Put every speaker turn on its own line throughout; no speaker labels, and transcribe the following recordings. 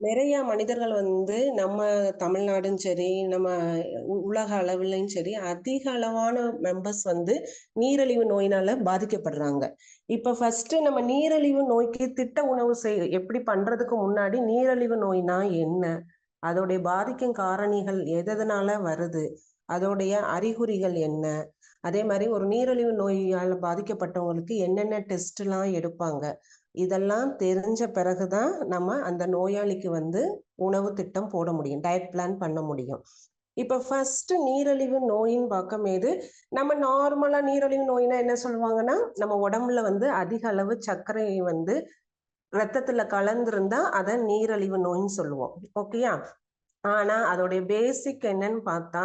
நிறைய மனிதர்கள் வந்து நம்ம தமிழ்நாடும் சரி, நம்ம உலக அளவிலும் சரி, அதிக அளவான மெம்பர்ஸ் வந்து நீரிழிவு நோயினால பாதிக்கப்படுறாங்க. இப்ப ஃபர்ஸ்ட் நம்ம நீரிழிவு நோய்க்கு திட்ட உணவு எப்படி பண்றதுக்கு முன்னாடி நீரிழிவு நோய்னா என்ன? அதோடைய பாதிக்கும் காரணிகள் எதனால வருது? அதோடைய அறிகுறிகள் என்ன? அதே மாரி ஒரு நீரிழிவு நோயால பாதிக்கப்பட்டவங்களுக்கு என்னென்ன டெஸ்ட்லாம் எடுப்பாங்க? இதெல்லாம் தெரிஞ்ச பிறகு தான் நம்ம அந்த நோயாளிக்கு வந்து உணவு திட்டம் போட முடியும். டயட் பிளான் பண்ண முடியும். இப்ப ஃபர்ஸ்ட் நீரிழிவு நோயின்னு பார்க்கும்போது, நம்ம நார்மலா நீரிழிவு நோய்னா என்ன சொல்லுவாங்கன்னா, நம்ம உடம்புல வந்து அதிக அளவு சர்க்கரை வந்து ரத்தத்துல கலந்திருந்தா அத நீரிழிவு நோய்ன்னு சொல்லுவோம். ஓகேயா? ஆனா அதோடைய பேசிக் என்னன்னு பார்த்தா,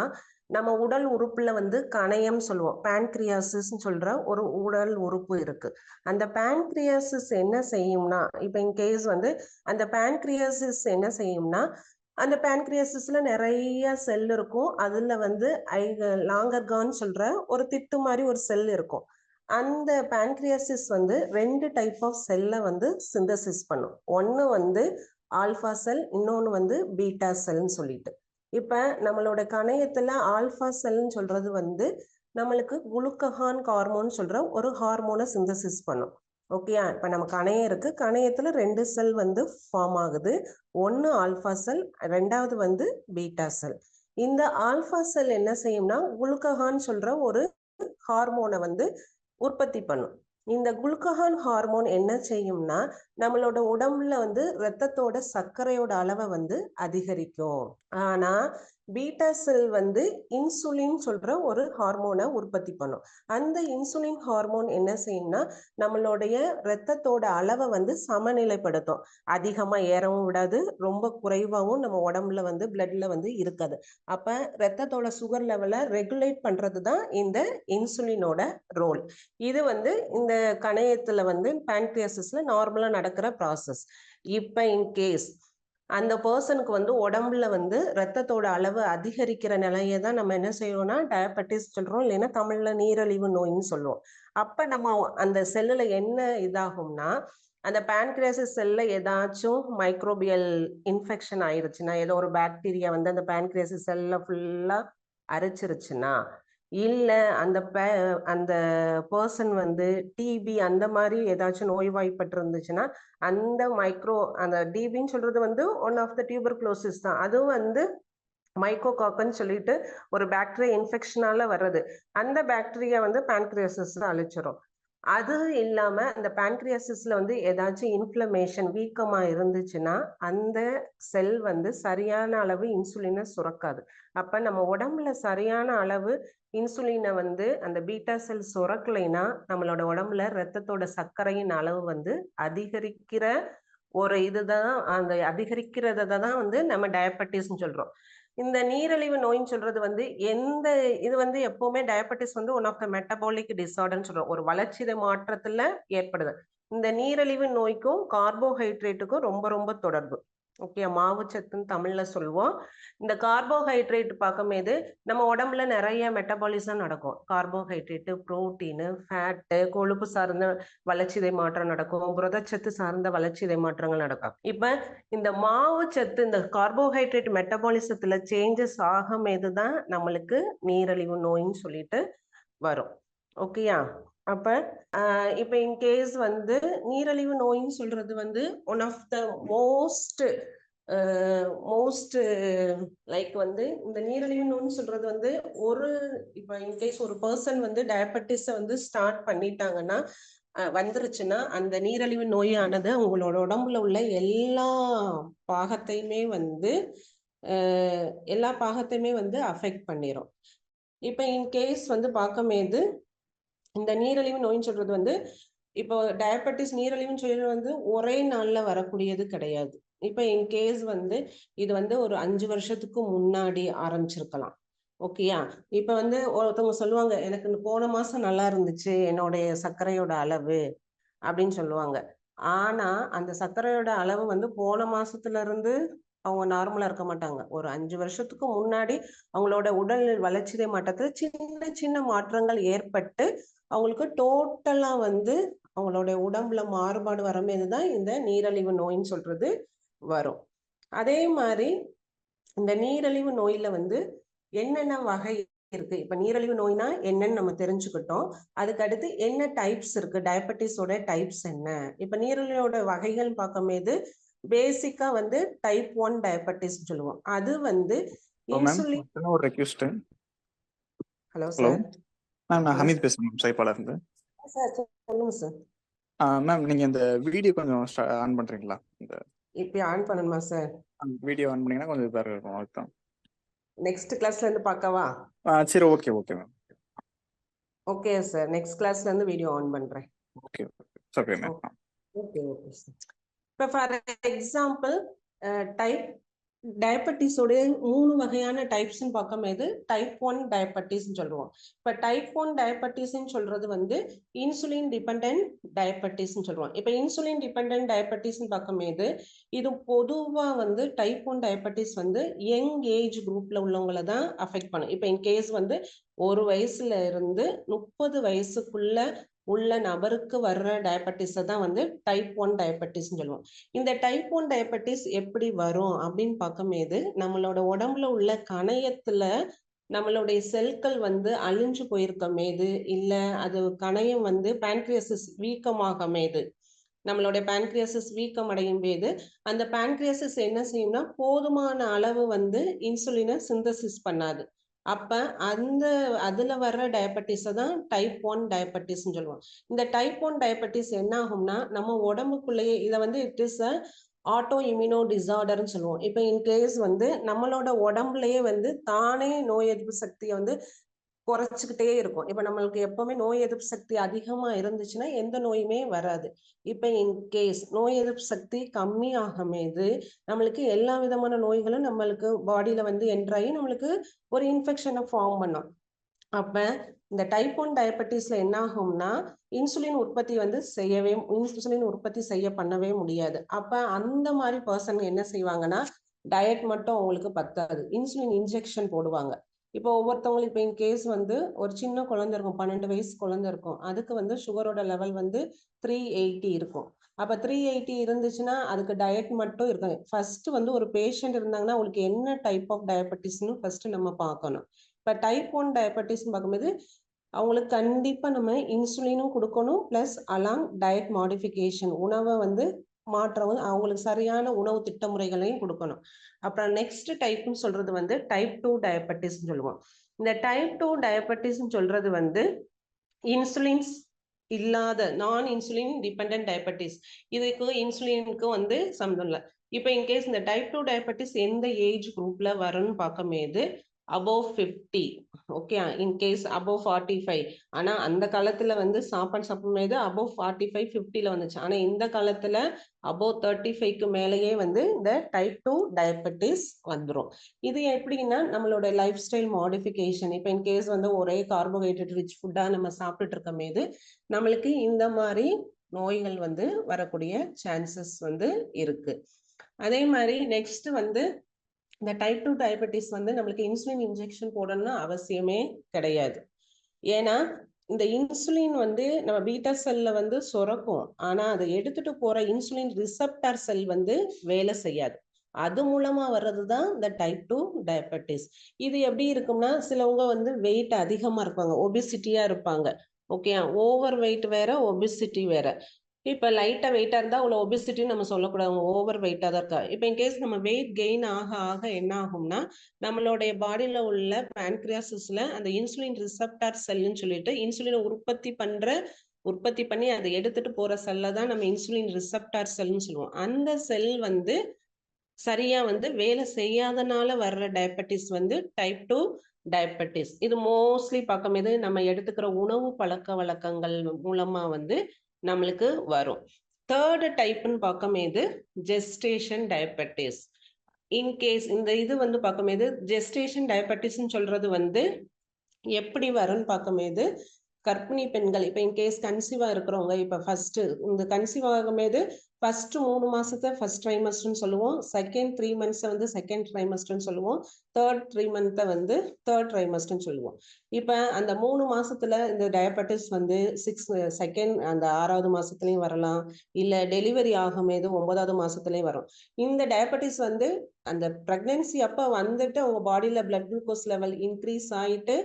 நம்ம உடல் உறுப்புல வந்து கணையம் சொல்லுவோம். பான்கிரியாசிஸ்ன்னு சொல்ற ஒரு உடல் உறுப்பு இருக்கு. அந்த பான்கிரியாசிஸ் என்ன செய்யும்னா, இப்ப இன் கேஸ் வந்து அந்த பான்கிரியாசிஸ் என்ன செய்யும்னா, அந்த பான்கிரியாசிஸ்ல நெறைய செல் இருக்கும். அதுல வந்து லாங்கர்கான் சொல்ற ஒரு திட்டு மாரி ஒரு செல் இருக்கும். அந்த பான்கிரியாசிஸ் வந்து 2 டைப் ஆஃப் செல்ல வந்து சிந்தசிஸ் பண்ணும். ஒண்ணு வந்து ஆல்ஃபா செல், இன்னொன்னு வந்து பீட்டா செல்ன்னு சொல்லிட்டு. இப்ப நம்மளோட கணையத்துல ஆல்ஃபா செல்ன்னு சொல்றது வந்து நம்மளுக்கு குளுக்ககான் ஹார்மோன் சொல்ற ஒரு ஹார்மோனை சிந்தசிஸ் பண்ணும். ஓகேயா? இப்ப நம்ம கணையம் இருக்கு. கணையத்துல 2 செல் வந்து ஃபார்ம் ஆகுது. ஒன்னு ஆல்ஃபா செல், 2வது வந்து பீட்டா செல். இந்த ஆல்ஃபா செல் என்ன செய்யும்னா, குளுக்ககான் சொல்ற ஒரு ஹார்மோனை வந்து உற்பத்தி பண்ணும். இந்த குளுக்ககான் ஹார்மோன் என்ன செய்யும்னா, நம்மளோட உடம்புல வந்து ரத்தத்தோட சர்க்கரையோட அளவை வந்து அதிகரிக்கும். ஆனா பீட்டா செல் வந்து இன்சுலின் சொல்ற ஒரு ஹார்மோனை உற்பத்தி பண்ணும். அந்த இன்சுலின் ஹார்மோன் என்ன செய்யும்னா, நம்மளுடைய ரத்தத்தோட அளவை வந்து சமநிலைப்படுத்தும். அதிகமா ஏறவும் விடாது, ரொம்ப குறைவாகவும் நம்ம உடம்புல வந்து பிளட்ல வந்து இருக்காது. அப்ப ரத்தத்தோட சுகர் லெவலை ரெகுலேட் பண்றது தான் இந்த இன்சுலினோட ரோல். இது வந்து இந்த கணையத்துல வந்து பான்கிரியாசிஸ்ல நார்மலா நடக்கிற ப்ராசஸ். இப்ப இன் கேஸ் அந்த பர்சனுக்கு வந்து உடம்புல வந்து ரத்தத்தோட அளவு அதிகரிக்கிற நிலையை தான் நம்ம என்ன செய்வோம்னா டயபெட்டிஸ் சொல்றோம், இல்லைன்னா தமிழ்ல நீரிழிவு நோயின்னு சொல்லுவோம். அப்ப நம்ம அந்த செல்லுல என்ன இதாகும்னா, அந்த பான்கிரியாசிஸ் செல்ல ஏதாச்சும் மைக்ரோபியல் இன்ஃபெக்ஷன் ஆயிருச்சுன்னா, ஏதோ ஒரு பாக்டீரியா வந்து அந்த பான்கிரியாசிஸ் செல்ல ஃபுல்லா அரிச்சிருச்சுன்னா, இல்ல அந்த அந்த பர்சன் வந்து டிபி அந்த மாதிரி ஏதாச்சும் நோய்வாய்ப்பட்டு இருந்துச்சுன்னா, அந்த அந்த டிபின்னு சொல்றது வந்து ஒன் ஆஃப் த டியூபர்குலோசிஸ் தான். அதுவும் வந்து மைக்கோகாக்கன்னு சொல்லிட்டு ஒரு பாக்டீரியா இன்ஃபெக்ஷனால வர்றது. அந்த பாக்டீரியா வந்து பான்கிரியாசிஸ் அழிச்சிரும். அது இல்லாம அந்த பான்கிரியாசிஸ்ல வந்து ஏதாச்சும் இன்ஃப்ளமேஷன் வீக்கமா இருந்துச்சுன்னா, அந்த செல் வந்து சரியான அளவு இன்சுலினை சுரக்காது. அப்ப நம்ம உடம்புல சரியான அளவு இன்சுலினை வந்து அந்த பீட்டா செல் சுரக்கலைன்னா, நம்மளோட உடம்புல ரத்தத்தோட சர்க்கரையின் அளவு வந்து அதிகரிக்கிற ஒரு இதுதான், அந்த அதிகரிக்கிறத தான் வந்து நம்ம டயபெட்டிஸ்ன்னு சொல்றோம். இந்த நீரிழிவு நோயின்னு சொல்றது வந்து இது வந்து எப்பவுமே டயபெட்டிஸ் வந்து ஒன் ஆஃப் த மெட்டபாலிக் டிசார்டர்ன்னு சொல்றோம். ஒரு வளர்சிதை மாற்றத்துல ஏற்படுது. இந்த நீரிழிவு நோய்க்கும் கார்போஹைட்ரேட்டுக்கும் ரொம்ப ரொம்ப தொடர்பு. ஓகே, மாவுச்சத்துன்னு தமிழ்ல சொல்லுவோம். இந்த கார்போஹைட்ரேட் பார்க்கும்போது நம்ம உடம்புல நிறைய மெட்டபாலிசம் நடக்கும். கார்போஹைட்ரேட்டு, புரோட்டீனு, ஃபேட்டு, கொழுப்பு சார்ந்த வளர்சிதை மாற்றம் நடக்கும். புரதச்சத்து சார்ந்த வளர்சிதை மாற்றங்கள் நடக்கும். இப்ப இந்த மாவுச்சத்து, இந்த கார்போஹைட்ரேட் மெட்டபாலிசத்துல சேஞ்சஸ் ஆகும்போதுதான் நம்மளுக்கு நீரிழிவு நோயின்னு சொல்லிட்டு வரும். ஓகேயா? அப்ப இப்ப இன் கேஸ் வந்து நீரிழிவு நோயின்னு சொல்றது வந்து one of the most most like வந்து இந்த நீரிழிவு நோய்ன்னு சொல்றது வந்து ஒரு இப்ப இன்கேஸ் ஒரு பர்சன் வந்து டயபெட்டிஸ வந்து ஸ்டார்ட் பண்ணிட்டாங்கன்னா, வந்துருச்சுன்னா அந்த நீரிழிவு நோயானது அவங்களோட உடம்புல உள்ள பாகத்தையுமே வந்து எல்லா பாகத்தையுமே வந்து அஃபெக்ட் பண்ணிரும். இப்ப இன் கேஸ் வந்து பார்க்கும்போது இந்த நீரிழிவு நோயின்னு சொல்றது வந்து இப்போ டயபெட்டிஸ் நீரிழிவுன்னு சொல்றது வந்து ஒரே நாள்ல வரக்கூடியது கிடையாது. இப்ப இன் கேஸ் வந்து இது வந்து ஒரு 5 வருஷத்துக்கு முன்னாடி ஆரம்பிச்சிருக்கலாம். ஓகேயா? இப்ப வந்து ஒருத்தவங்க சொல்லுவாங்க, எனக்கு போன மாசம் நல்லா இருந்துச்சு என்னுடைய சர்க்கரையோட அளவு அப்படின்னு சொல்லுவாங்க. ஆனா அந்த சர்க்கரையோட அளவு வந்து போன மாசத்துல இருந்து அவங்க நார்மலா இருக்க மாட்டாங்க. ஒரு 5 வருஷத்துக்கு முன்னாடி அவங்களோட உடல் வளர்ச்சிதை மாற்றத்துல சின்ன சின்ன மாற்றங்கள் ஏற்பட்டு அவங்களுக்கு டோட்டலா வந்து அவங்களுடைய உடம்புல மாறுபாடு வரும்போதுதான் இந்த நீரிழிவு நோயின்னு சொல்றது வரும். அதே மாதிரி இந்த நீரிழிவு நோயில வந்து என்னென்ன வகை இருக்கு. இப்ப நீரிழிவு நோய்னா என்னன்னு நம்ம தெரிஞ்சுக்கிட்டோம். அதுக்கு அடுத்து என்ன டைப்ஸ் இருக்கு, டயபெட்டிஸோட டைப்ஸ் என்ன. இப்ப நீரிழிவோட வகைகள் பார்க்கும்போது பேசிக்கா வந்து டைப் 1 டயபெட்டிஸ் சொல்லுவோம். அது வந்து இன்சுலின்.
ஒரு request.
Hello
hello
sir.
Ma'am, நான் ஹமீத் பேசுறேன் சைபால இருந்து.
சார் சொல்லுங்க சார்.
மேம், நீங்க இந்த வீடியோ கொஞ்சம் ஆன் பண்றீங்களா? இந்த
இப்போ ஆன் பண்ணணுமா சார்?
வீடியோ ஆன் பண்ணீங்கன்னா கொஞ்சம் இதாக இருக்கும். அதுதான்.
நெக்ஸ்ட் கிளாஸ்ல இருந்து பார்க்கவா?
சரி, okay okay ma'am.
Okay sir, next கிளாஸ்ல இருந்து வீடியோ ஆன் பண்றேன்.
Okay okay ma'am.
Okay okay sir. இப்போ ஃபார் எக்ஸாம்பிள் டைப் டயபெட்டிஸோட 3 வகையான டைப்ஸ்ன்னு பார்க்கும்போது டைப் 1 டயபெட்டிஸ்ன்னு சொல்லுவோம். இப்போ டைப் 1 டயபெட்டிஸ்ன்னு சொல்றது வந்து இன்சுலின் டிபெண்டன்ட் டயபெட்டிஸ்ன்னு சொல்லுவோம். இப்போ இன்சுலின் டிபெண்டன்ட் டயபெட்டிஸ்ன்னு பார்க்கும்போது இது பொதுவா வந்து டைப் 1 டயபெட்டிஸ் வந்து யங் ஏஜ் குரூப்ல உள்ளவங்களை தான் அஃபெக்ட் பண்ணும். இப்போ இன்கேஸ் வந்து 1 வயசுல இருந்து 30 வயசுக்குள்ள உள்ள நபருக்கு வர்ற டயபெட்டிஸை தான் வந்து டைப் 1 டயபெட்டிஸ்ன்னு சொல்லுவோம். இந்த டைப் 1 டயபெட்டிஸ் எப்படி வரும் அப்படின்னு பார்க்கும்போது நம்மளோட உடம்புல உள்ள கணையத்துல நம்மளுடைய செல்கள் வந்து அழிஞ்சு போயிருக்கமேது, இல்ல அது கணையம் வந்து பேன்கிரியாசிஸ் வீக்கமாகமேது, நம்மளுடைய பேன்கிரியாசிஸ் வீக்கம் அடையும் போது அந்த பேன்கிரியாசிஸ் என்ன செய்யும்னா போதுமான அளவு வந்து இன்சுலினை சிந்தசிஸ் பண்ணாது. அப்ப அதுல வர்ற டயபெட்டிஸை தான் டைப் 1 டயபெட்டிஸ்ன்னு சொல்லுவோம். இந்த டைப் 1 டயபெட்டிஸ் என்ன ஆகும்னா நம்ம உடம்புக்குள்ளேயே இதை வந்து it is a auto immuno டிசார்டர்னு சொல்லுவோம். இப்போ இன்கேஸ் வந்து நம்மளோட உடம்புலயே வந்து தானே நோய் எதிர்ப்பு சக்தியை வந்து குறைச்சிக்கிட்டே இருக்கும். இப்ப நம்மளுக்கு எப்பவுமே நோய் எதிர்ப்பு சக்தி அதிகமா இருந்துச்சுன்னா எந்த நோயுமே வராது. இப்ப இன்கேஸ் நோய் எதிர்ப்பு சக்தி கம்மி ஆகும்போது நம்மளுக்கு எல்லா விதமான நோய்களும் நம்மளுக்கு பாடியில வந்து என்ட்ராகி நம்மளுக்கு ஒரு இன்ஃபெக்ஷனை ஃபார்ம் பண்ணும். அப்ப இந்த டைப் 1 டயபெட்டிஸ்ல என்ன ஆகும்னா இன்சுலின் உற்பத்தி வந்து இன்சுலின் உற்பத்தி பண்ணவே முடியாது. அப்ப அந்த மாதிரி பர்சன் என்ன செய்வாங்கன்னா டயட் மட்டும் அவங்களுக்கு பத்தாது, இன்சுலின் இன்ஜெக்ஷன் போடுவாங்க. இப்போ ஒவ்வொருத்தவங்களுக்கு இப்போ இன்கேஸ் வந்து ஒரு சின்ன குழந்தை இருக்கும், 12 வயசு குழந்தை இருக்கும், அதுக்கு வந்து சுகரோட லெவல் வந்து 380 இருக்கும். அப்ப 380 இருந்துச்சுன்னா அதுக்கு டயட் மட்டும் இருக்காது. ஃபர்ஸ்ட் வந்து ஒரு பேஷண்ட் இருந்தாங்கன்னா அவங்களுக்கு என்ன டைப் ஆஃப் டயபெட்டிஸ்னு ஃபர்ஸ்ட் நம்ம பார்க்கணும். இப்போ டைப் 1 டயபெட்டிஸ் பார்க்கும்போது அவங்களுக்கு கண்டிப்பா நம்ம இன்சுலினும் கொடுக்கணும், பிளஸ் அலாங் டயட் மாடிஃபிகேஷன் உணவை வந்து மாற்றவும் அவங்களுக்கு சரியான உணவு திட்டமுறைகளையும் கொடுக்கணும். அப்புறம் நெக்ஸ்ட் டைப்னு சொல்றது வந்து டைப் 2 டயபெட்டிஸ் சொல்லுவோம். இந்த டைப் 2 டயபெட்டிஸ் சொல்றது வந்து இன்சுலின்ஸ் இல்லாத நான் இன்சுலின் டிபெண்டன்ட் டயபெட்டிஸ். இதுக்கு இன்சுலினுக்கு வந்து சம்மந்தம் இல்லை. இப்போ இன்கேஸ் இந்த டைப் 2 டயபெட்டிஸ் எந்த ஏஜ் குரூப்ல வரும்னு பார்க்கும்போது above 50, ஓகே, இன்கேஸ் above 45. ஆனா அந்த காலத்துல வந்து சாப்பாடு சாப்பிடும்போது above 45 50ல வந்துச்சு. ஆனா இந்த காலத்துல above 35க்கு மேலேயே வந்து இந்த டைப் 2 டயபெட்டிஸ் வந்துடும். இது எப்படின்னா நம்மளோட லைஃப் ஸ்டைல் மாடிஃபிகேஷன். இப்போ இன்கேஸ் வந்து ஒரே கார்போஹைட்ரேட் ரிச் ஃபுட்டா நம்ம சாப்பிட்டுட்டு இருக்க போது நம்மளுக்கு இந்த மாதிரி நோய்கள் வந்து வரக்கூடிய சான்சஸ் வந்து இருக்கு. அதே மாதிரி நெக்ஸ்ட் வந்து இந்த டைப் 2 டயபெட்டிஸ் வந்து நம்மளுக்கு இன்சுலின் இன்ஜெக்ஷன் போடணும்னு அவசியமே கிடையாது. ஏன்னா இந்த இன்சுலின் வந்து நம்ம பீட்டா செல்ல வந்து சுரக்கும், ஆனா அதை எடுத்துட்டு போற இன்சுலின் ரிசப்டார் செல் வந்து வேலை செய்யாது. அது மூலமா வர்றதுதான் இந்த டைப் 2 டயபெட்டிஸ். இது எப்படி இருக்கும்னா சிலவங்க வந்து வெயிட் அதிகமா இருப்பாங்க, ஒபிசிட்டியா இருப்பாங்க. ஓகே, ஓவர் வெயிட் வேற, ஒபிசிட்டி வேற. இப்ப லைட்டா வெயிட்டா இருந்தா அவ்வளவு ஒபிசிட்டின்னு நம்ம சொல்லக்கூடாது, அவங்க ஓவர் வெயிட்டா தான் இருக்கா. இப்ப இன்கேஸ் நம்ம வெயிட் கெயின் ஆக ஆக என்ன ஆகும்னா நம்மளுடைய பாடியில உள்ள பேன்கிரியாசிஸ்ல அந்த இன்சுலின் ரிசப்டார் செல்லுன்னு சொல்லிட்டு இன்சுலினை உற்பத்தி பண்ணி அதை எடுத்துட்டு போற செல்ல தான் நம்ம இன்சுலின் ரிசப்டார் செல்னு சொல்லுவோம். அந்த செல் வந்து சரியா வந்து வேலை செய்யாதனால வர்ற டயபெட்டிஸ் வந்து டைப் 2 டயபெட்டிஸ். இது மோஸ்ட்லி பார்க்கும்போது நம்ம எடுத்துக்கிற உணவு பழக்க வழக்கங்கள் மூலமா வந்து நம்மளுக்கு வரும். தேர்ட் டைப்னு பார்க்கும்போது ஜெஸ்டேஷன் டயபெட்டிஸ். இன்கேஸ் இந்த இது வந்து பார்க்கும்போது ஜெஸ்டேஷன் டயபெட்டிஸ்ன்னு சொல்றது வந்து எப்படி வரும்னு பார்க்கும்போது கர்ப்பிணி பெண்கள் இப்ப இன்கேஸ் கன்சீவா இருக்கிறவங்க இப்ப ஃபர்ஸ்ட் இந்த கன்சீவ் ஆகும்போது ஃபர்ஸ்ட் 3 மாசத்தை ஃபர்ஸ்ட் ட்ரைமஸ்டர்னு சொல்லுவோம். செகண்ட் 3 மந்த்ஸை வந்து செகண்ட் ட்ரைமஸ்டர்னு சொல்லுவோம். தேர்ட் 3 மந்த்தை வந்து தேர்ட் ட்ரைமஸ்டர்னு சொல்லுவோம். இப்ப அந்த 3 மாசத்துல இந்த டயபெட்டிஸ் வந்து செகண்ட் அந்த 6வது மாசத்துலயும் வரலாம், இல்ல டெலிவரி ஆகும்போது 9வது மாசத்துலயும் வரும். இந்த டயபெட்டிஸ் வந்து அந்த பிரெக்னன்சி அப்ப வந்துட்டு உங்க பாடியில பிளட் குளுக்கோஸ் லெவல் இன்க்ரீஸ் ஆயிட்டு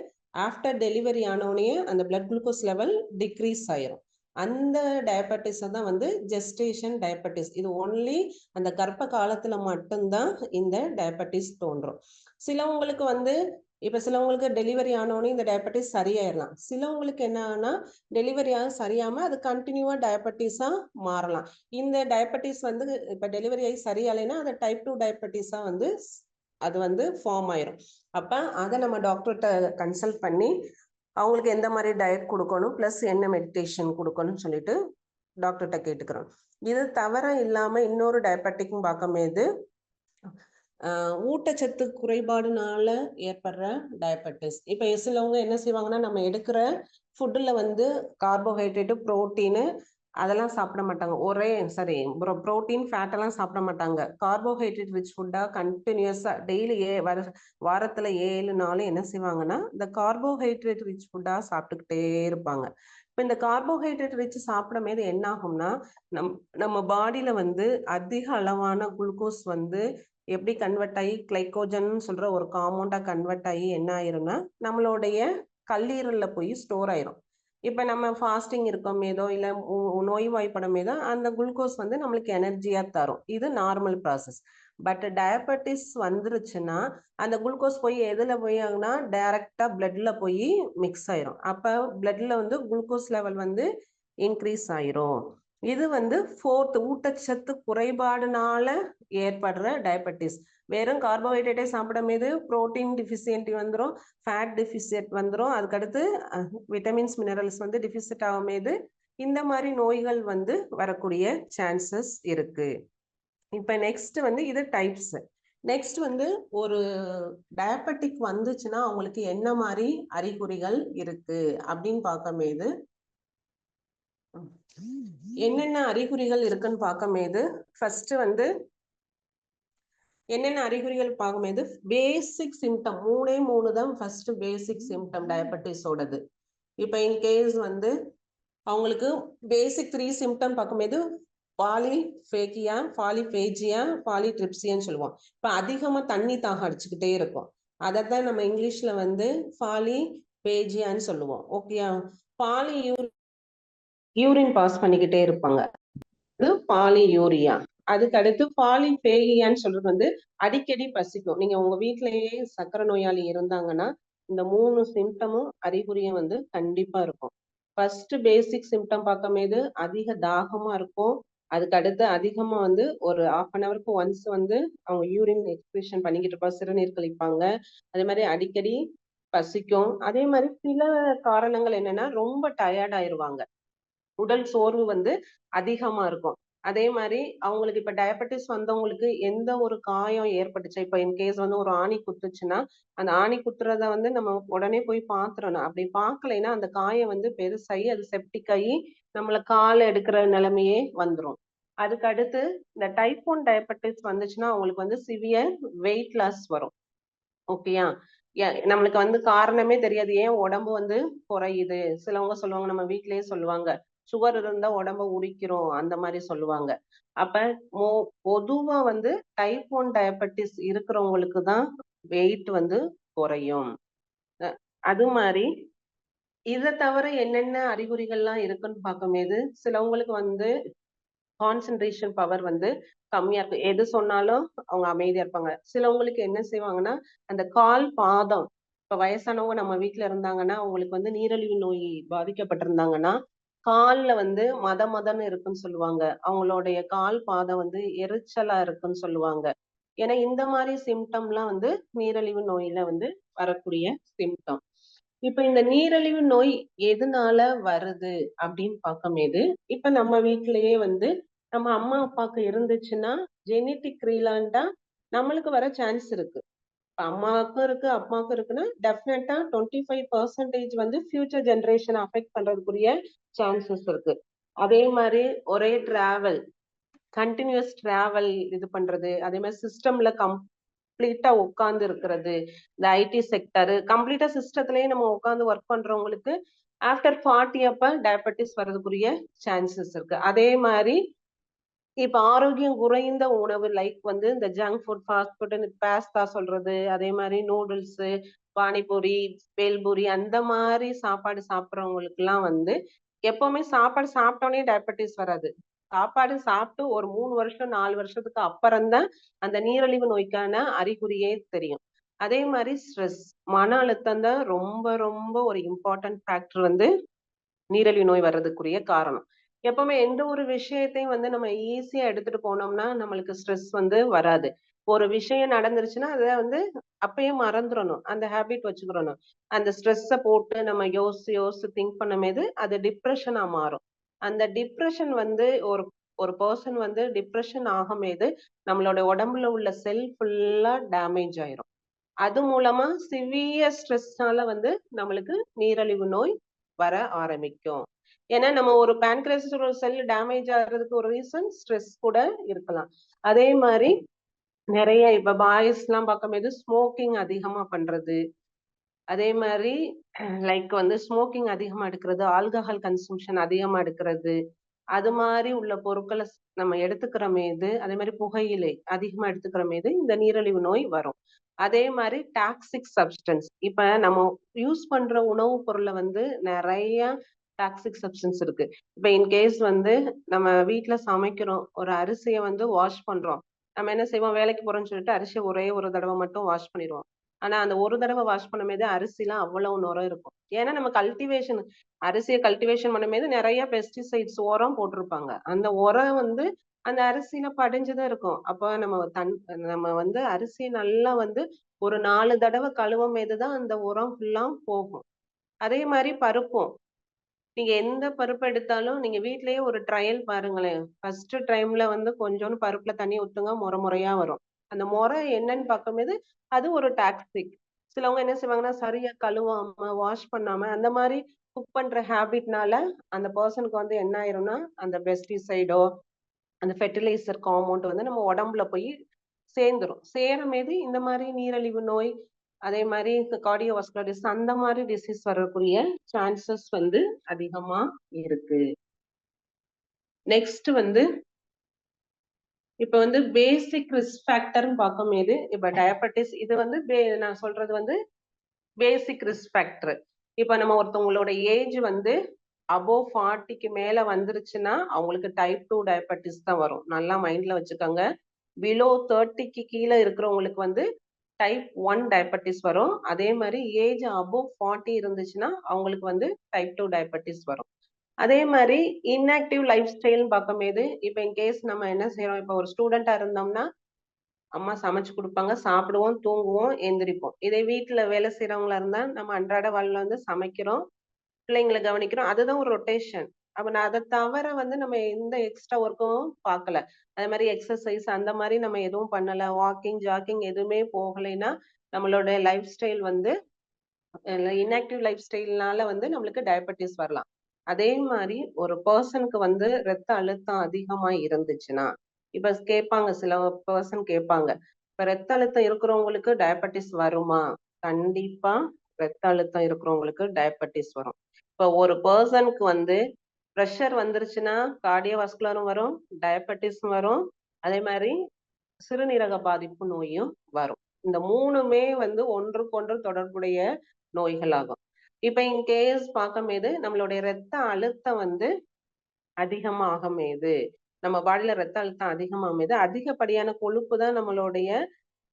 ஆஃப்டர் டெலிவரி ஆனோடனே அந்த பிளட் குளுக்கோஸ் லெவல் டிக்ரீஸ் ஆயிரும். அந்த டயபெட்டிஸை தான் வந்து ஜெஸ்டேஷன் டயபெட்டிஸ். இது ஒன்லி அந்த கர்ப்ப காலத்துல மட்டும்தான் இந்த டயபெட்டிஸ் தோன்றும். சிலவங்களுக்கு வந்து இப்ப சிலவங்களுக்கு டெலிவரி ஆனோடனே இந்த டயபெட்டிஸ் சரியாயிடலாம். சிலவங்களுக்கு என்னன்னா டெலிவரி ஆக சரியாம அது கண்டினியூவா டயபெட்டிஸா மாறலாம். இந்த டயபெட்டிஸ் வந்து இப்ப டெலிவரி ஆகி சரியாலைன்னா அது டைப் 2 டயபெட்டிஸா வந்து அது வந்து ஃபார்ம் ஆயிரும். அப்ப அதை நம்ம டாக்டர்கிட்ட கன்சல்ட் பண்ணி அவங்களுக்கு எந்த மாதிரி டயட் கொடுக்கணும் பிளஸ் என்ன மெடிடேஷன் கொடுக்கணும்னு சொல்லிட்டு டாக்டர்கிட்ட கேட்டுக்கிறோம். இது தவிர இல்லாம இன்னொரு டயபெட்டிக்கும் பார்க்கும்போது ஊட்டச்சத்து குறைபாடுனால ஏற்படுற டயபெட்டிஸ். இப்ப சிலவங்க என்ன செய்வாங்கன்னா நம்ம எடுக்கிற ஃபுட்டுல வந்து கார்போஹைட்ரேட்டு புரோட்டீனு அதெல்லாம் சாப்பிட மாட்டாங்க. புரோட்டீன் ஃபேட் எல்லாம் சாப்பிட மாட்டாங்க. கார்போஹைட்ரேட் ரிச் ஃபுட்டா கண்டினியூஸா டெய்லி வாரத்துல 7 நாளும் என்ன செய்வாங்கன்னா இந்த கார்போஹைட்ரேட் ரிச் ஃபுட்டா சாப்பிட்டுக்கிட்டே இருப்பாங்க. இப்ப இந்த கார்போஹைட்ரேட் ரிச் சாப்பிடும்போது என்ன ஆகும்னா நம்ம பாடியில வந்து அதிக அளவான குளுக்கோஸ் வந்து எப்படி கன்வெர்ட் ஆகி கிளைக்கோஜன் சொல்ற ஒரு காம்பவுண்டா கன்வெர்ட் ஆகி என்ன ஆயிரும்னா நம்மளுடைய கல்லீரல்ல போய் ஸ்டோர் ஆயிரும். இப்ப நம்ம ஃபாஸ்டிங் இருக்கோம் ஏதோ இல்ல நோய்வாய்ப்படும் ஏதோ அந்த குளுக்கோஸ் வந்து நம்மளுக்கு எனர்ஜியா தரும். இது நார்மல் ப்ராசஸ். பட் டயபெட்டிஸ் வந்துருச்சுன்னா அந்த குளுக்கோஸ் போய் எதுல போய் ஆகுனா டைரக்டா பிளட்ல போய் மிக்ஸ் ஆயிரும். அப்ப பிளட்ல வந்து குளுக்கோஸ் லெவல் வந்து இன்க்ரீஸ் ஆயிரும். இது வந்து 4th ஊட்டச்சத்து குறைபாடுனால ஏற்படுற டயபெட்டிஸ். வெறும் கார்போஹைட்ரேட்டே சாப்பிடும்போது புரோட்டீன் டிஃபிஷியன்சி வந்துடும், ஃபேட் டிஃபிசியட் வந்துடும். அதுக்கடுத்து விட்டமின்ஸ் மினரல்ஸ் வந்து டிஃபிசிட் ஆகும்போது இந்த மாதிரி நோய்கள் வந்து வரக்கூடிய சான்சஸ் இருக்கு. இப்ப நெக்ஸ்ட் வந்து இது டைப்ஸ். நெக்ஸ்ட் வந்து ஒரு டயபெட்டிக் வந்துச்சுன்னா அவங்களுக்கு என்ன மாதிரி அறிகுறிகள் இருக்கு அப்படின்னு பார்க்கும்போது என்னென்ன அறிகுறிகள் இருக்குன்னு பார்க்கும்போது ஃபர்ஸ்ட் வந்து என்னென்ன அறிகுறிகள் பார்க்கும்போது பேசிக் சிம்டம் 3 தான் ஃபர்ஸ்ட் பேசிக் சிம்டம் டயபெட்டிஸோடது. இப்ப இன்கேஸ் வந்து அவங்களுக்கு பேசிக் 3 சிம்டம் பார்க்கும்போது பாலிஃபேகியா, பாலிபேஜியா, பாலிட்ரிப்சியான்னு சொல்லுவோம். இப்ப அதிகமா தண்ணி தாகம் அடிச்சுக்கிட்டே இருக்கும். அதைத்தான் நம்ம இங்கிலீஷ்ல வந்து பாலிபேஜியான்னு சொல்லுவோம். ஓகேயா? யூரின் பாஸ் பண்ணிக்கிட்டே இருப்பாங்க. பாலியூரியா. அதுக்கு அடுத்து பாலிபேகியான்னு சொல்றது வந்து அடிக்கடி பசிக்கும். நீங்க உங்க வீட்டிலேயே சர்க்கரை நோயாளி இருந்தாங்கன்னா இந்த 3 சிம்டமும் அறிகுறியும் வந்து கண்டிப்பா இருக்கும். ஃபர்ஸ்ட் பேசிக் சிம்டம் பார்க்கும்போது அதிக தாகமா இருக்கும். அதுக்கு அடுத்து அதிகமா வந்து ஒரு 1/2 hourக்கு ஒன்ஸ் வந்து அவங்க யூரின் எக்ஸ்பிரஷன் பண்ணிக்கிட்டு இருப்பாங்க, சிறுநீர் கழிப்பாங்க. அதே மாதிரி அடிக்கடி பசிக்கும். அதே மாதிரி சில காரணங்கள் என்னன்னா ரொம்ப டயர்ட் ஆயிருவாங்க, உடல் சோர்வு வந்து அதிகமா இருக்கும். அதே மாதிரி அவங்களுக்கு இப்ப டயபெட்டிஸ் வந்தவங்களுக்கு எந்த ஒரு காயம் ஏற்பட்டுச்சு, இப்ப இன்கேஸ் வந்து ஒரு ஆணி குத்துச்சுன்னா அந்த ஆணி குத்துறத வந்து நம்ம உடனே போய் பாத்துறணும். அப்படி பார்க்கலைன்னா அந்த காயம் வந்து பெருசாகி அது செப்டிக் ஆகி நம்மள கால் எடுக்கிற நிலைமையே வந்துடும். அதுக்கு அடுத்து இந்த டைப் 1 டயபெட்டிஸ் வந்துச்சுன்னா அவங்களுக்கு வந்து சிவியர் வெயிட் லாஸ் வரும். ஓகேயா? நம்மளுக்கு வந்து காரணமே தெரியாது ஏன் உடம்பு வந்து குறையுது. சிலவங்க சொல்லுவாங்க, நம்ம வீட்லயே சொல்லுவாங்க, சுகர் இருந்தா உடம்ப உரிக்கிறோம் அந்த மாதிரி சொல்லுவாங்க. அப்ப பொதுவா வந்து டைப் 1 டயபெட்டிஸ் இருக்கிறவங்களுக்கு தான் வெயிட் வந்து குறையும். அது மாதிரி இதை தவிர என்னென்ன அறிகுறிகள்லாம் இருக்குன்னு பார்க்கும்போது சிலவங்களுக்கு வந்து கான்சென்ட்ரேஷன் பவர் வந்து கம்மியா இருக்கும். எது சொன்னாலும் அவங்க அமைதியா இருப்பாங்க. சிலவங்களுக்கு என்ன செய்வாங்கன்னா அந்த கால் பாதம், இப்ப வயசானவங்க நம்ம வீட்டுல இருந்தாங்கன்னா அவங்களுக்கு வந்து நீரிழிவு நோய் பாதிக்கப்பட்டிருந்தாங்கன்னா கால்ல வந்து மதன்னு இருக்குன்னு சொல்லுவாங்க. அவங்களுடைய கால் பாதம் வந்து எரிச்சலா இருக்குன்னு சொல்லுவாங்க. ஏன்னா இந்த மாதிரி சிம்டம்லாம் வந்து நீரிழிவு நோயில வந்து வரக்கூடிய சிம்டம். இப்ப இந்த நீரிழிவு நோய் எதனால வருது அப்படின்னு பார்க்கும்போது இப்ப நம்ம வீட்டிலேயே வந்து நம்ம அம்மா அப்பாவுக்கு இருந்துச்சுன்னா ஜெனட்டிக் ரீலாண்டா நம்மளுக்கு வர சான்ஸ் இருக்கு. அம்மாவுக்கும் இருக்கு, அப்பாவுக்கும் இருக்குன்னா டெஃபினட்டா 25% வந்து ஃபியூச்சர் ஜெனரேஷன் அஃபெக்ட் பண்றதுக்குரிய சான்சஸ் இருக்கு. அதே மாதிரி ஒரே டிராவல், கண்டினியூஸ் டிராவல் இது பண்றது, அதே மாதிரி சிஸ்டம்ல கம்ப்ளீட்டா உட்கார்ந்து இருக்கிறது, இந்த ஐடி செக்டர் கம்ப்ளீட்டா சிஸ்டத்திலேயே நம்ம உட்கார்ந்து ஒர்க் பண்றவங்களுக்கு ஆஃப்டர் 40 அப்ப டயபெட்டிஸ் வர்றதுக்குரிய சான்சஸ் இருக்கு. அதே மாதிரி இப்ப ஆரோக்கியம் குறைந்த உணவு லைக் வந்து இந்த junk food, fast food, pasta சொல்றது, அதே மாதிரி நூடுல்ஸ், பானிபூரி, பேல்பூரி அந்த மாதிரி சாப்பாடு சாப்பிடுறவங்களுக்கு எல்லாம் வந்து எப்பவுமே சாப்பாடு சாப்பிட்டோன்னே டயபெட்டிஸ் வராது. சாப்பாடு சாப்பிட்டு ஒரு 3 வருஷம் 4 வருஷத்துக்கு அப்புறம்தான் அந்த நீரிழிவு நோய்க்கான அறிகுறியே தெரியும். அதே மாதிரி ஸ்ட்ரெஸ், மன அழுத்தம் தான் ரொம்ப ரொம்ப ஒரு இம்பார்ட்டன்ட் ஃபேக்டர் வந்து நீரிழிவு நோய் வர்றதுக்குரிய காரணம். எப்பவுமே எந்த ஒரு விஷயத்தையும் வந்து நம்ம ஈஸியா எடுத்துட்டு போனோம்னா நம்மளுக்கு ஸ்ட்ரெஸ் வந்து வராது. ஒரு விஷயம் நடந்துருச்சுன்னா அத வந்து அப்பயே மறந்துறணும். அந்த ஹேபிட் வச்சுக்கிறணும். அந்த ஸ்ட்ரெஸ்ஸ போட்டு நம்ம யோசிச்சு யோசிச்சு திங்க் பண்ணும்போது அது டிப்ரஷனா மாறும். அந்த டிப்ரஷன் வந்து ஒரு ஒரு பெர்சன் வந்து டிப்ரஷன் ஆகும்போது நம்மளோட உடம்புல உள்ள செல் ஃபுல்லா டேமேஜ் ஆயிரும். அது மூலமா சிவியர் ஸ்ட்ரெஸ்னால வந்து நம்மளுக்கு நீரிழிவு நோய் வர ஆரம்பிக்கும். ஏன்னா நம்ம ஒரு பேன்கிரஸ் ஒரு செல் டேமேஜ் ஆகுறதுக்கு ஒரு ரீசன் ஸ்ட்ரெஸ் கூட இருக்கலாம். அதே மாதிரி நிறைய இப்ப பாய்ஸ் எல்லாம் பார்க்கும்போது ஸ்மோக்கிங் அதிகமா பண்றது, அதே மாதிரி லைக் வந்து ஸ்மோக்கிங் அதிகமா எடுக்கிறது, ஆல்கஹால் கன்சம்ஷன் அதிகமா எடுக்கிறது, அது மாதிரி உள்ள பொருட்களை நம்ம எடுத்துக்கிற மீது, அதே மாதிரி புகையிலை அதிகமா எடுத்துக்கிற மீது இந்த நீரிழிவு நோய் வரும். அதே மாதிரி டாக்ஸிக் சப்ஸ்டன்ஸ், இப்ப நம்ம யூஸ் பண்ற உணவுப் பொருள்ல வந்து நிறைய டாக்ஸிக் சப்ஸ்டன்ஸ் இருக்கு. இப்ப இன்கேஸ் வந்து நம்ம வீட்ல சமைக்கிறோம், ஒரு அரிசியை வந்து வாஷ் பண்றோம். நம்ம என்ன செய்வோம், வேலைக்கு போறோம்னு சொல்லிட்டு அரிசியை ஒரே ஒரு தடவை மட்டும் வாஷ் பண்ணிடுவோம். ஆனா அந்த ஒரு தடவை வாஷ் பண்ணும்போது அரிசிலாம் அவ்வளவு நுரை இருக்கும். ஏன்னா நம்ம கல்டிவேஷன் அரிசியை கல்டிவேஷன் பண்ணும்போது நிறைய பெஸ்டிசைட்ஸ் உரம் போட்டிருப்பாங்க. அந்த உரம் வந்து அந்த அரிசியில படிஞ்சுதான் இருக்கும். அப்ப நம்ம வந்து அரிசியை நல்லா வந்து ஒரு 4 தடவை கழுவும் போதுதான் அந்த உரம் ஃபுல்லா போகும். அதே மாதிரி பருப்பும், நீங்க எந்த பருப்பு எடுத்தாலும் நீங்க வீட்லயே ஒரு ட்ரையல் பாருங்களேன். ஃபர்ஸ்ட் டைம்ல வந்து கொஞ்சோண்டு பருப்புல தண்ணி ஊத்துங்க, முறையா வரும். அந்த முறை என்னன்னு பார்க்கும்போது அது ஒரு டாக்ஸிக். சிலவங்க என்ன செய்வாங்கன்னா சரியா கழுவாம வாஷ் பண்ணாம அந்த மாதிரி குக் பண்ற ஹேபிட்னால அந்த பர்சனுக்கு வந்து என்ன ஆயிரும்னா அந்த பெஸ்டிசைடோ அந்த ஃபெர்டிலைசர் காம்பவுண்ட் வந்து நம்ம உடம்புல போய் சேர்ந்துரும். சேரும்போது இந்த மாதிரி நீரிழிவு நோய், அதே மாதிரி கார்டியோவாஸ்குலர் டிசீஸ் அந்த மாதிரி டிசீஸ் வரக்கூடிய சான்சஸ் வந்து அதிகமா இருக்கு. நெக்ஸ்ட் வந்து இப்ப வந்து பேசிக் ரிஸ்க் ஃபேக்டர்னு பார்க்கும்போது இப்ப டயபெட்டிஸ் இது வந்து நான் சொல்றது வந்து பேசிக் ரிஸ்க் ஃபேக்டர். இப்ப நம்ம ஒருத்தவங்களோட ஏஜ் வந்து அபோவ் 40க்கு மேல வந்துருச்சுன்னா அவங்களுக்கு டைப் 2 டயபெட்டிஸ் தான் வரும். நல்லா மைண்ட்ல வச்சுக்கோங்க. பிலோ 30க்கு கீழே இருக்கிறவங்களுக்கு வந்து டைப் 1 டயபெட்டிஸ் வரும். அதே மாதிரி ஏஜ் அபோவ் 40 இருந்துச்சுன்னா அவங்களுக்கு வந்து டைப் 2 டயபெட்டிஸ் வரும். அதே மாதிரி இன்ஆக்டிவ் லைஃப் ஸ்டைல்னு பார்க்கும்போது இப்ப இன்கேஸ் நம்ம என்ன செய்யறோம், இப்ப ஒரு ஸ்டூடெண்டா இருந்தோம்னா அம்மா சமைச்சு கொடுப்பாங்க, சாப்பிடுவோம், தூங்குவோம், எந்திரிப்போம். இதே வீட்டுல வேலை செய்யறவங்களா இருந்தா நம்ம அன்றாட வாழ்ல வந்து சமைக்கிறோம், பிள்ளைங்களை கவனிக்கிறோம். அதுதான் ஒரு ரொட்டேஷன். அப்ப நான் அதை தவிர வந்து நம்ம எந்த எக்ஸ்ட்ரா ஒர்க்கும் பார்க்கல. அதே மாதிரி எக்ஸசைஸ் அந்த மாதிரி நம்ம எதுவும் பண்ணல, வாக்கிங் ஜாக்கிங் எதுவுமே போகலைன்னா நம்மளோட லைஃப் ஸ்டைல் வந்து இன்ஆக்டிவ் லைஃப் ஸ்டைல்னால வந்து நம்மளுக்கு டயபெட்டிஸ் வரலாம். அதே மாதிரி ஒரு பர்சனுக்கு வந்து ரத்த அழுத்தம் அதிகமா இருந்துச்சுன்னா இப்ப கேட்பாங்க, சில பர்சன் கேட்பாங்க, இப்ப ரத்த அழுத்தம் இருக்கிறவங்களுக்கு டயபெட்டிஸ் வருமா? கண்டிப்பா ரத்த அழுத்தம் இருக்கிறவங்களுக்கு டயபெட்டிஸ் வரும். இப்ப ஒரு பர்சனுக்கு வந்து பிரஷர் வந்துருச்சுன்னா கார்டியோவாஸ்குலரும் வரும், டயபெட்டிஸும் வரும், அதே மாதிரி சிறுநீரக பாதிப்பு நோயும் வரும். இந்த மூணுமே வந்து ஒன்றுக்கொன்று தொடர்புடைய நோய்களாகும். இப்ப இன்கேஸ் பார்க்கும்போது நம்மளுடைய ரத்த அழுத்தம் வந்து அதிகமாகும்போது, நம்ம பாடியில ரத்த அழுத்தம் அதிகமாகும்போது அதிகப்படியான கொழுப்பு தான் நம்மளுடைய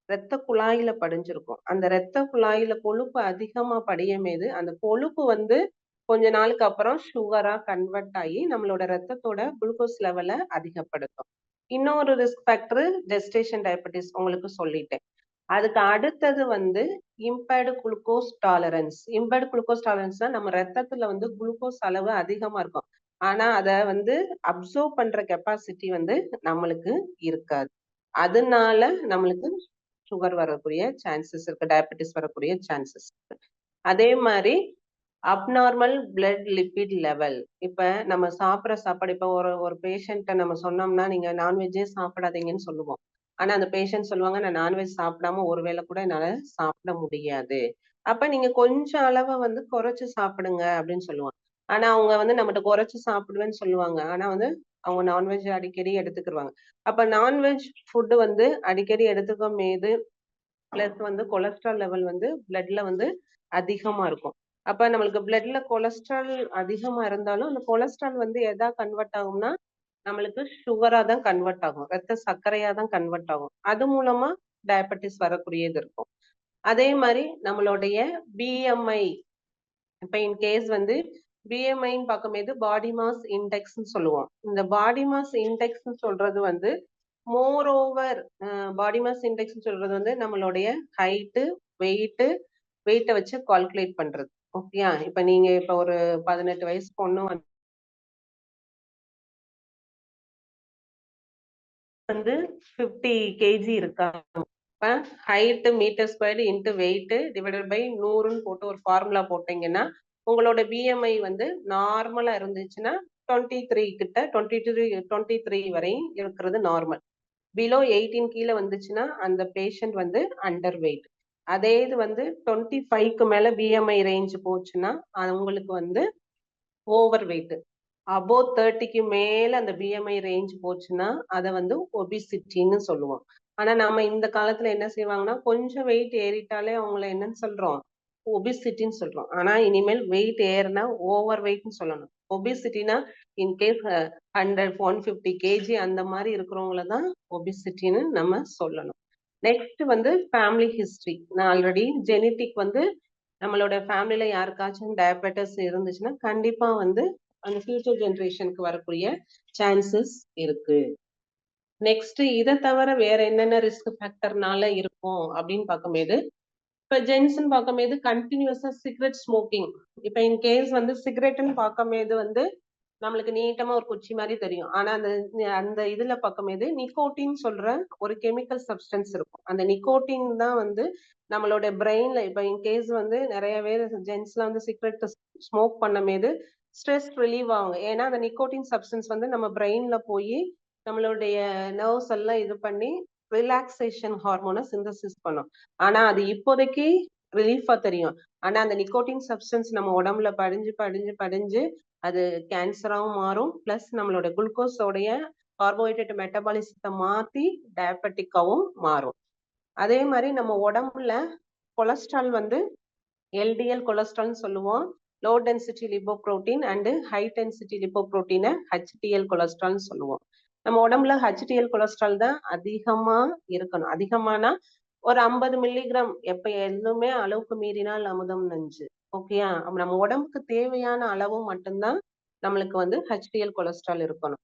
ரத்த குழாயில படிஞ்சிருக்கும். அந்த ரத்த குழாயில கொழுப்பு அதிகமா படியும்போது அந்த கொழுப்பு வந்து கொஞ்ச நாளுக்கு அப்புறம் சுகரா கன்வெர்ட் ஆகி நம்மளோட ரத்தத்தோட குளுக்கோஸ் லெவல அதிகப்படுத்தும். இன்னொரு ரிஸ்க் ஃபேக்டர் ஜெஸ்டேஷன் டயபெட்டிஸ் உங்களுக்கு சொல்லிட்டேன். அதுக்கு அடுத்தது வந்து impaired glucose tolerance. Impaired glucose டாலரன்ஸ்னா நம்ம ரத்தத்துல வந்து குளுக்கோஸ் அளவு அதிகமா இருக்கும். ஆனா அத வந்து அப்சர்வ் பண்ற கெப்பாசிட்டி வந்து நம்மளுக்கு இருக்காது. அதனால நம்மளுக்கு
சுகர் வரக்கூடிய சான்சஸ் இருக்கு, டயபெட்டிஸ் வரக்கூடிய சான்சஸ் இருக்கு. அதே மாதிரி அப்நார்மல் பிளட் லிபிட் லெவல். இப்ப நம்ம சாப்பிட்ற சாப்பாடு, இப்ப ஒரு பேஷண்ட்டை நம்ம சொன்னோம்னா நீங்க நான்வெஜ்ஜே சாப்பிடாதீங்கன்னு சொல்லுவோம். ஆனா அந்த பேஷண்ட் சொல்லுவாங்க, நான் நான்வெஜ் சாப்பிடாம ஒரு வேளை கூட என்னால சாப்பிட முடியாது. அப்ப நீங்க கொஞ்சம் அளவை வந்து குறைச்சு சாப்பிடுங்க அப்படின்னு சொல்லுவாங்க. ஆனா அவங்க வந்து நம்மகிட்ட குறைச்சு சாப்பிடுவேன்னு சொல்லுவாங்க. ஆனா வந்து அவங்க நான்வெஜ் அடிக்கடி எடுத்துக்கிடுவாங்க. அப்ப நான்வெஜ் ஃபுட்டு வந்து அடிக்கடி எடுத்துக்கும் போது பிளஸ் வந்து கொலஸ்ட்ரால் லெவல் வந்து பிளட்ல வந்து அதிகமா இருக்கும். அப்ப நம்மளுக்கு பிளட்ல கொலஸ்ட்ரால் அதிகமா இருந்தாலும் அந்த கொலஸ்ட்ரால் வந்து எதா கன்வெர்ட் ஆகும்னா நம்மளுக்கு சுகரா தான் கன்வெர்ட் ஆகும், ரத்த சர்க்கரையா தான் கன்வெர்ட் ஆகும். அது மூலமா டயபெட்டிஸ் வரக்கூடியது இருக்கும். அதே மாதிரி நம்மளுடைய பிஎம்ஐ, இப்ப இன் கேஸ் வந்து பிஎம்ஐன்னு பார்க்கும்போது பாடி மாஸ் இண்டெக்ஸ்ன்னு சொல்லுவோம். இந்த பாடி மாஸ் இண்டெக்ஸ்ன்னு சொல்றது வந்து more over, body mass index சொல்றது வந்து நம்மளுடைய ஹைட்டு, வெயிட்டை வச்சு கால்குலேட் பண்றது. ஓகேயா? இப்ப நீங்க இப்ப ஒரு 18 வயசு பொண்ணு வந்து 50 kg இருக்காங்க. இப்ப height metre squared into weight divided by 100ன்னு போட்டு ஒரு ஃபார்முலா போட்டீங்கன்னா உங்களோட பிஎம்ஐ வந்து நார்மலா இருந்துச்சுன்னா 23 கிட்ட 23 வரையும் இருக்கிறது நார்மல். பிலோ 18 கீழே வந்துச்சுன்னா அந்த பேஷண்ட் வந்து அண்டர் வெயிட். அதே இது வந்து 25க்கு மேல பிஎம்ஐ ரேஞ்ச் போச்சுன்னா அவங்களுக்கு வந்து ஓவர் வெயிட். அபோவ் 30க்கு மேல அந்த பிஎம்ஐ ரேஞ்ச் போச்சுன்னா அதை வந்து ஒபிசிட்டின்னு சொல்லுவோம். ஆனா நம்ம இந்த காலத்துல என்ன செய்வாங்கன்னா கொஞ்சம் வெயிட் ஏறிட்டாலே அவங்கள என்னன்னு சொல்றோம், ஒபிசிட்டின்னு சொல்றோம். ஆனா இனிமேல் வெயிட் ஏறினா ஓவர் வெயிட்னு சொல்லணும். ஒபிசிட்டினா இன்கேஸ் 150 kg அந்த மாதிரி இருக்கிறவங்கள தான் ஒபிசிட்டின்னு நம்ம சொல்லணும். நெக்ஸ்ட் வந்து ஃபேமிலி ஹிஸ்டரி. நான் ஆல்ரெடி ஜெனட்டிக் வந்து நம்மளோட ஃபேமிலியில யாருக்காச்சும் டயபெட்டிஸ் இருந்துச்சுன்னா கண்டிப்பா வந்து அந்த ஃபியூச்சர் ஜெனரேஷனுக்கு வரக்கூடிய சான்சஸ் இருக்கு. நெக்ஸ்ட் இதை தவிர வேற என்னென்ன ரிஸ்க் ஃபேக்டர்னால இருக்கும் அப்படின்னு பார்க்கும்போது, இப்ப ஜென்ஸ்ன்னு பார்க்கும்போது கண்டினியூஸா சிகரெட் ஸ்மோக்கிங். இப்ப இன் கேஸ் வந்து சிகரெட்னு பார்க்கும்போது வந்து நம்மளுக்கு நீட்டமா ஒரு குச்சி மாதிரி தெரியும். ஆனா அந்த அந்த இதுல பார்க்கும்போது நிக்கோட்டின் சொல்ற ஒரு கெமிக்கல் சப்ஸ்டன்ஸ் இருக்கும். அந்த நிக்கோட்டின் தான் வந்து நம்மளோட பிரெயின்ல, இப்ப இன் கேஸ் வந்து நிறைய பேர் ஜென்ஸ்ல வந்து சிகரெட் ஸ்மோக் பண்ணும்போது ஸ்ட்ரெஸ் ரிலீவ் ஆகும். ஏன்னா அந்த நிக்கோட்டின் சப்ஸ்டன்ஸ் வந்து நம்ம பிரெயின்ல போய் நம்மளுடைய நர்வ்ஸ் எல்லாம் இது பண்ணி ரிலாக்ஸேஷன் ஹார்மோனை சிந்தசிஸ் பண்ணும். ஆனா அது இப்போதைக்கு ரிலீஃபா தெரியும். ஆனா அந்த நிக்கோட்டின் சப்ஸ்டன்ஸ் நம்ம உடம்புல படிஞ்சு அது கேன்சராகவும் மாறும். பிளஸ் நம்மளோட குளுக்கோஸோடைய கார்போஹைட்ரேட் மெட்டபாலிசத்தை மாத்தி டயபெட்டிக்காவும் மாறும். அதே மாதிரி நம்ம உடம்புல கொலஸ்ட்ரால் வந்து எல்டிஎல் கொலஸ்ட்ரால்னு சொல்லுவோம். Low density lipoprotein and high density லிப்போப்ரோட்டீனை ஹெச்டிஎல் கொலஸ்ட்ரால்னு சொல்லுவோம். நம்ம உடம்புல ஹெச்டிஎல் கொலஸ்ட்ரால் தான் அதிகமா இருக்கணும். அதிகமானா ஒரு 50 மில்லிகிராம். எப்ப எதுவுமே அளவுக்கு மீறினால் அமுதம் நஞ்சு. ஓகேயா? நம்ம உடம்புக்கு தேவையான அளவு மட்டும்தான் நம்மளுக்கு வந்து ஹெச்டிஎல் கொலஸ்ட்ரால் இருக்கணும்.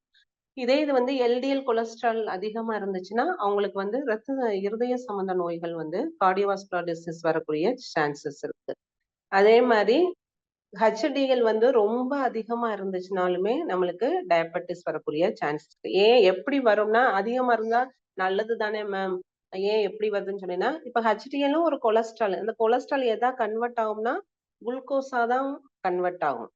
இதே இது வந்து எல்டிஎல் கொலஸ்ட்ரால் அதிகமா இருந்துச்சுன்னா அவங்களுக்கு வந்து இருதய சம்பந்த நோய்கள் வந்து கார்டியோவாஸ்குலர் டிசீஸ் வரக்கூடிய சான்சஸ் இருக்கு. அதே மாதிரி ஹெச்டிஎல் வந்து ரொம்ப அதிகமா இருந்துச்சுனாலுமே நம்மளுக்கு டயபெட்டிஸ் வரக்கூடிய சான்சஸ் இருக்கு. ஏன் எப்படி வரும்னா, அதிகமா இருந்தா நல்லது தானே மேம், ஏன் எப்படி வருதுன்னு சொன்னீங்கன்னா, இப்ப ஹெச்டிஎல்லும் ஒரு கொலஸ்ட்ரால். இந்த கொலஸ்ட்ரால் எதா கன்வெர்ட் ஆகும்னா குளுக்கோஸா தான் கன்வெர்ட் ஆகும்.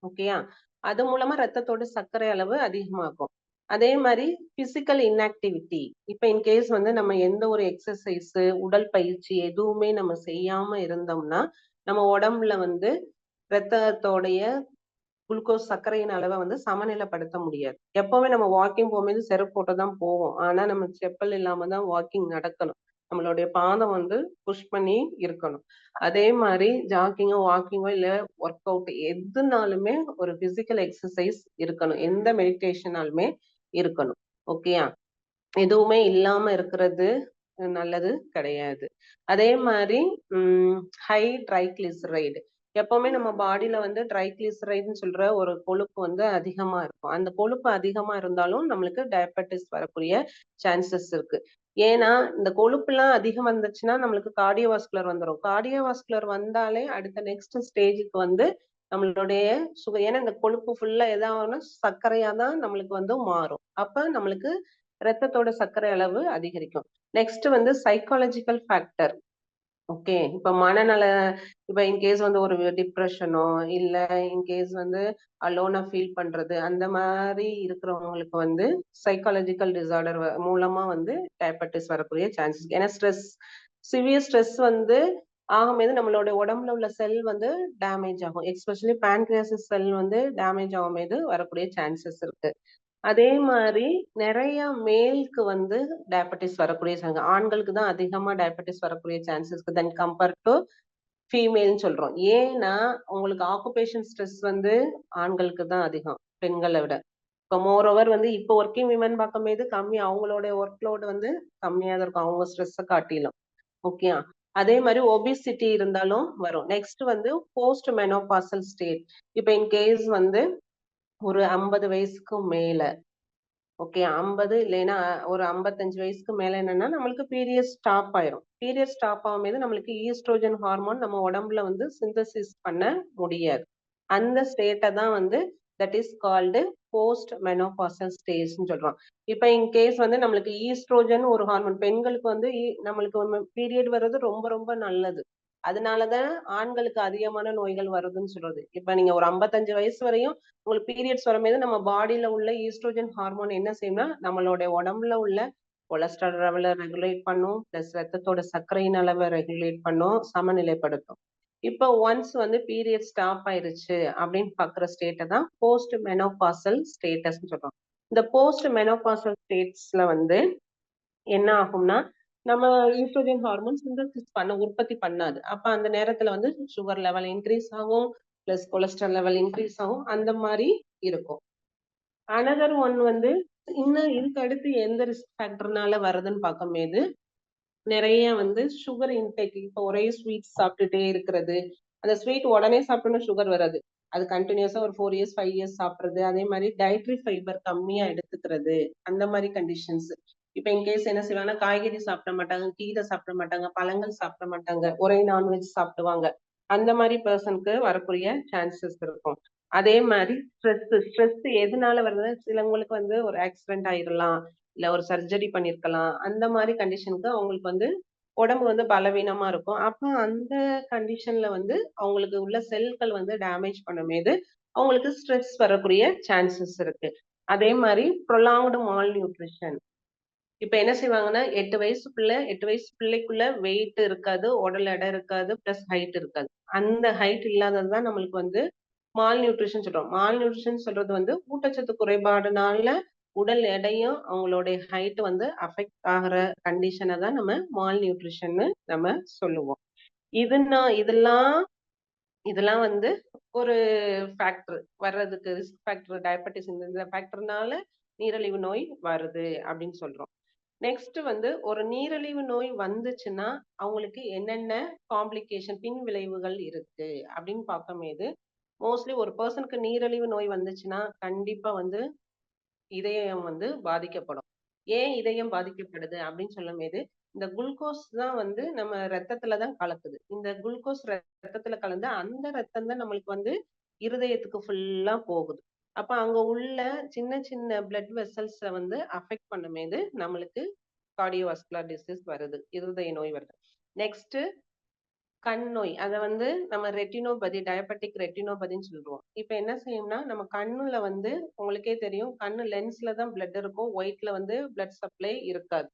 ஓகேயா? அது மூலமா ரத்தத்தோட சர்க்கரை அளவு அதிகமாகும். அதே மாதிரி பிசிக்கல் இன்ஆக்டிவிட்டி. இப்ப இன்கேஸ் வந்து நம்ம எந்த ஒரு எக்ஸசைஸ், உடல் பயிற்சி எதுவுமே நம்ம செய்யாம இருந்தோம்னா நம்ம உடம்புல வந்து ரத்தத்தோடைய குளுக்கோஸ் சர்க்கரையின் அளவை வந்து சமநிலைப்படுத்த முடியாது. எப்பவுமே நம்ம வாக்கிங் போகும்போது செருப்பு போட்டுதான் போவோம். ஆனா நம்ம செப்பல் இல்லாம தான் வாக்கிங் நடக்கணும். நம்மளுடைய பாதம் வந்து புஷ் பண்ணி இருக்கணும். அதே மாதிரி ஜாக்கிங்கோ வாக்கிங்கோ இல்ல ஒர்க் அவுட் எதுனாலுமே ஒரு பிசிக்கல் எக்ஸசைஸ் இருக்கணும். எந்த மெடிடேஷனாலுமே இருக்கணும். ஓகேயா? எதுவுமே இல்லாம இருக்கிறது நல்லது கிடையாது. அதே மாதிரி ஹை ட்ரைகிளிசரைடு. எப்பவுமே நம்ம பாடியில வந்து ட்ரைகிளிசரைடுன்னு சொல்ற ஒரு கொழுப்பு வந்து அதிகமா இருக்கும். அந்த கொழுப்பு அதிகமா இருந்தாலும் நம்மளுக்கு டயபெட்டிஸ் வரக்கூடிய சான்சஸ் இருக்கு. ஏன்னா இந்த கொழுப்புலாம் அதிகம் வந்துச்சுன்னா நம்மளுக்கு கார்டியோவாஸ்குலர் வந்துடும். கார்டியோவாஸ்குலர் வந்தாலே அடுத்த நெக்ஸ்ட் ஸ்டேஜுக்கு வந்து நம்மளுடைய சுகர், ஏன்னா இந்த கொழுப்பு ஃபுல்லா எதாவதுன்னா சர்க்கரையா தான் நம்மளுக்கு வந்து மாறும். அப்ப நம்மளுக்கு ரத்தத்தோட சர்க்கரை அளவு அதிகரிக்கும். நெக்ஸ்ட் வந்து சைக்காலஜிக்கல் ஃபேக்டர். ஓகே. இப்ப மனநல இப்ப இன்கேஸ் வந்து ஒரு டிப்ரெஷனோ, இல்ல இன்கேஸ் வந்து அலோனா ஃபீல் பண்றது, அந்த மாரி இருக்கிறவங்களுக்கு வந்து சைக்காலஜிக்கல் டிஸார்டர் மூலமா வந்து டயபெட்டிஸ் வரக்கூடிய சான்சஸ். ஏன்னா சிவியர் ஸ்ட்ரெஸ் வந்து ஆகும்போது நம்மளோட உடம்புல உள்ள செல் வந்து டேமேஜ் ஆகும். எஸ்பெஷலி பேன்கிரியாசிஸ் செல் வந்து டேமேஜ் ஆகும்போது வரக்கூடிய சான்சஸ் இருக்கு. அதே மாரி நெறைய மேல்க்கு வந்து டயபெட்டிஸ் வரக்கூடிய ஆண்களுக்கு தான் அதிகமா டயபெட்டிஸ் வரக்கூடிய சான்சஸ் இருக்கு தென் கம்பேர் டு ஃபீமேல்னு சொல்றோம். ஏன்னா, உங்களுக்கு ஆக்குபேஷன் ஸ்ட்ரெஸ் வந்து ஆண்களுக்கு தான் அதிகம், பெண்கள விட. இப்ப மோர் ஓவர் வந்து இப்போ வொர்க்கிங் விமன் பார்க்கும்போது கம்மி அவங்களோட ஒர்க் லோட் வந்து கம்மியா தான் இருக்கும். அவங்க ஸ்ட்ரெஸ்ஸ காட்டிலும். ஓகேயா? அதே மாரி ஒபிசிட்டி இருந்தாலும் வரும். நெக்ஸ்ட் வந்து போஸ்ட் மெனோபாசல் ஸ்டேட். இப்ப இன் கேஸ் வந்து ஒரு 50 வயசுக்கு மேல ஓகே 50 இல்லைன்னா ஒரு 55 வயசுக்கு மேல என்னன்னா நம்மளுக்கு பீரியட் ஸ்டாப் ஆயிரும். பீரியட் ஸ்டாப் ஆகும்போது நம்மளுக்கு ஈஸ்ட்ரோஜன் ஹார்மோன் நம்ம உடம்புல வந்து சிந்தசிஸ் பண்ண முடியாது. அந்த ஸ்டேட்டை தான் வந்து that is called post menopausal ஸ்டேஜ்னு சொல்றோம். இப்ப இன் கேஸ் வந்து நம்மளுக்கு ஈஸ்ட்ரோஜன் ஒரு ஹார்மோன் பெண்களுக்கு வந்து நம்மளுக்கு பீரியட் வர்றது ரொம்ப ரொம்ப நல்லது. அதனாலதான் ஆண்களுக்கு அதிகமான நோய்கள் வருதுன்னு சொல்றது. இப்ப நீங்க ஒரு 55 வயசு வரையும் உங்களுக்கு பீரியட்ஸ் வரும்போது நம்ம பாடியில உள்ள ஈஸ்ட்ரோஜன் ஹார்மோன் என்ன செய்யும்னா நம்மளோட உடம்புல உள்ள கொலஸ்ட்ரால் லெவலை ரெகுலேட் பண்ணும், பிளஸ் ரத்தத்தோட சர்க்கரையின் அளவை ரெகுலேட் பண்ணும், சமநிலைப்படுத்தும். இப்போ ஒன்ஸ் வந்து பீரியட் ஸ்டாப் ஆயிருச்சு அப்படின்னு பாக்குற ஸ்டேட்டை தான் போஸ்ட் மெனோபாசல் ஸ்டேட்டஸ் சொல்றோம். இந்த போஸ்ட் மெனோபாசல் ஸ்டேட்ஸ்ல வந்து என்ன ஆகும்னா நம்ம ஈஸ்ட்ரோஜன் ஹார்மோன் சிந்தசிஸ் உற்பத்தி பண்ணாது. அப்ப அந்த நேரத்துல வந்து சுகர் லெவல் இன்க்ரீஸ் ஆகும், பிளஸ் கொலஸ்ட்ரால் லெவல் இன்க்ரீஸ் ஆகும், அந்த மாதிரி இருக்கும். அனதர் ஒன் வந்து இன்னும் இதுக்கு அடுத்து எந்த ரிஸ்க் ஃபேக்டர்னால வருதுன்னு பார்க்கும்போது நிறைய வந்து சுகர் இன்டேக். இப்போ ஒரே ஸ்வீட் சாப்பிட்டுட்டே இருக்கிறது, அந்த ஸ்வீட் உடனே சாப்பிட்டோம்னா சுகர் வராது, அது கண்டினியூஸா ஒரு 4 இயர்ஸ் 5 இயர்ஸ் சாப்பிடுறது. அதே மாதிரி டயட்ரி ஃபைபர் கம்மியா எடுத்துக்கிறது, அந்த மாதிரி கண்டிஷன்ஸ். இப்ப இன்கேஸ் என்ன செய்வாங்கன்னா காய்கறி சாப்பிட மாட்டாங்க, கீரை சாப்பிட மாட்டாங்க, பழங்கள் சாப்பிட மாட்டாங்க, ஒரே நான்வெஜ் சாப்பிடுவாங்க. அந்த மாதிரி பர்சனுக்கு வரக்கூடிய சான்சஸ் இருக்கும். அதே மாதிரி ஸ்ட்ரெஸ் எதனால வருது? சிலவங்களுக்கு வந்து ஒரு ஆக்சிடென்ட் ஆயிரலாம், இல்ல ஒரு சர்ஜரி பண்ணிருக்கலாம். அந்த மாதிரி கண்டிஷனுக்கு அவங்களுக்கு வந்து உடம்பு வந்து பலவீனமா இருக்கும். அப்ப அந்த கண்டிஷன்ல வந்து அவங்களுக்கு உள்ள செல்கள் வந்து டேமேஜ் பண்ணும்போது அவங்களுக்கு ஸ்ட்ரெஸ் வரக்கூடிய சான்சஸ் இருக்கு. அதே மாதிரி ப்ரொலாங்டு மால் நியூட்ரிஷன். இப்ப என்ன செய்வாங்கன்னா 8 வயசு பிள்ளைக்குள்ள வெயிட் இருக்காது, உடல் எடை இருக்காது, பிளஸ் ஹைட் இருக்காது. அந்த ஹைட் இல்லாததுதான் நம்மளுக்கு வந்து மால் நியூட்ரிஷன் சொல்றோம். மால் நியூட்ரிஷன் சொல்றது வந்து ஊட்டச்சத்து குறைபாடுனால உடல் எடையும் அவங்களுடைய ஹைட் வந்து அஃபெக்ட் ஆகுற கண்டிஷனை தான் நம்ம மால் நியூட்ரிஷன்னு நம்ம சொல்லுவோம். இதெல்லாம் வந்து ஒரு ஃபேக்டர் வர்றதுக்கு, ரிஸ்க் ஃபேக்டர் டயபெட்டிஸ் இந்த ஃபேக்டர்னால நீரிழிவு நோய் வருது அப்படின்னு சொல்றோம். நெக்ஸ்ட் வந்து ஒரு நீரிழிவு நோய் வந்துச்சுன்னா அவங்களுக்கு என்னென்ன காம்ப்ளிகேஷன் பின் விளைவுகள் இருக்கு அப்படின்னு பார்க்கும்போது மோஸ்ட்லி ஒரு பர்சனுக்கு நீரிழிவு நோய் வந்துச்சுன்னா கண்டிப்பா வந்து இதயம் வந்து பாதிக்கப்படும். ஏன் இதயம் பாதிக்கப்படுது அப்படின்னு சொல்லும்போது இந்த குளுக்கோஸ் தான் வந்து நம்ம ரத்தத்துல தான் கலக்குது. இந்த குளுக்கோஸ் ரத்தத்துல கலந்து அந்த ரத்தம் தான் நம்மளுக்கு வந்து இருதயத்துக்கு ஃபுல்லா போகுது. அப்ப அங்க உள்ள சின்ன சின்ன பிளட் வெசல்ஸ வந்து அஃபெக்ட் பண்ணும்போது நம்மளுக்கு கார்டியோவாஸ்குலர் டிசீஸ் வருது, இருதய நோய் வருது. நெக்ஸ்ட் கண் நோய். அத வந்து நம்ம ரெட்டினோபதி, டயபெட்டிக் ரெட்டினோபதின்னு சொல்லுவோம். இப்ப என்ன செய்யும்னா நம்ம கண்ணுல வந்து உங்களுக்கே தெரியும் கண்ணு லென்ஸ்ல தான் பிளட் இருக்கும், ஒயிட்ல வந்து பிளட் சப்ளை இருக்காது.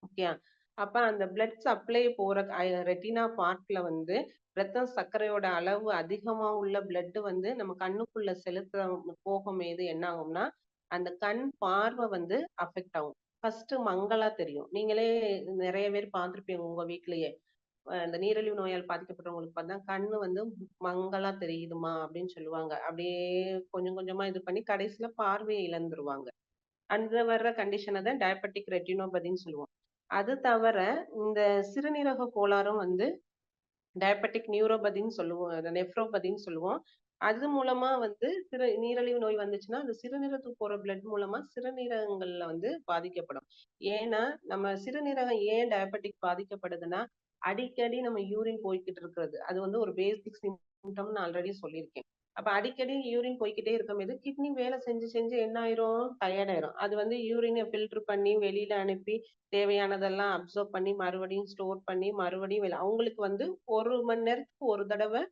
ஓகேயா? அப்ப அந்த பிளட் சப்ளை போற ரெட்டினா பார்ட்ல வந்து ரத்தம் சர்க்கரையோட அளவு அதிகமா உள்ள பிளட் வந்து நம்ம கண்ணுக்குள்ள செலுத்த போகும்போது என்ன ஆகும்னா அந்த கண் பார்வை வந்து அஃபெக்ட் ஆகும். ஃபர்ஸ்ட் மங்களா தெரியும். நீங்களே நிறைய பேர் பார்த்திருப்பீங்க உங்க வீட்லயே. இந்த நீரிழிவு நோயால் பாதிக்கப்பட்டவங்களுக்கு பார்த்தா கண்ணு வந்து மங்களா தெரியுதுமா அப்படின்னு சொல்லுவாங்க. அப்படியே கொஞ்சம் கொஞ்சமா இது பண்ணி கடைசியில பார்வையை இழந்துருவாங்க. அந்த வர்ற கண்டிஷனை தான் டயபெட்டிக் ரெட்டினோபதின்னு சொல்லுவோம். அது தவிர இந்த சிறுநீரக கோளாறும் வந்து டயபெட்டிக் நியூரோபதின்னு சொல்லுவோம், நெஃப்ரோபதின்னு சொல்லுவோம். அது மூலமா வந்து நீரிழிவு நோய் வந்துச்சுன்னா அந்த சிறுநீரகத்துக்கு போற பிளட் மூலமா சிறுநீரகங்கள்ல வந்து பாதிக்கப்படும். ஏன்னா நம்ம சிறுநீரகம் ஏன் டயபெட்டிக் பாதிக்கப்படுதுன்னா அடிக்கடி நம்ம யூரின் போய்கிட்டு இருக்கிறது. அது வந்து ஒரு பேசிக் சிம்டம்னு ஆல்ரெடி சொல்லியிருக்கேன். அப்ப அடிக்கடி யூரின் போய்க்கிட்டே இருக்கும்போது கிட்னி வேலை செஞ்சு செஞ்சு என்ன ஆயிரும், டயர்ட் ஆயிரும். அது வந்து யூரினை ஃபில்டர் பண்ணி வெளியில அனுப்பி தேவையானதெல்லாம் அப்சர்வ் பண்ணி மறுபடியும் ஸ்டோர் பண்ணி மறுபடியும் அவங்களுக்கு வந்து 1 மணி நேரத்துக்கு ஒரு தடவை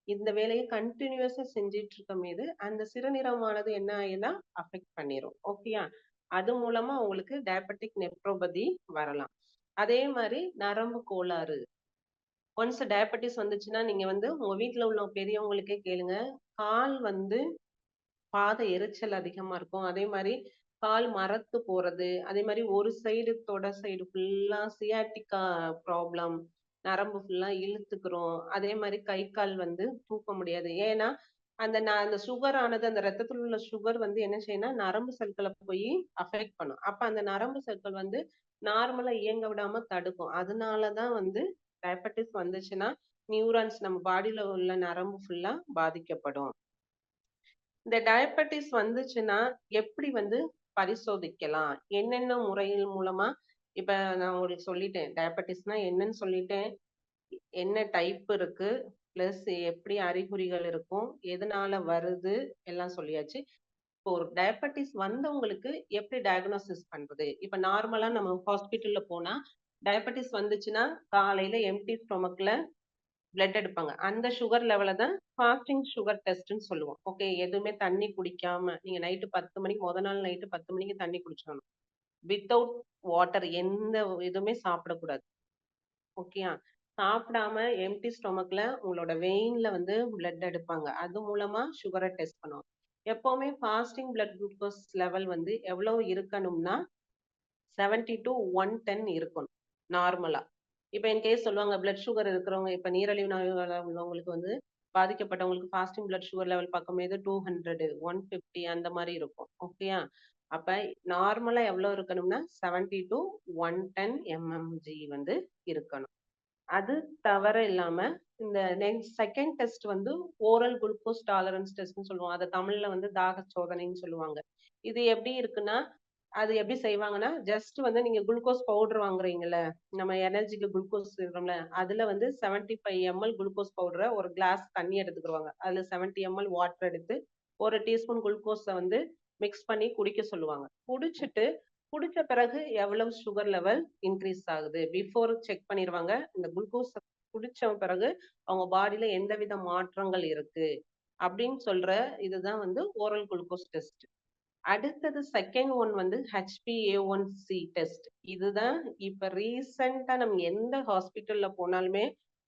இந்த வேலையை கண்டினியூஸா செஞ்சுட்டு இருக்கும்போது அந்த சிறுநீரகமானது என்ன ஆயினா அஃபெக்ட் பண்ணிரும். ஓகேயா? அது மூலமா உங்களுக்கு டயபெட்டிக் நெப்ரோபதி வரலாம். அதே மாதிரி நரம்பு கோளாறு. ஒன்ஸ் டயபெட்டிஸ் வந்துச்சுன்னா நீங்க வந்து உங்க வீட்ல உள்ள பெரியவங்களுக்கே கேளுங்க. கால் வந்து பாத எரிச்சல் அதிகமா இருக்கும். அதே மாதிரி கால் மரத்து போறது, அதே மாதிரி ஒரு சைடு தொட சைடு ஃபுல்லா சியாட்டிக்கா ப்ராப்ளம், நரம்பு ஃபுல்லா இழுத்துக்கிறோம். அதே மாதிரி கை கால் வந்து தூக்க முடியாது. ஏன்னா அந்த சுகர் ஆனது அந்த ரத்தத்தில் உள்ள சுகர் வந்து என்ன செய்யும்னா நரம்பு செல்களை போய் அஃபெக்ட் பண்ணும். அப்ப அந்த நரம்பு செல்கள் வந்து நார்மலா இயங்க விடாம தடுக்கும். அதனாலதான் வந்து டயபெட்டிஸ் வந்துச்சுன்னா நியூரான்ஸ் நம்ம பாடியில உள்ள நரம்பு ஃபுல்லா பாதிக்கப்படும். இந்த டயபெட்டிஸ் வந்துச்சுன்னா எப்படி வந்து பரிசோதிக்கலாம்? என்னென்ன முறைகள் மூலமா இப்ப நான் உங்களுக்கு சொல்லிட்டேன். டயபெட்டிஸ்னா என்னன்னு சொல்லிட்டேன். என்ன டைப் இருக்கு, பிளஸ் எப்படி அறிகுறிகள் இருக்கும், எதனால வருது எல்லாம் சொல்லியாச்சு. இப்போ ஒரு டயபெட்டிஸ் வந்தவங்களுக்கு எப்படி டயக்னோசிஸ் பண்றது? இப்ப நார்மலா நம்ம ஹாஸ்பிட்டல்ல போனா டயபெட்டிஸ் வந்துச்சுன்னா காலையில எம்டி ஸ்டொமக்ல பிளட் எடுப்பாங்க. அந்த சுகர் லெவல தான் ஃபாஸ்டிங் சுகர் டெஸ்ட்ன்னு சொல்லுவோம். ஓகே, எதுவுமே தண்ணி குடிக்காம நீங்க நைட்டு 10 மணிக்கு நைட்டு 10 மணிக்கு தண்ணி குடிச்சிடணும். வித்தவுட் வாட்டர் எந்த இதுவுமே சாப்பிடக்கூடாது. ஓகேயா? சாப்பிடாம எம்டி ஸ்டொமக்ல உங்களோட வெயின்ல வந்து பிளட் எடுப்பாங்க. அது மூலமா சுகரை டெஸ்ட் பண்ணுவோம். எப்பவுமே ஃபாஸ்டிங் பிளட் குளுக்கோஸ் லெவல் வந்து எவ்வளவு இருக்கணும்னா 70 to 110 இருக்கணும் நார்மலா. இப்ப என் கேஸ் சொல்லுவாங்க பிளட் சுகர் இருக்கிறவங்க, இப்ப நீரிழிவு நோய் உள்ளவங்களுக்கு வந்து பாதிக்கப்பட்டவங்களுக்கு ஃபாஸ்டிங் பிளட் சுகர் லெவல் பார்க்கும்போது 200 150 அந்த மாதிரி இருக்கும். ஓகேயா? அப்ப நார்மலா எவ்வளவு இருக்கணும்னா 70 to 110 mmHg வந்து இருக்கணும். அது தவிர இல்லாம இந்த செகண்ட் டெஸ்ட் வந்து ஓரல் குளுக்கோஸ் டாலரன்ஸ் டெஸ்ட்னு சொல்லுவோம். அதை தமிழ்ல வந்து தாக சோதனைன்னு சொல்லுவாங்க. இது எப்படி இருக்குன்னா அது எப்படி செய்வாங்கன்னா ஜஸ்ட் வந்து நீங்க குளுக்கோஸ் பவுடர் வாங்குறீங்கல்ல, நம்ம எனர்ஜிக்கு குளுக்கோஸ் இருக்கிறோம்ல, அதுல வந்து 75 ml குளுக்கோஸ் பவுடரை ஒரு கிளாஸ் தண்ணி எடுத்துக்கிடுவாங்க. அதுல 70 ml வாட்டர் எடுத்து 1 டீஸ்பூன் குளுக்கோஸை வந்து மிக்ஸ் பண்ணி குடிக்க சொல்லுவாங்க. குடிச்ச பிறகு எவ்வளவு சுகர் லெவல் இன்க்ரீஸ் ஆகுது பிஃபோர் செக் பண்ணிடுவாங்க. இந்த குளுக்கோஸ் குடிச்ச பிறகு அவங்க பாடியில எந்தவித மாற்றங்கள் இருக்கு அப்படின்னு சொல்ற இதுதான் வந்து ஓரல் குளுக்கோஸ் டெஸ்ட். அடுத்தது செகண்ட் ஒன் வந்து HbA1c டெஸ்ட். இதுதான் இப்ப ரீசெண்டா நம்ம எந்த ஹாஸ்பிட்டல்ல போனாலுமே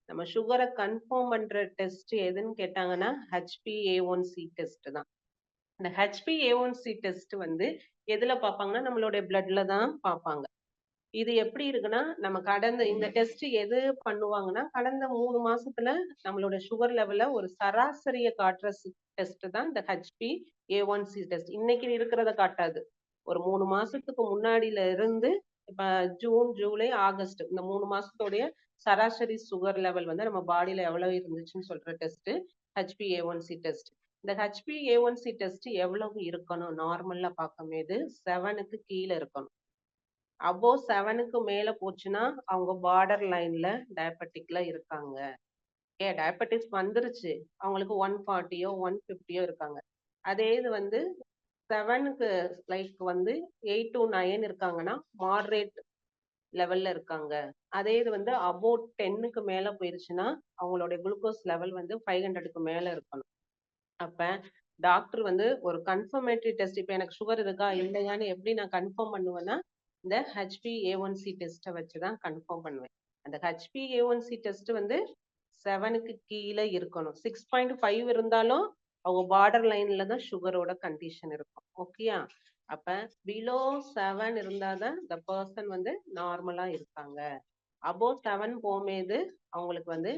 நம்ம சுகரை கன்ஃபார்ம் பண்ற டெஸ்ட் எதுன்னு கேட்டாங்கன்னா HbA1c டெஸ்ட் தான். இந்த HbA1c டெஸ்ட் வந்து எதுல பார்ப்பாங்கன்னா நம்மளுடைய பிளட்ல தான் பார்ப்பாங்க. இது எப்படி இருக்குன்னா நம்ம கடந்த இந்த டெஸ்ட் எது பண்ணுவாங்கன்னா கடந்த 3 மாசத்துல நம்மளோட சுகர் லெவல்ல ஒரு சராசரியை காட்டுற டெஸ்ட் தான் இந்த HbA1c டெஸ்ட். இன்னைக்கு இருக்கிறத காட்டாது. ஒரு 3 மாசத்துக்கு முன்னாடில இருந்து இப்ப ஜூன் ஜூலை ஆகஸ்ட் இந்த 3 மாசத்தோடைய சராசரி சுகர் லெவல் வந்து நம்ம பாடியில எவ்வளவு இருந்துச்சுன்னு சொல்ற டெஸ்ட் HbA1c டெஸ்ட். இந்த HbA1c டெஸ்ட் எவ்வளவு இருக்கணும்? நார்மலா பார்க்கும்போது 7க்கு கீழே இருக்கணும். அபோவ் 7க்கு மேல போச்சுன்னா அவங்க பார்டர் லைன்ல டயபெட்டிக்ல இருக்காங்க. டயபெட்டிஸ் வந்துருச்சு, அவங்களுக்கு 140யோ 150யோ இருக்காங்க. அதே இது வந்து 7க்கு லைக் வந்து 8 to 9 இருக்காங்கன்னா மாடரேட் லெவல்ல இருக்காங்க. அதே இது வந்து அபோவ் 10க்கு மேல போயிருச்சுன்னா அவங்களுடைய குளுக்கோஸ் லெவல் வந்து 500க்கு மேல இருக்கணும். அப்ப டாக்டர் வந்து ஒரு கன்ஃபர்மேட்டரி டெஸ்ட், இப்ப எனக்கு சுகர் இருக்கா இல்லையான்னு எப்படி நான் கன்ஃபார்ம் பண்ணுவேன்னா இந்த HbA1c டெஸ்ட்டை வச்சுதான் கன்ஃபார்ம் பண்ணுவேன். அந்த HbA1c டெஸ்ட் வந்து 7க்கு கீழே இருக்கணும். 6.5 இருந்தாலும் அவங்க பார்டர் லைன்ல தான் சுகரோட கண்டிஷன் இருக்கும். ஓகேயா? அப்ப பிலோ 7 இருந்தாதான் இந்த பர்சன் வந்து நார்மலா இருக்காங்க. அபோவ் 7 போகும்போது அவங்களுக்கு வந்து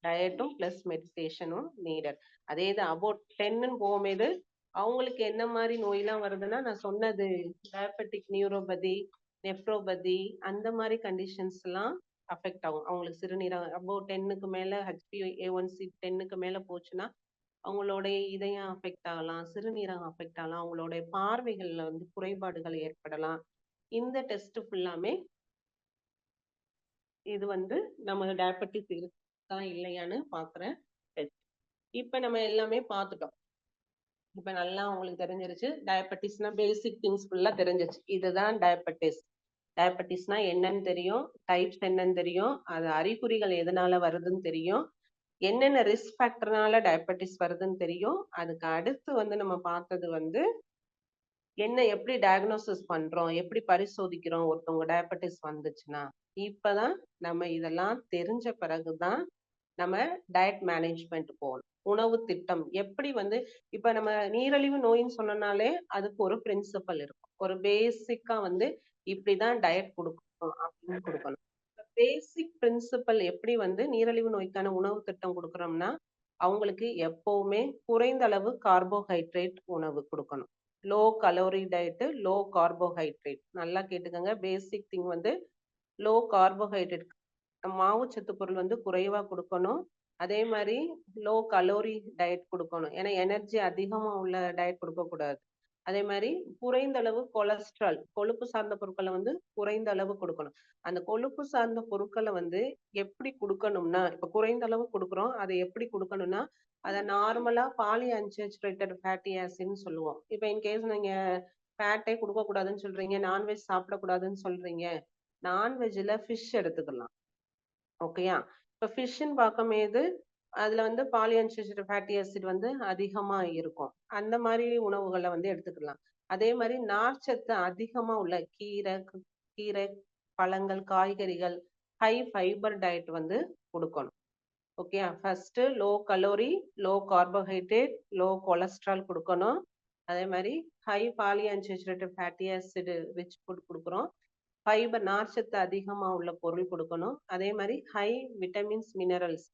டயட்டும் பிளஸ் மெடிடேஷனும் நீடட். அதே இது அபோவ் 10ன்னு போகும்போது அவங்களுக்கு என்ன மாதிரி நோயெல்லாம் வருதுன்னா நான் சொன்னது டயபெட்டிக் நியூரோபதி, நெப்ரோபதி அந்த மாதிரி கண்டிஷன்ஸ் எல்லாம் அஃபெக்ட் ஆகும். அவங்களுக்கு சிறுநீரகம் அபோவ் 10க்கு மேல HbA1c 10க்கு மேல போச்சுன்னா அவங்களுடைய இதயம் அஃபெக்ட் ஆகலாம், சிறுநீரகம் அஃபெக்ட் ஆகலாம், அவங்களுடைய பார்வைகள்ல வந்து குறைபாடுகள் ஏற்படலாம். இந்த டெஸ்ட் ஃபுல்லாமே இது வந்து நம்ம டயபெட்டிஸ் இருக்கா இல்லையான்னு பாக்குற டெஸ்ட். இப்ப நம்ம எல்லாமே பார்த்துட்டோம். இப்ப நல்லா உங்களுக்கு தெரிஞ்சிருச்சு. டயபெட்டிஸ்னா பேசிக் திங்ஸ் ஃபுல்லா தெரிஞ்சிருச்சு. இதுதான் டயபெட்டிஸ். டயபெட்டிஸ்னா என்னன்னு தெரியும், டைப்ஸ் என்னன்னு தெரியும், அது அறிகுறிகள் எதனால வருதுன்னு தெரியும், என்னென்ன ரிஸ்க் ஃபேக்டர்னால டயபெட்டிஸ் வருதுன்னு தெரியும். அதுக்கு அடுத்து வந்து நம்ம பார்த்தது வந்து என்ன எப்படி டயக்னோசிஸ் பண்றோம், எப்படி பரிசோதிக்கிறோம் ஒருத்தவங்க டயபெட்டிஸ் வந்துச்சுன்னா. இப்பதான் நம்ம இதெல்லாம் தெரிஞ்ச பிறகுதான் நம்ம டயட் மேனேஜ்மெண்ட் போகணும். உணவு திட்டம் எப்படி வந்து இப்ப நம்ம நீரிழிவு நோயின்னு சொன்னனாலே அதுக்கு ஒரு பிரின்சிபல் இருக்கும். ஒரு பேசிக்கா வந்து இப்படிதான் டயட் கொடுக்கணும் அப்படின்னு கொடுக்கணும். பேசிக் பிரின்சிபல் எப்படி வந்து நீரிழிவு நோய்க்கான உணவு திட்டம் கொடுக்குறோம்னா, அவங்களுக்கு எப்பவுமே குறைந்த அளவு கார்போஹைட்ரேட் உணவு கொடுக்கணும். Low calorie diet, low carbohydrate. நல்லா கேட்டுக்கோங்க. பேசிக் திங் வந்து லோ கார்போஹைட்ரேட், மாவுச்சத்து பொருள் வந்து குறைவா கொடுக்கணும். அதே மாதிரி லோ கலோரி டயட் கொடுக்கணும். ஏன்னா எனர்ஜி அதிகமா உள்ள டயட் கொடுக்க கூடாது. அதே மாதிரி குறைந்த அளவு கொலஸ்ட்ரால், கொழுப்பு சார்ந்த பொருட்களை வந்து குறைந்த அளவு கொடுக்கணும். அந்த கொழுப்பு சார்ந்த பொருட்களை வந்து எப்படி கொடுக்கணும்னா, இப்ப குறைந்த அளவு கொடுக்குறோம், அதை எப்படி கொடுக்கணும்னா, அதை நார்மலா பாலி அன்சாச்சுரேட்டட் ஃபேட்டி ஆசிட்னு சொல்லுவோம். இப்ப இன்கேஸ் நீங்க ஃபேட்டே கொடுக்க கூடாதுன்னு சொல்றீங்க, நான்வெஜ் சாப்பிடக்கூடாதுன்னு சொல்றீங்க, நான்வெஜ்ல ஃபிஷ் எடுத்துக்கலாம். ஓகேயா? இப்ப ஃபிஷ்ன்னு பார்க்கும்போது அதுல வந்து பாலிஅன்சாச்சுரேட்டட் ஃபேட்டி ஆசிட் வந்து அதிகமா இருக்கும். அந்த மாதிரி உணவுகளை வந்து எடுத்துக்கலாம். அதே மாதிரி நார்ச்சத்து அதிகமா உள்ள கீரை, பழங்கள், காய்கறிகள், ஹை ஃபைபர் டயட் வந்து கொடுக்கணும். ஓகேயா? First low calorie, low carbohydrate, low cholesterol கொடுக்கணும். அதே மாதிரி high polyunsaturated fatty acid rich food கொடுக்குறோம். ஃபைபர், நார்ச்சத்து அதிகமா உள்ள பொருள் கொடுக்கணும். அதே மாதிரி ஹை விட்டமின்ஸ், மினரல்ஸ்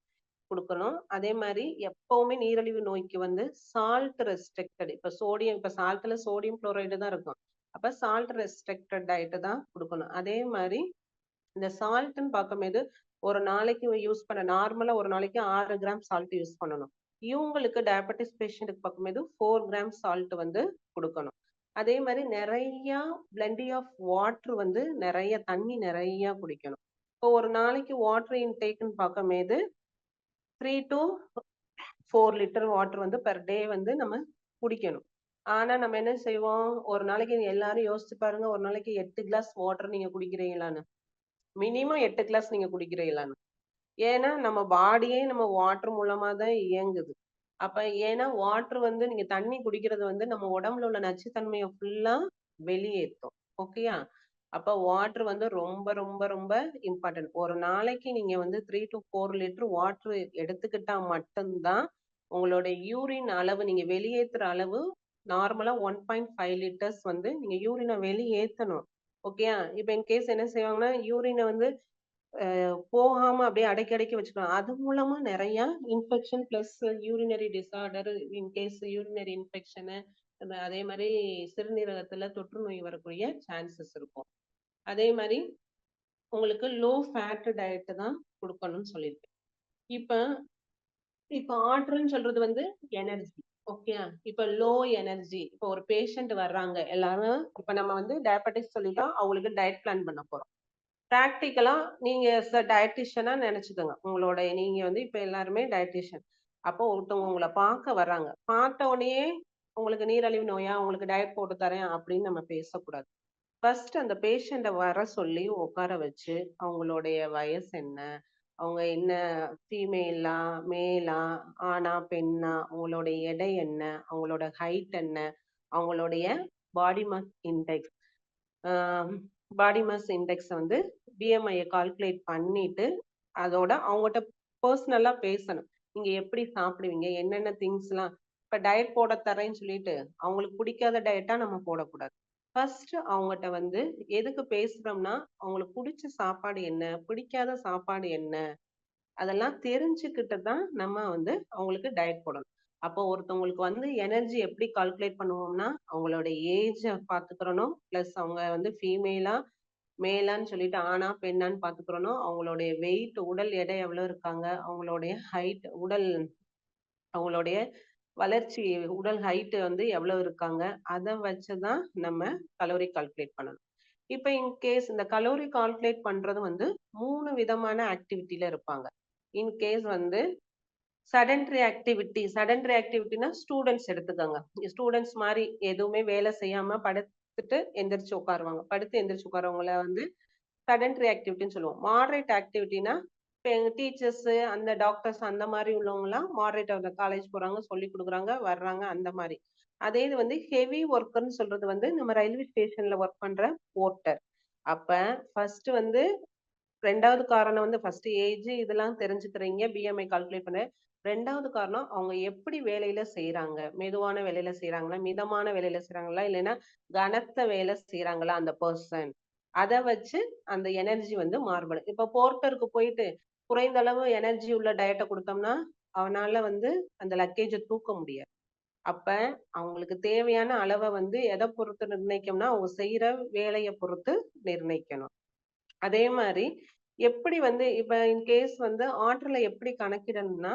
கொடுக்கணும். அதே மாதிரி எப்பவுமே நீரிழிவு நோய்க்கு வந்து சால்ட் ரெஸ்ட்ரிக்டட், இப்ப சால்ட்ல சோடியம் குளோரைடு தான் இருக்கும். அப்ப சால்ட் ரெஸ்ட்ரிக்டட் டயட் தான் கொடுக்கணும். அதே மாதிரி இந்த சால்ட்ன்னு பார்க்கும்போது ஒரு நாளைக்கு யூஸ் பண்ண நார்மலா ஒரு நாளைக்கு 6 கிராம் சால்ட் யூஸ் பண்ணணும். இவங்களுக்கு டயபெட்டிஸ் பேஷண்ட்டுக்கு பார்க்கும்போது 4 கிராம் சால்ட் வந்து கொடுக்கணும். அதே மாதிரி நிறைய பிளெண்டி ஆஃப் வாட்டர் வந்து நிறைய தண்ணி நிறைய குடிக்கணும். இப்போ ஒரு நாளைக்கு வாட்டர் இன்டேக்னு பார்க்கும்போது 3 to 4 லிட்டர் வாட்டர் வந்து பெர் டே வந்து நம்ம குடிக்கணும். ஆனா நம்ம என்ன செய்வோம், ஒரு நாளைக்கு எல்லாரும் யோசிச்சு பாருங்க, ஒரு நாளைக்கு 8 கிளாஸ் வாட்டர் நீங்க குடிக்கிறீங்களான்னு. மினிமம் 8 கிளாஸ் நீங்க குடிக்கிறீங்களான்னு. ஏன்னா நம்ம பாடியே நம்ம வாட்டர் மூலமா தான் இயங்குது. அப்ப ஏன்னா வாட்டர் வந்து நீங்க தண்ணி குடிக்கிறது வந்து நம்ம உடம்புல உள்ள நச்சுத்தன்மையை ஃபுல்லா வெளியேற்றும். ஓகேயா? அப்ப வாட்டர் வந்து ரொம்ப ரொம்ப ரொம்ப இம்பார்ட்டன்ட். ஒரு நாளைக்கு நீங்க வந்து 3 to 4 லிட்டர் வாட்டர் எடுத்துக்கிட்டா மட்டும்தான் உங்களோட யூரின் அளவு, நீங்க வெளியேற்றுற அளவு நார்மலா 1.5 லிட்டர்ஸ் வந்து நீங்க யூரினை வெளியேற்றணும். ஓகேயா? இப்ப இன்கேஸ் என்ன செய்வாங்கன்னா யூரினை வந்து போகாம அப்படியே அடக்கி அடக்கி வச்சுக்கலாம். அது மூலமா நிறைய infection plus urinary disorder, in case urinary infection, அதே மாதிரி சிறுநீரகத்துல தொற்று நோய் வரக்கூடிய சான்சஸ் இருக்கும். அதே மாதிரி உங்களுக்கு லோ ஃபேட் டயட் தான் கொடுக்கணும்னு சொல்லியிருக்கேன். இப்ப இப்ப ஆற்றல்னு சொல்றது வந்து எனர்ஜி. ஓகேயா? இப்ப லோ எனர்ஜி, இப்ப ஒரு பேஷண்ட் வர்றாங்க எல்லாரும், இப்ப நம்ம வந்து டயபெட்டிஸ் சொல்லிட்டோம், அவங்களுக்கு டயட் பிளான் பண்ண போறோம். பிராக்டிக்கலா நீங்க டயட்டிஷியனா நினைச்சுக்கோங்க. நீங்க வந்து இப்ப எல்லாருமே டயட்டிஷியன். அப்போ ஒருத்தவங்க உங்களை பார்க்க வர்றாங்க, பார்த்த உடனே உங்களுக்கு நீரிழிவு நோயா, உங்களுக்கு டயட் போட்டு தரேன் அப்படின்னு நம்ம பேசக்கூடாது. ஃபர்ஸ்ட் அந்த பேஷண்ட வர சொல்லி உட்கார வச்சு அவங்களுடைய வயசு என்ன, அவங்க என்ன ஃபீமேலா, மேலா, ஆணா, பெண்ணா, அவங்களுடைய எடை என்ன, அவங்களோட ஹைட் என்ன, அவங்களுடைய body mass index, body mass index வந்து பிஎம்ஐயை கால்குலேட் பண்ணிட்டு அதோட அவங்ககிட்ட பர்சனலா பேசணும். நீங்க எப்படி சாப்பிடுவீங்க, என்னென்ன திங்ஸ்லாம். இப்ப டயட் போட தரேன்னு சொல்லிட்டு அவங்களுக்கு பிடிக்காத டயட்டா நம்ம போடக்கூடாது. ஃபர்ஸ்ட் அவங்ககிட்ட வந்து எதுக்கு பேசுறோம்னா, அவங்களுக்கு பிடிச்ச சாப்பாடு என்ன, பிடிக்காத சாப்பாடு என்ன, அதெல்லாம் தெரிஞ்சுக்கிட்டு தான் நம்ம வந்து அவங்களுக்கு டயட் போடணும். அப்போ ஒருத்தவங்களுக்கு வந்து எனர்ஜி எப்படி கால்குலேட் பண்ணுவோம்னா, அவங்களோட ஏஜ பாத்துக்கிறணும், பிளஸ் அவங்க வந்து ஃபீமேலா மேலான்னு சொல்லிட்டு ஆணா பெண்ணான்னு பாத்துக்கிறணும், அவங்களுடைய வெயிட், உடல் எடை எவ்வளவு இருக்காங்க, அவங்களுடைய ஹைட், அவங்களுடைய வளர்ச்சி, உடல் ஹைட் வந்து எவ்வளவு இருக்காங்க, அதை வச்சுதான் நம்ம கலோரி கால்குலேட் பண்ணணும். இப்ப இன்கேஸ் இந்த கலோரி கால்குலேட் பண்றது வந்து 3 விதமான ஆக்டிவிட்டில இருப்பாங்க. இன்கேஸ் வந்து சடன்ட்ரி ஆக்டிவிட்டினா ஸ்டூடெண்ட்ஸ் எடுத்துக்கோங்க. ஸ்டூடெண்ட்ஸ் மாதிரி எதுவுமே வேலை செய்யாம படுத்துட்டு எந்திரிச்சு உட்காருவாங்க. படுத்து எந்திரிச்சு உட்காரவங்கள வந்து சடன்ட்ரி ஆக்டிவிட்டின்னு சொல்லுவோம். மாடரேட் ஆக்டிவிட்டினா இப்போ எங்க டீச்சர்ஸ் அந்த டாக்டர்ஸ் அந்த மாதிரி உள்ளவங்கலாம் மாடரேட் அந்த காலேஜ் போறாங்க, சொல்லி கொடுக்குறாங்க, வர்றாங்க அந்த மாதிரி. அதே இது வந்து ஹெவி ஒர்க்கர்னு சொல்றது வந்து நம்ம ரயில்வே ஸ்டேஷன்ல ஒர்க் பண்ற போர்ட்டர். அப்ப ஃபர்ஸ்ட் வந்து 2வது காரணம் வந்து ஃபர்ஸ்ட் ஏஜ் இதெல்லாம் தெரிஞ்சுக்கிறீங்க, பிஎம்ஐ கால்குலேட் பண்ண. 2வது காரணம் அவங்க எப்படி வேலையில செய்யறாங்க, மெதுவான வேலையில செய்யறாங்களா, மிதமான வேலையில செய்யறாங்களா, இல்லைன்னா கனத்த வேலை செய்யறாங்களா அந்த பர்சன். அதை வச்சு அந்த எனர்ஜி வந்து மாறுபடும். இப்ப போர்ட்டருக்கு போயிட்டு குறைந்த அளவு எனர்ஜி உள்ள டயட்டை கொடுத்தோம்னா அவனால வந்து அந்த லக்கேஜை தூக்க முடியாது. அப்ப அவங்களுக்கு தேவையான அளவை வந்து எதை பொறுத்து நிர்ணயிக்கணும்னா அவங்க செய்யற வேலையை பொறுத்து நிர்ணயிக்கணும். அதே மாதிரி எப்படி வந்து இப்ப இன்கேஸ் வந்து ஆற்றலை எப்படி கணக்கிடணும்னா,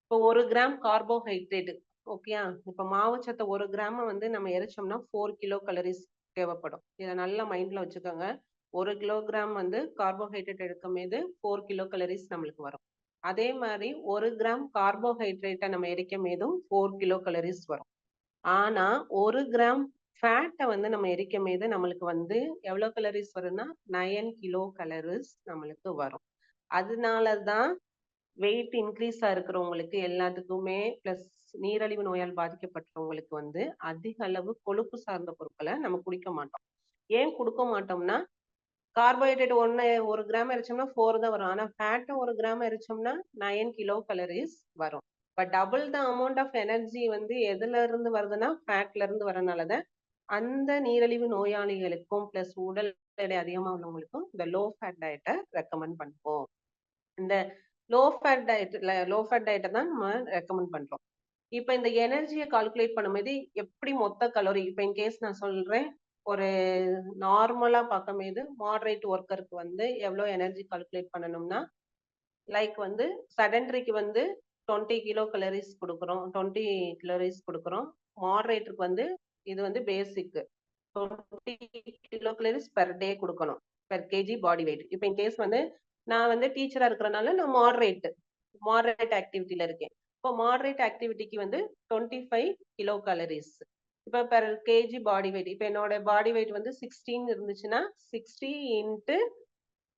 இப்போ 1 கிராம் கார்போஹைட்ரேட் ஓகேயா, இப்ப மாவுச்சத்தை 1 கிராம வந்து நம்ம எரிச்சோம்னா 4 கிலோ கலரிஸ் தேவைப்படும். இதை நல்லா மைண்ட்ல வச்சுக்கோங்க. 1 கிலோகிராம் வந்து கார்போஹைட்ரேட் எடுக்கும்போது 4 கிலோ கலரிஸ் நம்மளுக்கு வரும். அதே மாதிரி 1 கிராம் கார்போஹைட்ரேட்டை நம்ம எரிக்கும் போதும் 4 கிலோ கலரிஸ் வரும். ஆனா 1 கிராம் ஃபேட்டை வந்து நம்ம எரிக்கும் போது நம்மளுக்கு வந்து எவ்வளவு கலரிஸ் வரும்னா 9 கிலோ கலரிஸ் நம்மளுக்கு வரும். அதனாலதான் வெயிட் இன்க்ரீஸா இருக்கிறவங்களுக்கு எல்லாத்துக்குமே பிளஸ் நீரிழிவு நோயால் பாதிக்கப்பட்டவங்களுக்கு வந்து அதிக அளவு கொழுப்பு சார்ந்த பொருட்களை நம்ம குடிக்க மாட்டோம். ஏன் கொடுக்க மாட்டோம்னா கார்போஹைட்ரேட் 1 கிராம் எரிச்சோம்னா 4 தான் வரும். ஆனா ஃபேட்டை 1 கிராம் எரிச்சோம்னா 9 கிலோ கலரிஸ் வரும். But double the amount of energy வந்து எதுல இருந்து வருதுன்னா ஃபேட்ல இருந்து வரனாலதான் அந்த நீரிழிவு நோயாளிகளுக்கும் பிளஸ் உடல் எடை அதிகமா உள்ளவங்களுக்கும் இந்த லோ ஃபேட் டயட்டை ரெக்கமெண்ட் பண்ணுவோம். இந்த லோ ஃபேட் டயட்டை தான் நம்ம ரெக்கமெண்ட் பண்றோம். இப்ப இந்த எனர்ஜியை கால்குலேட் பண்ணும்போது எப்படி மொத்த கலோரி இப்ப இன்கேஸ் நான் சொல்றேன், ஒரு நார்மலா பார்க்கும்போது மாடரேட் ஒர்க்கருக்கு வந்து எவ்வளவு எனர்ஜி கால்குலேட் பண்ணணும்னா, லைக் வந்து செடன்டரிக்கு வந்து 20 கிலோ கலரிஸ் கொடுக்குறோம், 20 கலோரிஸ் கொடுக்குறோம். மாடரேட்டருக்கு வந்து இது வந்து பேசிக் 20 கிலோ கலரிஸ் பெர் டே கொடுக்கணும், பெர் கேஜி பாடி வெயிட். இப்போ இன்கேஸ் வந்து நான் வந்து டீச்சரா இருக்கிறனால நான் மாடரேட் ஆக்டிவிட்டியில இருக்கேன். இப்போ மாடரேட் ஆக்டிவிட்டிக்கு வந்து 25 கிலோ கலரிஸ். இப்போ பெர் கேஜி பாடி வெயிட், இப்போ என்னோட பாடி வெயிட் வந்து 16 இருந்துச்சுன்னா 60 இன்ட்டு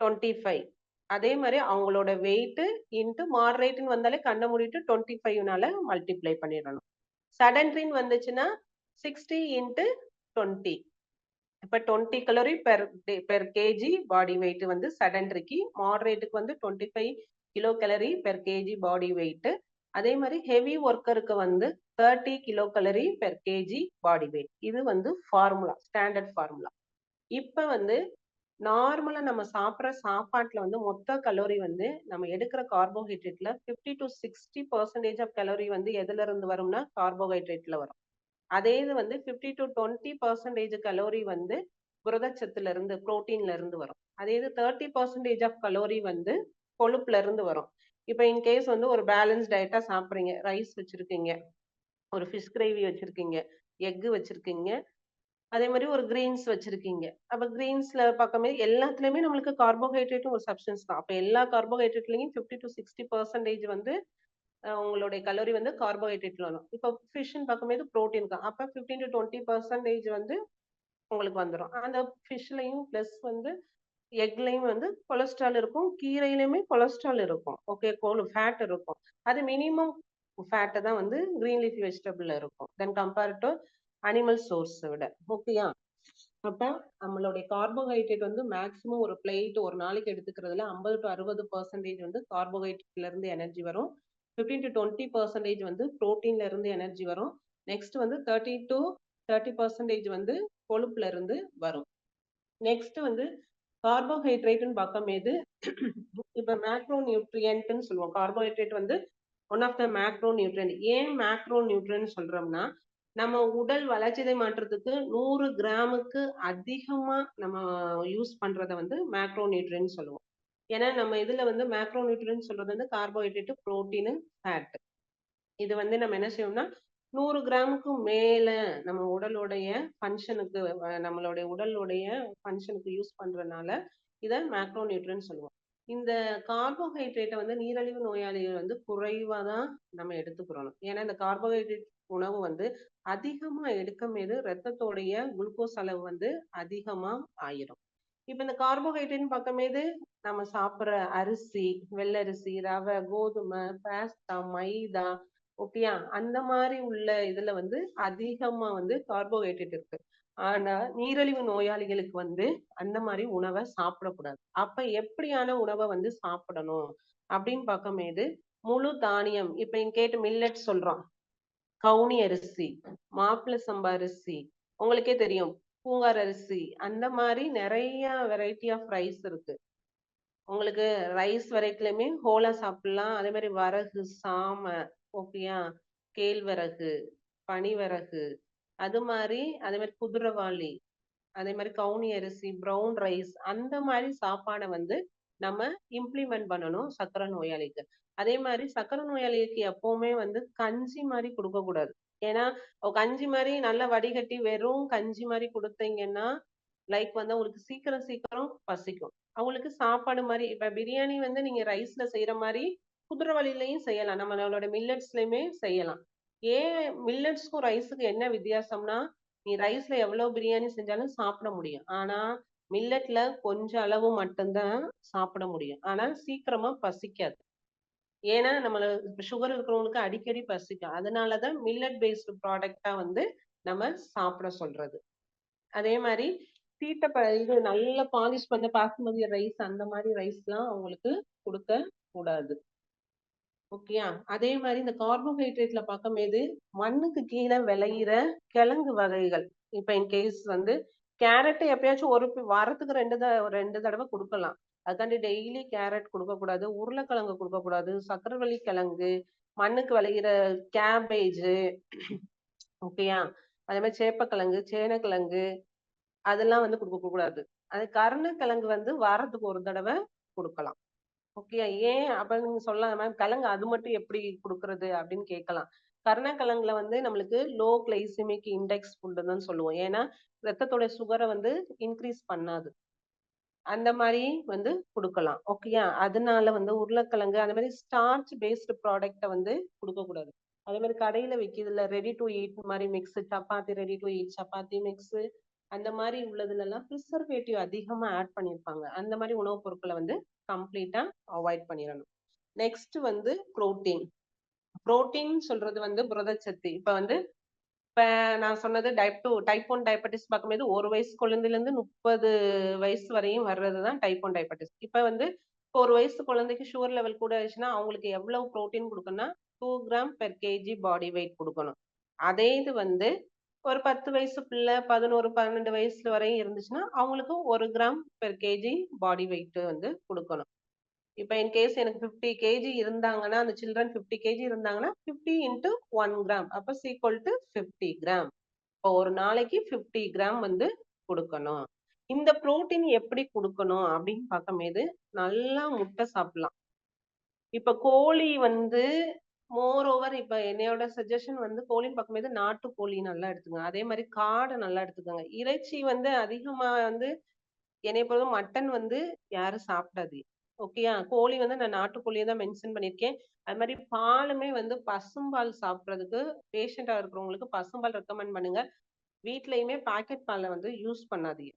25. அதே மாதிரி அவங்களோட வெயிட் இன்ட்டு மாடரேட்னு வந்தாலே கண்ணை மூடிட்டு 25னால மல்டிப்ளை பண்ணிடணும். சடன்ட்ரின்னு வந்துச்சுன்னா 60 இன்ட்டு 20. இப்ப 20 calorie per KG body weight வந்து சடன்ட்ரிக்கு, மாடரேட்டுக்கு வந்து 25 கிலோ கலரி பெர் கேஜி பாடி வெயிட். அதே மாதிரி ஹெவி ஒர்க்கருக்கு வந்து 30 கிலோ கலரி பெர் கேஜி பாடி வெயிட். இது வந்து ஃபார்முலா, ஸ்டாண்டர்ட் ஃபார்முலா. இப்ப வந்து நார்மலா நம்ம சாப்பிட்ற சாப்பாட்டுல வந்து மொத்த கலோரி வந்து நம்ம எடுக்கிற கார்போஹைட்ரேட்ல 50 to 60% ஆஃப் கலோரி வந்து எதுல இருந்து வரும்னா கார்போஹைட்ரேட்ல வரும். அதே இது வந்து 50 to 20% கலோரி வந்து புரதச்சத்துல இருந்து புரோட்டீன்ல இருந்து வரும். அதே இது 30% ஆஃப் கலோரி வந்து கொழுப்புல இருந்து வரும். இப்ப இன்கேஸ் வந்து ஒரு பேலன்ஸ் டயட்டா சாப்பிட்றீங்க, ரைஸ் வச்சிருக்கீங்க, ஒரு ஃபிஷ் கிரேவி வச்சிருக்கீங்க, எக் வச்சிருக்கீங்க, அதே மாதிரி ஒரு கிரீன்ஸ் வச்சிருக்கீங்க. அப்ப கிரீன்ஸ்ல பார்க்கும்போது எல்லாத்துலயுமே நம்மளுக்கு கார்போஹைட்ரேட்டும் ஒரு சப்ஸ்டன்ஸ் தான். அப்ப எல்லா கார்போஹைட்ரேட்லயும் 50 to 60% வந்து உங்களுடைய கலோரி வந்து கார்போஹைட்ரேட்ல வரும். இப்போ ஃபிஷ்ன்னு பார்க்கும்போது புரோட்டீன் தான். அப்ப 15 to 20% வந்து உங்களுக்கு வந்துடும். அந்த ஃபிஷ்லையும் பிளஸ் வந்து எக்லையும் வந்து கொலஸ்ட்ரால் இருக்கும், கீரையிலுமே கொலஸ்ட்ரால் இருக்கும், ஓகே, ஃபேட் இருக்கும். அது மினிமம் ஃபேட்டை தான் வந்து கிரீன் லீஃபி வெஜிடபிள்ல இருக்கும் தென் கம்பேர் டு அனிமல் சோர்ஸை விட, ஓகேயா. அப்ப நம்மளுடைய கார்போஹைட்ரேட் வந்து மேக்சிமம் ஒரு பிளேட் ஒரு நாளைக்கு எடுத்துக்கிறதுல 50 to 60% வந்து கார்போஹைட்ரேட்ல இருந்து எனர்ஜி வரும். 15 to 20% வந்து புரோட்டீன்ல இருந்து எனர்ஜி வரும். நெக்ஸ்ட் வந்து 30 to 30% வந்து கொழுப்புல இருந்து வரும். நெக்ஸ்ட் வந்து கார்போஹைட்ரேட்னு பார்க்கும்போது இப்ப மேக்ரோ நியூட்ரியன்ட்னு சொல்லுவோம். கார்போஹைட்ரேட் வந்து one of the macronutrient. ஏன் மேக்ரோ நியூட்ரியன்ட் சொல்றோம்னா, நம்ம உடல் வளர்ச்சிதை மாற்றத்துக்கு 100 கிராமுக்கு அதிகமா நம்ம யூஸ் பண்றத வந்து மேக்ரோ நியூட்ரியன்ட் சொல்லுவோம். ஏன்னா நம்ம இதுல வந்து மேக்ரோ நியூட்ரியன்ட் சொல்றது வந்து கார்போஹைட்ரேட், புரோட்டீன், ஃபேட். இது வந்து நம்ம என்ன செய்யணும்னா 100 கிராமுக்கு மேல நம்ம உடலுடைய ஃபங்க்ஷனுக்கு நம்மளுடைய உடலுடைய ஃபங்க்ஷனுக்கு யூஸ் பண்றதுனால இதை மேக்ரோ நியூட்ரியன்ட் சொல்லுவோம். இந்த கார்போஹைட்ரேட்டை வந்து நீரிழிவு நோயாளிகள் வந்து குறைவா தான் நம்ம எடுத்துக்கிறோம். ஏன்னா இந்த கார்போஹைட்ரேட் உணவு வந்து அதிகமா எடுக்கும்போது ரத்தத்தோடைய குளுக்கோஸ் அளவு வந்து அதிகமா ஆயிரும். இப்ப இந்த கார்போஹைட்ரேட் பார்க்கும்போது நம்ம சாப்பிடுற அரிசி, வெள்ளரிசி, ரவை, கோதுமை, பாஸ்தா, மைதா, ஓகேயா, அந்த மாதிரி உள்ள இதுல வந்து அதிகமா வந்து கார்போஹைட்ரேட் இருக்கு. ஆனா நீரிழிவு நோயாளிகளுக்கு வந்து அந்த மாதிரி உணவை சாப்பிடக்கூடாது. அப்ப எப்படியான உணவை வந்து சாப்பிடணும் அப்படின்னு பார்க்கும்போது முழு தானியம், இப்ப இங்க கேட்டு மில்லட் சொல்றோம், கவுனி அரிசி, மாப்பிள்ளை சம்பா அரிசி, உங்களுக்கே தெரியும் பூங்கார் அரிசி, அந்த மாதிரி நிறைய வெரைட்டி ஆஃப் ரைஸ் இருக்கு. உங்களுக்கு ரைஸ் வரைக்குமே ஹோலா சாப்பிடலாம். அதே மாதிரி வரகு, சாமை, ஓகேயா, கேழ்வரகு, பனிவரகு, அது மாதிரி அதே மாதிரி குதிரைவாளி, அதே மாதிரி கவுனி அரிசி, ப்ரௌன் ரைஸ், அந்த மாதிரி சாப்பாடை வந்து நம்ம இம்ப்ளிமெண்ட் பண்ணணும் சர்க்கரை நோயாளிக்கு. அதே மாதிரி சர்க்கரை நோயாளிக்கு எப்பவுமே வந்து கஞ்சி மாதிரி கொடுக்க கூடாது. ஏன்னா கஞ்சி மாதிரி நல்லா வடிகட்டி வெறும் கஞ்சி மாதிரி கொடுத்தீங்கன்னா லைக் வந்து உங்களுக்கு சீக்கிரம் சீக்கிரம் பசிக்கும். அவங்களுக்கு சாப்பாடு மாதிரி இப்ப பிரியாணி வந்து நீங்க ரைஸ்ல செய்யற மாதிரி குதிரைவாளிலையும் செய்யலாம், நம்மளோட மில்லட்ஸ்லயுமே செய்யலாம். ஏன் மில்லட்ஸ்க்கும் ரைஸுக்கும் என்ன வித்தியாசம்னா, நீ ரைஸ்ல எவ்வளவு பிரியாணி செஞ்சாலும் சாப்பிட முடியும். ஆனா மில்லட்ல கொஞ்சம் அளவு மட்டும்தான் சாப்பிட முடியும். ஆனா சீக்கிரமா பசிக்காது. ஏன்னா நம்மள சுகர் இருக்கிறவங்களுக்கு அடிக்கடி பசிக்கும். அதனாலதான் மில்லட் பேஸ்டு ப்ராடக்டா வந்து நம்ம சாப்பிட சொல்றது. அதே மாதிரி இது நல்ல பாலிஷ் பண்ண பாஸ்மதி ரைஸ், அந்த மாதிரி ரைஸ் எல்லாம் அவங்களுக்கு கொடுக்க கூடாது. ஓகேயா. அதே மாதிரி இந்த கார்போஹைட்ரேட்ல பார்க்கும்போது மண்ணுக்கு கீழே விளையிற கிழங்கு வகைகள், இப்ப இன்கேஸ் வந்து கேரட் எப்பயாச்சும் ஒரு வாரத்துக்கு ரெண்டு தடவை கொடுக்கலாம். அதுக்காண்டி டெய்லி கேரட் கொடுக்க கூடாது. உருளைக்கிழங்கு கொடுக்க கூடாது. சக்கரவள்ளி கிழங்கு, மண்ணுக்கு விளையிற கேபேஜ், ஓகேயா, அதே மாதிரி சேப்பக்கிழங்கு, சேனக்கிழங்கு, அதெல்லாம் வந்து கொடுக்க கூடாது. அது கருணைக்கிழங்கு வந்து வாரத்துக்கு ஒரு தடவை கொடுக்கலாம். ஓகே. ஏன் அப்ப நீங்க சொல்லலாம், மேம் கிழங்கு அது மட்டும் எப்படி கொடுக்கறது அப்படின்னு கேட்கலாம். கருணைக்கிழங்குல வந்து நம்மளுக்கு லோ கிளைசிமிக் இண்டெக்ஸ் ஃபுட்டுன்னு சொல்லுவோம். ஏன்னா ரத்தத்தோட சுகரை வந்து இன்க்ரீஸ் பண்ணாது. அந்த மாதிரி வந்து கொடுக்கலாம். ஓகேயா. அதனால வந்து உருளைக்கிழங்கு அந்த மாதிரி ஸ்டார்ச் பேஸ்டு ப்ராடக்ட வந்து கொடுக்க கூடாது. அதே மாதிரி கடையில விற்கிறதுல ரெடி டு ஈட் மாதிரி mix, chapati ready to eat chapati mix, அந்த மாதிரி உள்ளதுல எல்லாம் ப்ரிசர்வேட்டிவ் அதிகமா ஆட் பண்ணியிருப்பாங்க. அந்த மாதிரி உணவுப் பொருட்களை வந்து கம்ப்ளீட்டா அவாய்ட் பண்ணிடணும். நெக்ஸ்ட் வந்து புரோட்டீன். புரோட்டீன் சொல்றது வந்து புரதச்சத்து. இப்ப நான் சொன்னது டைப் 1 டயபெட்டிஸ் பார்க்கும்போது 1 வயசு குழந்தையில இருந்து 30 வயசு வரையும் வர்றதுதான் டைப் 1 டயபெட்டிஸ். இப்ப வந்து இப்போ 1 வயசு குழந்தைக்கு சுகர் லெவல் கூட ஆயிடுச்சுன்னா அவங்களுக்கு எவ்வளவு புரோட்டீன் கொடுக்கணும்னா 2 gram per KG body weight கொடுக்கணும். அதே இது வந்து ஒரு 10 வயசு பிள்ளை 11 12 வயசுல வரையும் இருந்துச்சுன்னா அவங்களுக்கு 1 gram per KG body weight வந்து கொடுக்கணும். இப்ப இன்கேஸ் எனக்கு 50 கேஜி இருந்தாங்கன்னா, அந்த சில்ட்ரன் 50 கேஜி இருந்தாங்கன்னா 50 இன்ட்டு 1 கிராம் அப்ப ஈக்குவல் டு 50 கிராம். இப்போ ஒரு நாளைக்கு 50 கிராம் வந்து கொடுக்கணும். இந்த புரோட்டீன் எப்படி கொடுக்கணும் அப்படின்னு பார்க்கும்போது நல்லா முட்டை சாப்பிடலாம். இப்ப கோழி வந்து மோர் ஓவர், இப்ப என்னையோட சஜஷன் வந்து கோழின்னு பார்க்கும்போது நாட்டுக்கோழி நல்லா எடுத்துக்கோங்க. அதே மாதிரி காடை நல்லா எடுத்துக்கோங்க. இறைச்சி வந்து அதிகமா வந்து என்னைய பொறுத்த மட்டன் வந்து யாரும் சாப்பிடாதீங்க. ஓகேயா. கோழி வந்து நான் நாட்டுக்கோழியை தான் மென்ஷன் பண்ணியிருக்கேன். அது மாதிரி பாலுமே வந்து பசும்பால் சாப்பிட்றதுக்கு பேஷண்டா இருக்கிறவங்களுக்கு பசும்பால் ரெக்கமெண்ட் பண்ணுங்க. வீட்லயுமே பாக்கெட் பாலை வந்து யூஸ் பண்ணாதீங்க.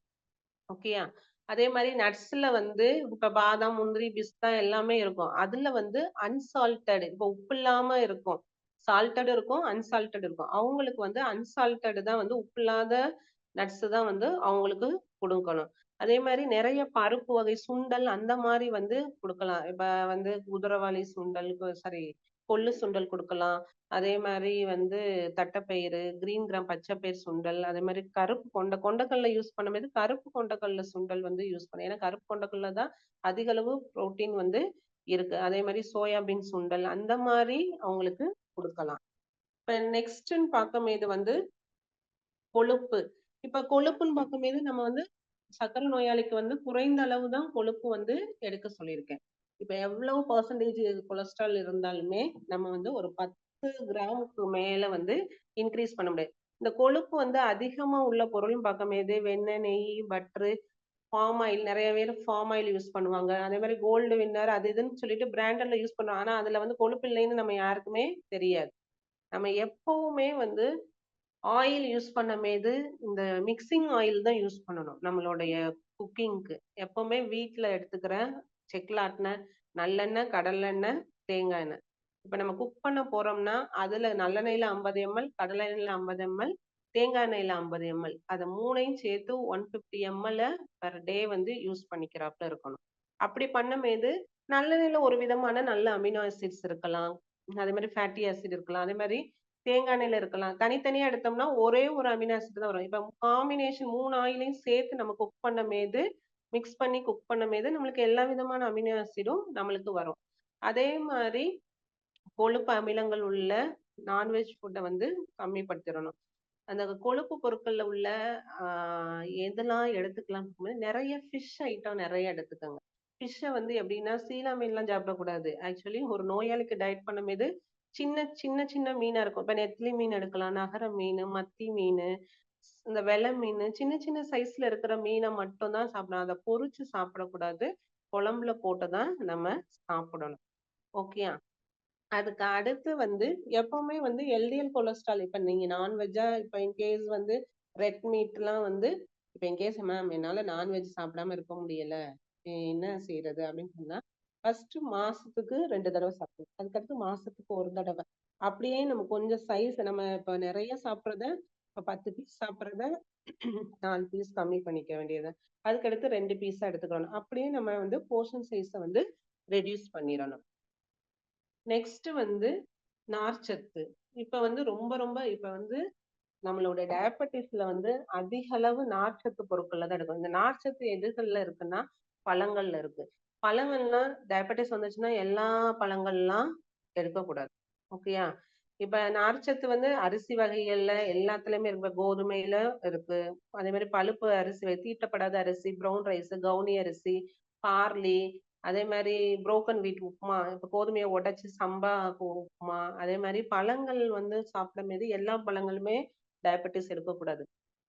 ஓகேயா. அதே மாதிரி நட்ஸ்ல வந்து இப்ப பாதாம், முந்திரி, பிஸ்தா எல்லாமே இருக்கும். அதுல வந்து அன்சால்டட், இப்ப உப்பு இல்லாம இருக்கும், சால்டட் இருக்கும், அன்சால்டட் இருக்கும். அவங்களுக்கு வந்து அன்சால்டட் தான் வந்து உப்பு இல்லாத நட்ஸ் தான் வந்து அவங்களுக்கு கொடுக்கணும். அதே மாதிரி நிறைய பருப்பு வகை சுண்டல் அந்த மாதிரி வந்து கொடுக்கலாம். இப்ப வந்து குதிரைவாலி சுண்டல், சாரி கொள்ளு சுண்டல் கொடுக்கலாம். அதே மாதிரி வந்து தட்டைப்பயிறு, கிரீன் கிராம் பச்சைப்பயிர் சுண்டல், அதே மாதிரி கருப்பு கொண்டக்கடலை யூஸ் பண்ணும்போது கருப்பு கொண்டக்கடலை சுண்டல் வந்து யூஸ் பண்ணு. ஏன்னா கருப்பு கொண்டக்கடலை தான் அதிக அளவு புரோட்டீன் வந்து இருக்கு. அதே மாதிரி சோயாபீன் சுண்டல் அந்த மாதிரி அவங்களுக்கு கொடுக்கலாம். இப்ப நெக்ஸ்ட்ன்னு பார்க்கும்போது வந்து கொழுப்பு. இப்ப கொழுப்புன்னு பார்க்கும்போது நம்ம வந்து சர்க்கரை நோயாளிக்கு வந்து குறைந்த அளவு தான் கொழுப்பு வந்து எடுக்க சொல்லியிருக்கேன். இப்ப எவ்வளவு பர்சன்டேஜ் கொலஸ்ட்ரால் இருந்தாலுமே நம்ம வந்து ஒரு 10 கிராமுக்கு மேல வந்து இன்க்ரீஸ் பண்ண முடியாது. இந்த கொழுப்பு வந்து அதிகமா உள்ள பொருள்னு பார்க்கும்போது வெண்ணெய், நெய், பட்டரு, ஃபார்ம் ஆயில் நிறைய பேர் ஃபார்ம் ஆயில் யூஸ் பண்ணுவாங்க. அதே மாதிரி கோல்டு வின்னர் அது இதுன்னு சொல்லிட்டு பிராண்டட்ல யூஸ் பண்ணுவாங்க. ஆனா அதுல வந்து கொழுப்பு இல்லைன்னு நம்ம யாருக்குமே தெரியாது. நம்ம எப்பவுமே வந்து ஆயில் யூஸ் பண்ணமேது இந்த மிக்சிங் ஆயில் தான் யூஸ் பண்ணணும் நம்மளுடைய குக்கிங்க்கு. எப்பவுமே வீட்ல எடுத்துக்கிற செக்குல ஆட்டின நல்லெண்ணெய், கடலெண்ணெய், தேங்காய் எண்ணெய். இப்ப நம்ம குக் பண்ண போறோம்னா அதுல நல்லெண்ணெயில 50 ml, கடலை எண்ணெயில 50 ml, தேங்காய் எண்ணெயில 50 ml. அதை மூணையும் சேர்த்து 150 ml per டே வந்து யூஸ் பண்ணிக்கிறாப்புல இருக்கணும். அப்படி பண்ணமேது நல்லெண்ணெயில ஒரு விதமான நல்ல அமினோ ஆசிட்ஸ் இருக்கலாம், அதே மாதிரி ஃபேட்டி ஆசிட் இருக்கலாம், அதே மாதிரி தேங்காய் எண்ணெயில இருக்கலாம். தனித்தனியா எடுத்தோம்னா ஒரே ஒரு அமினோ ஆசிட் தான் வரும். இப்ப காம்பினேஷன் 3 ஆயிலையும் சேர்த்து நம்ம குக் பண்ணமேது மிக்ஸ் பண்ணி குக் பண்ணமேது நம்மளுக்கு எல்லா விதமான அமினோ ஆசிடும் நம்மளுக்கு வரும். அதே மாதிரி கொழுப்பு அமிலங்கள் உள்ள நான்வெஜ் ஃபுட்டை வந்து கம்மிப்படுத்திடணும். அந்த கொழுப்பு பொருட்கள்ல உள்ள எதெல்லாம் எடுத்துக்கலாம், நிறைய ஃபிஷ் ஐட்டம் நிறைய எடுத்துக்கோங்க. ஃபிஷ்ஷை வந்து எப்படின்னா சீலா மீன்லாம் சாப்பிடக்கூடாது. ஆக்சுவலி ஒரு நோயாளிக்கு டயட் பண்ணும்போது சின்ன சின்ன சின்ன மீனா இருக்கும். இப்ப நெத்திலி மீன் எடுக்கலாம், நகர மீன், மத்தி மீன், இந்த வெலை மீன், சின்ன சின்ன சைஸ்ல இருக்கிற மீனை மட்டும் தான் சாப்பிடணும். அதை பொரிச்சு சாப்பிடக்கூடாது. குழம்புல போட்டுதான் நம்ம சாப்பிடணும். ஓகேயா? அதுக்கு அடுத்து வந்து எப்பவுமே வந்து எல்டிஎல் கொலஸ்ட்ரால், இப்ப நீங்க நான்வெஜ்ஜா இப்ப இன்கேஸ் வந்து ரெட் மீட்லாம் வந்து இப்ப இன்கேஸ் மேம் என்னால நான்வெஜ் சாப்பிடாம இருக்க முடியல, என்ன செய்யறது அப்படின்னு சொன்னா ஃபர்ஸ்ட் மாசத்துக்கு 2 தடவை சாப்பிடணும். அதுக்கடுத்து மாசத்துக்கு 1 தடவை. அப்படியே நம்ம கொஞ்சம் சைஸ் நம்ம இப்ப நிறைய சாப்பிட்றத இப்ப 10 பீஸ் சாப்பிட்றத 4 பீஸ் கம்மி பண்ணிக்க வேண்டியது. அதுக்கடுத்து 2 பீஸா எடுத்துக்கணும். அப்படியே நம்ம வந்து போர்ஷன் சைஸை வந்து ரெடியூஸ் பண்ணிடணும். நெக்ஸ்ட் வந்து நார்ச்சத்து. இப்ப வந்து ரொம்ப ரொம்ப இப்ப வந்து நம்மளோட டயபெட்டிஸ்ல வந்து அதிக அளவு நார்ச்சத்து பொருட்கள்ல தான் எடுக்கும். இந்த நார்ச்சத்து எதுகள்ல இருக்குன்னா பழங்கள்ல இருக்கு. பழங்கள்லாம் டயபெட்டிஸ் வந்துச்சுன்னா எல்லா பழங்கள்லாம் எடுக்கக்கூடாது. ஓகேயா? இப்ப நார்ச்சத்து வந்து அரிசி வகைகள்ல எல்லாத்துலயுமே இருக்கு. கோதுமையில இருக்கு, அதே மாதிரி பழுப்பு அரிசி, தீட்டப்படாத அரிசி, ப்ரௌன் ரைஸ், கவுனி அரிசி, பார்லி, அதே மாதிரி புரோக்கன் வீட் உப்புமா, இப்ப கோதுமையை உடைச்சு சம்பா உப்புமா. அதே மாதிரி பழங்கள் வந்து சாப்பிடும்போது எல்லா பழங்களுமே டயபெட்டிஸ் எடுக்கக்கூடாது.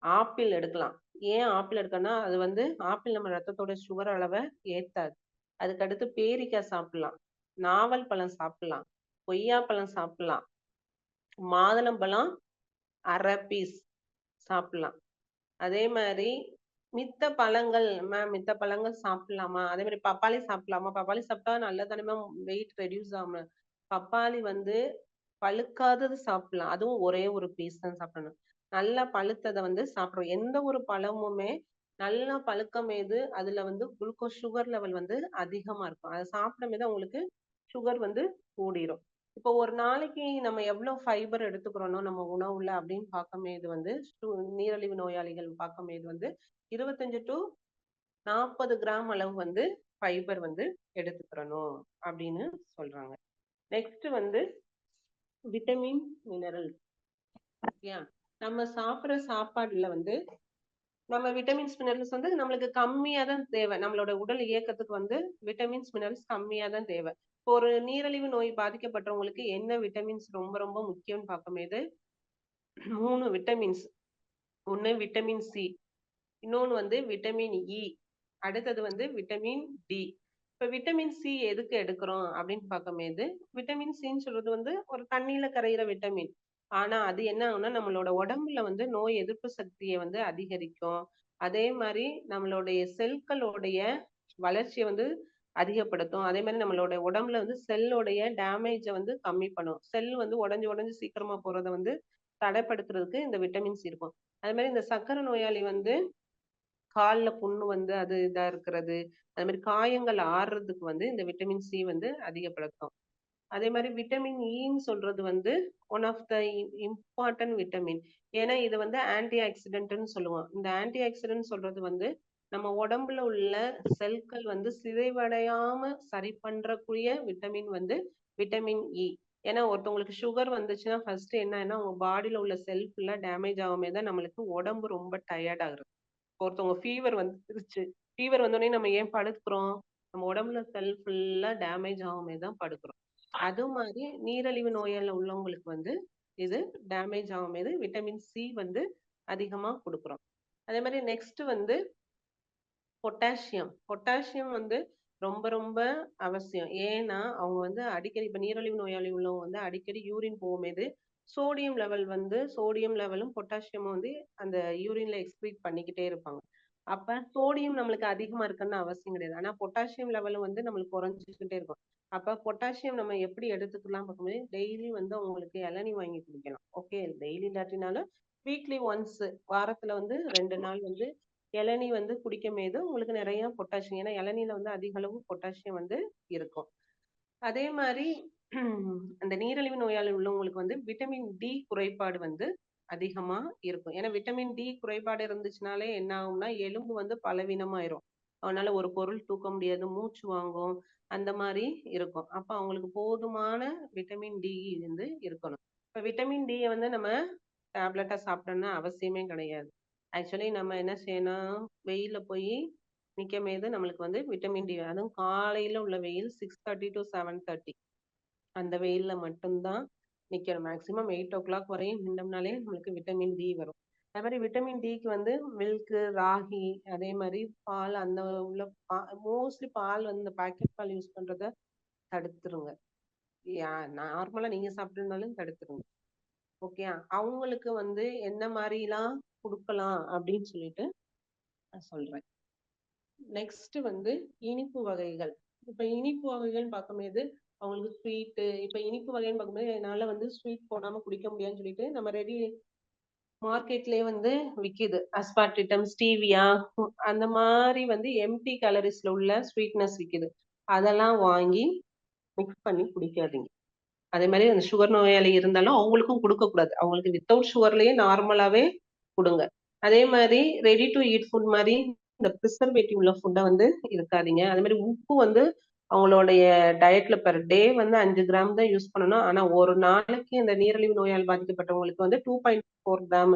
ஆப்பிள் எடுக்கலாம். ஏன் ஆப்பிள் எடுக்கணும்னா அது வந்து ஆப்பிள் நம்ம ரத்தத்தோட சுகர் அளவை ஏத்தாது. அதுக்கடுத்து பேரிக்காய் சாப்பிடலாம், நாவல் பழம் சாப்பிடலாம், கொய்யாப்பழம் சாப்பிடலாம், மாதுளம்பழம் 1/2 பீஸ் சாப்பிடலாம். அதே மாதிரி மித்த பழங்கள் மித்த பழங்கள் சாப்பிடலாமா? அதே மாதிரி பப்பாளி சாப்பிடலாமா? பப்பாளி சாப்பிட்டா நல்லதானே, வெயிட் ரெடியூஸ் ஆகும். பப்பாளி வந்து பழுக்காதது சாப்பிடலாம். அதுவும் ஒரே ஒரு பீஸ் தான் சாப்பிடணும். நல்லா பழுத்ததை வந்து சாப்பிடுறோம். எந்த ஒரு பழமுமே நல்லா பழுக்கமேது அதுல வந்து குளுக்கோஸ் சுகர் லெவல் வந்து அதிகமா இருக்கும். அதை சாப்பிடும்போது உங்களுக்கு சுகர் வந்து கூடிரும். இப்போ ஒரு நாளைக்கு நம்ம எவ்வளவு ஃபைபர் எடுத்துக்கிறோம் நம்ம உணவுல அப்படின்னு பார்க்கும்போது வந்து நீரிழிவு நோயாளிகள் பார்க்கும்போது வந்து 25 to 40 கிராம் அளவு வந்து ஃபைபர் வந்து எடுத்துக்கிறணும் அப்படின்னு சொல்றாங்க. நெக்ஸ்ட் வந்து விட்டமின் மினரல். நம்ம சாப்பிடுற சாப்பாடுல வந்து நம்ம விட்டமின்ஸ் மினரல்ஸ் வந்து நம்மளுக்கு கம்மியா தான் தேவை. நம்மளோட உடல் இயக்கத்துக்கு வந்து விட்டமின்ஸ் மினரல்ஸ் கம்மியா தான் தேவை. இப்போ ஒரு நீரிழிவு நோய் பாதிக்கப்பட்டவங்களுக்கு என்ன விட்டமின்ஸ் ரொம்ப ரொம்ப முக்கியம்னு பார்க்கும்போது 3 விட்டமின்ஸ். ஒண்ணு விட்டமின் சி, இன்னொன்னு வந்து விட்டமின் இ, அடுத்தது வந்து விட்டமின் டி. இப்ப விட்டமின் சி எதுக்கு எடுக்கிறோம் அப்படின்னு பார்க்கும்போது விட்டமின் சின்னு சொல்றது வந்து ஒரு தண்ணியில கரையிற விட்டமின். ஆனா அது என்ன ஆகும்னா நம்மளோட உடம்புல வந்து நோய் எதிர்ப்பு சக்தியை வந்து அதிகரிக்கும். அதே மாதிரி நம்மளுடைய செல்களுடைய வளர்ச்சியை வந்து அதிகப்படுத்தும். அதே மாதிரி நம்மளோட உடம்புல வந்து செல்லோடைய டேமேஜை வந்து கம்மி பண்ணும். செல் வந்து உடஞ்சு உடஞ்சு சீக்கிரமா போறதை வந்து தடைப்படுத்துறதுக்கு இந்த விட்டமின்ஸ் இருக்கும். அதே மாதிரி இந்த சர்க்கரை நோயாளி வந்து கால்ல புண்ணு வந்து அது இதா இருக்கிறது, அதே மாதிரி காயங்கள் ஆறுறதுக்கு வந்து இந்த விட்டமின் சி வந்து அதிகப்படுத்தும். அதே மாதிரி விட்டமின் இன்னு சொல்றது வந்து one of the important vitamin. ஏன்னா இது வந்து ஆன்டி ஆக்சிடென்ட்னு சொல்லுவோம். இந்த ஆன்டி ஆக்சிடென்ட் சொல்றது வந்து நம்ம உடம்புல உள்ள செல்கள் வந்து சிதைவடையாம சரி பண்றக்கூடிய விட்டமின் வந்து விட்டமின் இ. ஏன்னா ஒருத்தவங்களுக்கு சுகர் வந்துச்சுன்னா ஃபர்ஸ்ட் என்னன்னா உங்க பாடியில உள்ள செல் ஃபுல்லா டேமேஜ் ஆகாம தான் நம்மளுக்கு உடம்பு ரொம்ப டயர்ட் ஆகுறது. ஒருத்தவங்க ஃபீவர் வந்துருச்சு, ஃபீவர் வந்தோடனே நம்ம ஏன் படுக்கிறோம்? நம்ம உடம்புல செல் ஃபுல்லா டேமேஜ் ஆகாம தான் படுக்கிறோம். அது மாதிரி நீரிழிவு நோயால உள்ளவங்களுக்கு வந்து இது டேமேஜ் ஆகும்போது விட்டமின் சி வந்து அதிகமா கொடுக்குறோம். அதே மாதிரி நெக்ஸ்ட் வந்து பொட்டாசியம் வந்து ரொம்ப ரொம்ப அவசியம். ஏன்னா அவங்க வந்து அடிக்கடி இப்ப நீரிழிவு நோயாளி உள்ளவங்க வந்து அடிக்கடி யூரின் போகும்போது சோடியம் லெவலும் பொட்டாசியமும் வந்து அந்த யூரின்ல எக்ஸ்கிரீட் பண்ணிக்கிட்டே இருப்பாங்க. அப்ப சோடியம் நம்மளுக்கு அதிகமா இருக்குன்னு அவசியம் கிடையாது. ஆனா பொட்டாசியம் லெவலும் வந்து நம்மளுக்கு குறைஞ்சிக்கிட்டே இருக்கும். அப்ப பொட்டாசியம் நம்ம எப்படி எடுத்துக்கலாம் பார்க்கும்போது டெய்லி வந்து அவங்களுக்கு இளநீ வாங்கி குடிக்கலாம். ஓகே, டெய்லி இல்லாட்டினாலும் வீக்லி ஒன்ஸ், வாரத்துல வந்து 2 நாள் வந்து இளநீ வந்து குடிக்கும்போது உங்களுக்கு நிறைய பொட்டாசியம், ஏன்னா இளநீல வந்து அதிக அளவு பொட்டாசியம் வந்து இருக்கும். அதே மாதிரி அந்த நீரிழிவு நோயாளி உள்ளவங்களுக்கு வந்து விட்டமின் டி குறைபாடு வந்து அதிகமா இருக்கும். ஏன்னா விட்டமின் டி குறைபாடு இருந்துச்சுனாலே என்ன ஆகும்னா எலும்பு வந்து பலவீனமாயிரும். அவனால ஒரு பொருள் தூக்க முடியாது, மூச்சு வாங்கும், அந்த மாதிரி இருக்கும். அப்ப அவங்களுக்கு போதுமான விட்டமின் டி வந்து இருக்கணும். இப்ப விட்டமின் டி வந்து நம்ம டேப்லெட்டா சாப்பிடணும்னு அவசியமே கிடையாது. ஆக்சுவலி நம்ம என்ன செய்யணும், வெயில்ல போய் நிக்கும்போது நம்மளுக்கு வந்து விட்டமின் டி, அதுவும் காலையில உள்ள வெயில் 6:30 to 7:30 அந்த வெயில்ல மட்டும்தான் நிக்கணும். மேக்சிமம் 8 o'clock வரையும் நின்றோம்னாலே நம்மளுக்கு விட்டமின் டி வரும். அதே மாதிரி விட்டமின் டிக்கு வந்து மில்க், ராகி, அதே மாதிரி பால், அந்த உள்ள மோஸ்ட்லி பால் வந்து பாக்கெட் பால் யூஸ் பண்றத தடுத்துருங்க. நார்மலா நீங்க சாப்பிட்டுருந்தாலும் தடுத்துருங்க. ஓகே, அவங்களுக்கு வந்து என்ன மாதிரிலாம் கொடுக்கலாம் அப்படின்னு சொல்லிட்டு நான் சொல்றேன். நெக்ஸ்ட் வந்து இனிப்பு வகைகள். இப்ப இனிப்பு வகைகள்னு பார்க்கும்போது அவங்களுக்கு ஸ்வீட்டு, இப்ப இனிப்பு வகைன்னு பார்க்கும்போது என்னால வந்து ஸ்வீட் போடாம குடிக்க முடியாதுன்னு சொல்லிட்டு நம்ம ரெடி மார்க்கெட்லயே வந்து விக்குது. அஸ்பார்டிடம், ஸ்டீவியா, அந்த மாதிரி வந்து எம்டி கலரிஸ்ல உள்ள ஸ்வீட்னஸ் விக்குது. அதெல்லாம் வாங்கி மிக்ஸ் பண்ணி குடிக்காதீங்க. அதே மாதிரி அந்த சுகர் நோயாளி இருந்தாலும் அவங்களுக்கும் கொடுக்க கூடாது. அவங்களுக்கு வித்தவுட் சுகர்லயே நார்மலாவே கொடுங்க. அதே மாதிரி ரெடி டு ஈட் ஃபுட் மாதிரி இந்த ப்ரிசர்வேட்டிவ் உள்ள ஃபுட்டை வந்து இருக்காதீங்க. அதே மாதிரி உப்பு வந்து அவங்களுடைய டயட்ல பெர் டே வந்து 5 கிராம் தான் யூஸ் பண்ணணும். ஆனா ஒரு நாளைக்கு இந்த நீரிழிவு நோயால் பாதிக்கப்பட்டவங்களுக்கு வந்து 2.4 கிராம்,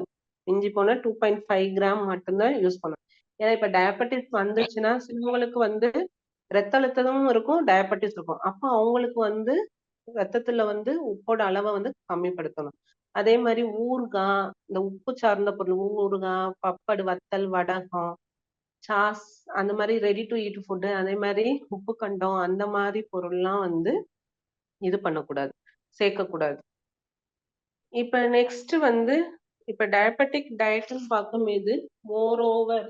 மிஞ்சி போனா 2.5 கிராம் மட்டும்தான் யூஸ் பண்ணணும். ஏன்னா இப்ப டயபெட்டிஸ் வந்துச்சுன்னா சிலவங்களுக்கு வந்து ரத்த அழுத்தமும் இருக்கும், டயபெட்டிஸ் இருக்கும். அப்ப அவங்களுக்கு வந்து ரத்தத்துல வந்து உப்போட அளவை வந்து கம்மிப்படுத்தணும். அதே மாதிரி ஊறுகாய், இந்த உப்பு சார்ந்த பொருள், ஊறுகாய், பப்படு, வத்தல், வடகம், சாஸ், அந்த மாதிரி ரெடி டு ஈட் ஃபுட், அதே மாதிரி உப்பு கண்டம், அந்த மாதிரி பொருள்லாம் வந்து இது பண்ணக்கூடாது, சேர்க்கக்கூடாது. இப்ப நெக்ஸ்ட் வந்து இப்ப டயபெட்டிக் டயட்னு பார்க்கும்போது மோர் ஓவர்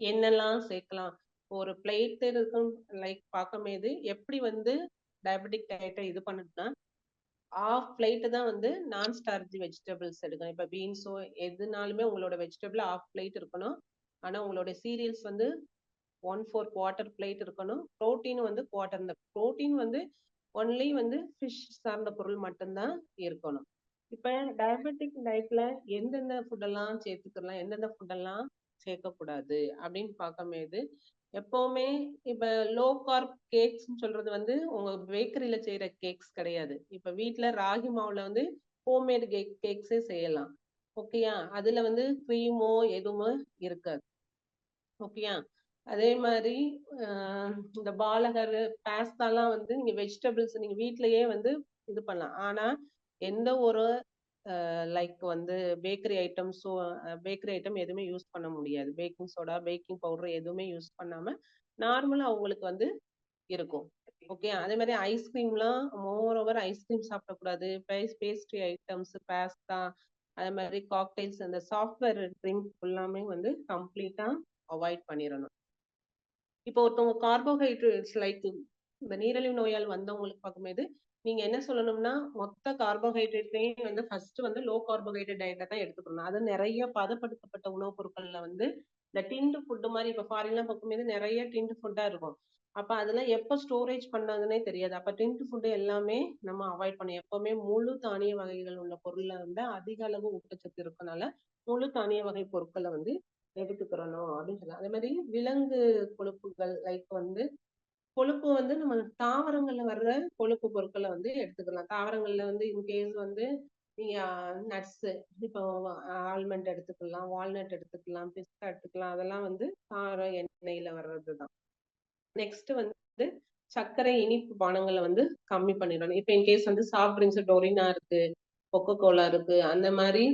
என்னெல்லாம் சேர்க்கலாம், ஒரு பிளேட் இருக்கும் லைக் பார்க்கும்போது எப்படி வந்து டயபெட்டிக் டயட்டை இது பண்ணணும்னா ஆஃப் பிளேட் தான் வந்து நான் ஸ்டார்ச் வெஜிடபிள்ஸ் எடுக்கணும். இப்ப பீன்ஸோ எதுனாலுமே உங்களோட வெஜிடபிள் ஆஃப் பிளேட் இருக்கணும். ஆனா உங்களோட சீரியல்ஸ் வந்து 1/4 குவார்டர் பிளேட் இருக்கணும். புரோட்டீன் வந்து குவார்டர். இந்த புரோட்டீன் வந்து ஒன்லி வந்து ஃபிஷ் சார்ந்த பொருள் மட்டும்தான் இருக்கணும். இப்ப டயபெட்டிக் டயட்ல எந்தெந்த ஃபுட்டெல்லாம் சேர்த்துக்கலாம், எந்தெந்த ஃபுட்டெல்லாம் சேர்க்கக்கூடாது அப்படின்னு பார்க்கும்போது எப்பவுமே இப்ப லோ கார்ப் கேக்ஸ் சொல்றது வந்து உங்க பேக்கரியில செய்யற கேக்ஸ் கிடையாது. இப்ப வீட்ல ராகி மாவுல வந்து ஹோம்மேட் கேக்ஸே செய்யலாம். ஓகேயா, அதுல வந்து கிரீமோ எதுவுமே இருக்காது. ஓகேயா, அதே மாதிரி இந்த பாலகர், பாஸ்தாலாம் வந்து நீங்க வெஜிடபிள்ஸ் நீங்க வீட்லயே வந்து இது பண்ணலாம். ஆனா எந்த ஒரு லைக் வந்து பேக்கரி ஐட்டம் எதுவுமே யூஸ் பண்ண முடியாது. பேக்கிங் சோடா, பேக்கிங் பவுடர் எதுவுமே யூஸ் பண்ணாம நார்மலா அவங்களுக்கு வந்து இருக்கும். ஓகே, அதே மாதிரி ஐஸ்கிரீம்லாம் மோர் ஓவர் ஐஸ்கிரீம் சாப்பிடக்கூடாது. பேஸ்ட்ரி ஐட்டம்ஸ், பாஸ்தா, அதே மாதிரி காக்டெயில்ஸ், அந்த சாஃப்ட்வேர் ட்ரிங்க் எல்லாமே வந்து கம்ப்ளீட்டா அவாய்ட் பண்ணிடணும். இப்போ ஒருத்தவங்க கார்போஹைட்ரேட்ஸ் லைக் இந்த நீரிழிவு நோயால் வந்தவங்களுக்கு பார்க்கும்போது நீங்க என்ன சொல்லணும்னா மொத்த கார்போஹைட்ரேட்டையும் வந்து ஃபர்ஸ்ட் வந்து லோ கார்போஹைட்ரேட் டயட்டை தான் எடுத்துக்கணும். அது நிறைய பதப்படுத்தப்பட்ட உணவுப் பொருட்கள்ல வந்து இந்த டின்டு ஃபுட்டு மாதிரி இப்ப ஃபாரின்லாம் பார்க்கும்போது நிறைய டின்டு ஃபுட்டா இருக்கும். அப்ப அதெல்லாம் எப்ப ஸ்டோரேஜ் பண்ணாங்கன்னே தெரியாது. அப்ப டின்டு ஃபுட்டு எல்லாமே நம்ம அவாய்ட் பண்ணணும். எப்பவுமே முழு தானிய வகைகள் உள்ள பொருள்ல வந்து அதிக அளவு ஊட்டச்சத்து இருக்கனால முழு தானிய வகை பொருட்களை வந்து எடுத்துக்கிறணும் அப்படின்னு சொல்லலாம். அதே மாதிரி விலங்கு கொழுப்புகள் லைக் வந்து கொழுப்பு வந்து நம்ம தாவரங்கள்ல வர்ற கொழுப்பு பொருட்களை வந்து எடுத்துக்கலாம். தாவரங்கள்ல வந்து இன்கேஸ் வந்து நீங்க நட்ஸ், இப்போ ஆல்மண்ட் எடுத்துக்கலாம், வால்நட் எடுத்துக்கலாம், பிஸ்தா எடுத்துக்கலாம். அதெல்லாம் வந்து தாவர எண்ணெயில வர்றதுதான். நெக்ஸ்ட் வந்து சர்க்கரை இனிப்பு பானங்களை வந்து கம்மி பண்ணிடணும். இப்ப இன்கேஸ் வந்து சாஃப்ட் ட்ரிங்க்ஸ் டொரினா இருக்கு, கொக்கோ கோலா இருக்கு, அந்த மாதிரி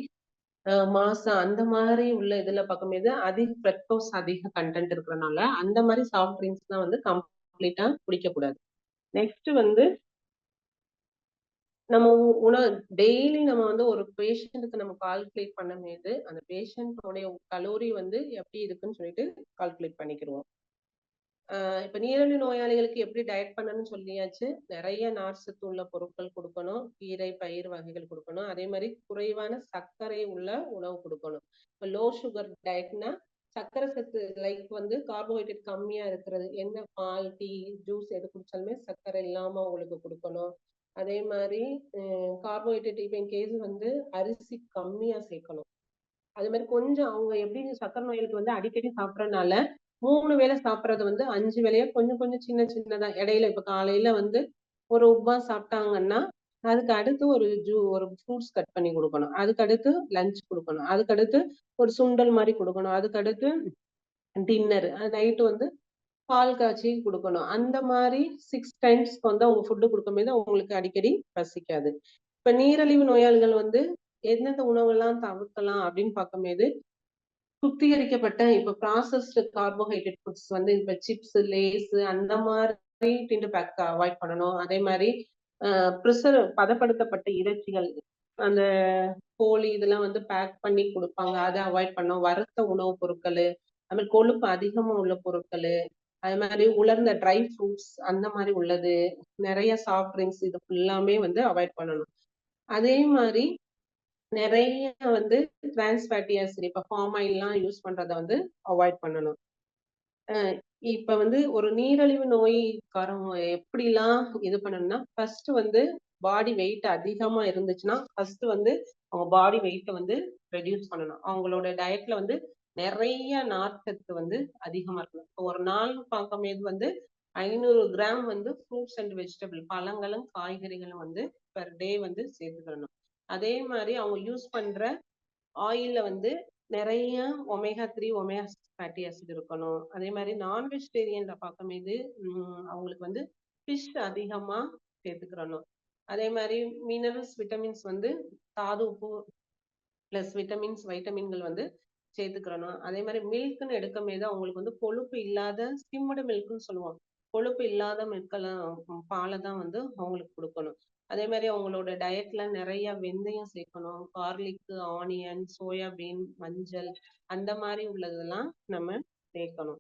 மாசம் அந்த மாதிரி உள்ள இதுல பார்க்கும்போது அதிக ஃப்ரக்டோஸ் அதிக கண்டென்ட் இருக்கிறனால அந்த மாதிரி சாஃப்ட் ட்ரிங்க்ஸ் தான் வந்து கம்ப்ளீட்டா குடிக்க கூடாது. நெக்ஸ்ட் வந்து நம்ம டெய்லி நம்ம வந்து ஒரு பேஷண்ட்டுக்கு நம்ம கால்குலேட் பண்ணும்போது அந்த பேஷண்டோடைய கலோரி வந்து எப்படி இருக்குன்னு சொல்லிட்டு கால்குலேட் பண்ணிக்கிடுவோம். இப்ப நீரிழிவு நோயாளிகளுக்கு எப்படி டயட் பண்ணணும்னு சொல்லியாச்சு. நிறைய நார்ச்சத்து உள்ள பொருட்கள் கொடுக்கணும், கீரை பயிர் வகைகள் கொடுக்கணும், அதே மாதிரி குறைவான சர்க்கரை உள்ள உணவு கொடுக்கணும். இப்ப லோ சுகர் டயட்னா சர்க்கரை சத்து லைக் வந்து கார்போஹைட்ரேட் கம்மியா இருக்கிறது, என்ன பால் டீ ஜூஸ் எது குடிச்சாலுமே சர்க்கரை இல்லாம உங்களுக்கு கொடுக்கணும். அதே மாதிரி கார்போஹைட்ரேட் இப்போ கேஸ் வந்து அரிசி கம்மியா சேர்க்கணும். அது மாதிரி கொஞ்சம் அவங்க எப்படி சர்க்கரை நோய்களுக்கு வந்து அடிக்கடி சாப்பிடறதுனால 3 வேளை சாப்பிட்றது வந்து 5 வேளையா கொஞ்சம் கொஞ்சம் சின்ன சின்னதா இடையில இப்ப காலையில வந்து ஒரு உப்மா சாப்பிட்டாங்கன்னா அதுக்கு அடுத்து ஒரு ஃப்ரூட்ஸ் கட் பண்ணி கொடுக்கணும், அதுக்கு அடுத்து லஞ்ச் கொடுக்கணும், அதுக்கு அடுத்து ஒரு சுண்டல் மாதிரி கொடுக்கணும், அதுக்கு அடுத்து டின்னர், நைட்டு வந்து பால் காய்ச்சி கொடுக்கணும். அந்த மாதிரி 6 டைம்ஸ்க்கு வந்து அவங்க ஃபுட்டு கொடுக்கும்போது அவங்களுக்கு அடிக்கடி பசிக்காது. இப்ப நீரிழிவு நோயாளிகள் வந்து எந்தெந்த உணவெல்லாம் தவிர்க்கலாம் அப்படின்னு பார்க்கும்போது சுத்திகரிக்கப்பட்ட இப்ப ப்ராசஸ்டு கார்போஹைட்ரேட் ஃபுட்ஸ் வந்து இப்ப சிப்ஸ் லேஸ் அந்த மாதிரி டிண்டு பேக் அவாய்ட் பண்ணணும். அதே மாதிரி பதப்படுத்தப்பட்ட இறைச்சிகள், அந்த கோழி இதெல்லாம் வந்து பேக் பண்ணி கொடுப்பாங்க, அதை அவாய்ட் பண்ணணும். வறுத்த உணவுப் பொருட்கள், அது மாதிரி கொழுப்பு அதிகமா உள்ள பொருட்கள், அது மாதிரி உலர்ந்த ட்ரை ஃப்ரூட்ஸ் அந்த மாதிரி உள்ளது, நிறைய சாஃப்ட் ட்ரிங்க்ஸ் இது ஃபுல்லாமே வந்து அவாய்ட் பண்ணணும். அதே மாதிரி நிறைய வந்து டிரான்ஸ் ஃபேட்டி ஆசிட் இப்ப ஃபார்ம் ஆயில்லாம் யூஸ் பண்றத வந்து அவாய்ட் பண்ணணும். இப்ப வந்து ஒரு நீரிழிவு நோய்க்காரவங்க எப்படிலாம் இது பண்ணணும்னா ஃபர்ஸ்ட் வந்து பாடி வெயிட் அதிகமா இருந்துச்சுன்னா ஃபர்ஸ்ட் வந்து அவங்க பாடி வெயிட்டை வந்து ரெடியூஸ் பண்ணணும். அவங்களோட டயட்ல வந்து நிறைய நார்ச்சத்து வந்து அதிகமா இருக்கணும். ஒரு நாள் பார்க்கும்போது வந்து 500 கிராம் வந்து ஃப்ரூட்ஸ் அண்ட் வெஜிடபிள் பழங்களும் காய்கறிகளும் வந்து பெர் டே வந்து சேர்த்துக்கணும். அதே மாதிரி அவங்க யூஸ் பண்ற ஆயில்ல வந்து நிறைய ஒமேகா 3 ஒமேகா 6 ஃபேட்டி ஆசிட் இருக்கணும். அதே மாதிரி நான் வெஜிடேரியன்ல பார்க்கும்போது அவங்களுக்கு வந்து ஃபிஷ் அதிகமா சேர்த்துக்கிறணும். அதே மாதிரி மினரல்ஸ் விட்டமின்ஸ் வந்து தாது உப்பு பிளஸ் விட்டமின்ஸ் வைட்டமின்கள் வந்து சேர்த்துக்கிறணும். அதே மாதிரி மில்க்னு எடுக்கும்போது அவங்களுக்கு வந்து கொழுப்பு இல்லாத ஸ்கிம்டு மில்க்னு சொல்லுவாங்க, கொழுப்பு இல்லாத மில்கெல்லாம் பாலை தான் வந்து அவங்களுக்கு கொடுக்கணும். அதே மாதிரி அவங்களோட டயட்ல நிறைய வெந்தயம் சேர்க்கணும், கார்லிக், ஆனியன், சோயாபீன், மஞ்சள் அந்த மாதிரி உள்ளதெல்லாம் நம்ம சேர்க்கணும்.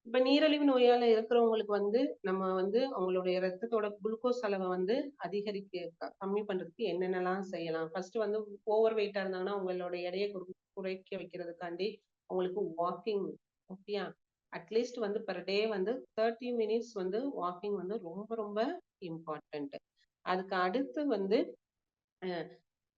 இப்ப நீரிழிவு நோயால இருக்கிறவங்களுக்கு வந்து நம்ம வந்து அவங்களுடைய ரத்தத்தோட குளுக்கோஸ் அளவை வந்து கம்மி பண்றதுக்கு என்னென்னலாம் செய்யலாம். ஃபர்ஸ்ட் வந்து ஓவர் வெயிட்டா இருந்தாங்கன்னா அவங்களோட எடையை குறைக்க வைக்கிறதுக்காண்டி அவங்களுக்கு வாக்கிங், ஓகேயா, அட்லீஸ்ட் வந்து பர் டே வந்து 30 மினிட்ஸ் வந்து வாக்கிங் வந்து ரொம்ப ரொம்ப இம்பார்ட்டன்ட். அதுக்கு அடுத்து வந்து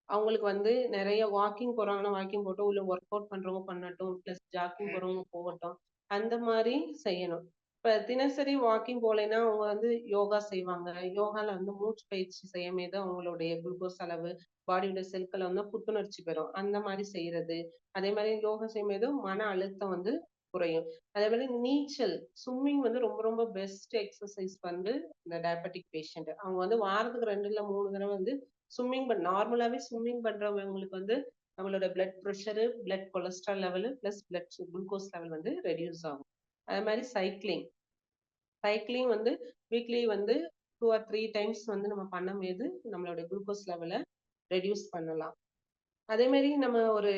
அவங்களுக்கு வந்து நிறைய வாக்கிங் போறாங்கன்னா வாக்கிங் போட்டோம், இல்ல ஒர்க் அவுட் பண்றவங்க பண்ணட்டும், பிளஸ் ஜாக்கிங் போறவங்க போகட்டும், அந்த மாதிரி செய்யணும். இப்ப தினசரி வாக்கிங் போகலைன்னா அவங்க வந்து யோகா செய்வாங்க. யோகால வந்து மூச்சு பயிற்சி செய்யும்போது அவங்களுடைய குளுக்கோஸ் அளவு பாடியோட செல்களை வந்து புத்துணர்ச்சி பெறும். அந்த மாதிரி செய்யறது. அதே மாதிரி யோகா செய்யும்போது மன அழுத்தம் வந்து குறையும். அதே மாதிரி நீச்சல், ஸ்விம்மிங் வந்து ரொம்ப ரொம்ப பெஸ்ட் எக்ஸசைஸ் வந்து இந்த டயபெட்டிக் பேஷண்ட் அவங்க வந்து வாரத்துக்கு 2 இல்ல 3 தடவை வந்து நார்மலாவே ஸ்விம்மிங் பண்றவங்களுக்கு வந்து நம்மளோட blood pressure, blood cholesterol level plus blood glucose level வந்து ரெடியூஸ் ஆகும். அதே மாதிரி சைக்கிளிங் வந்து வீக்லி வந்து 2 or 3 டைம்ஸ் வந்து நம்ம பண்ணும்போது நம்மளோட குளுக்கோஸ் லெவலை ரெடியூஸ் பண்ணலாம். அதே மாதிரி நம்ம ஒரு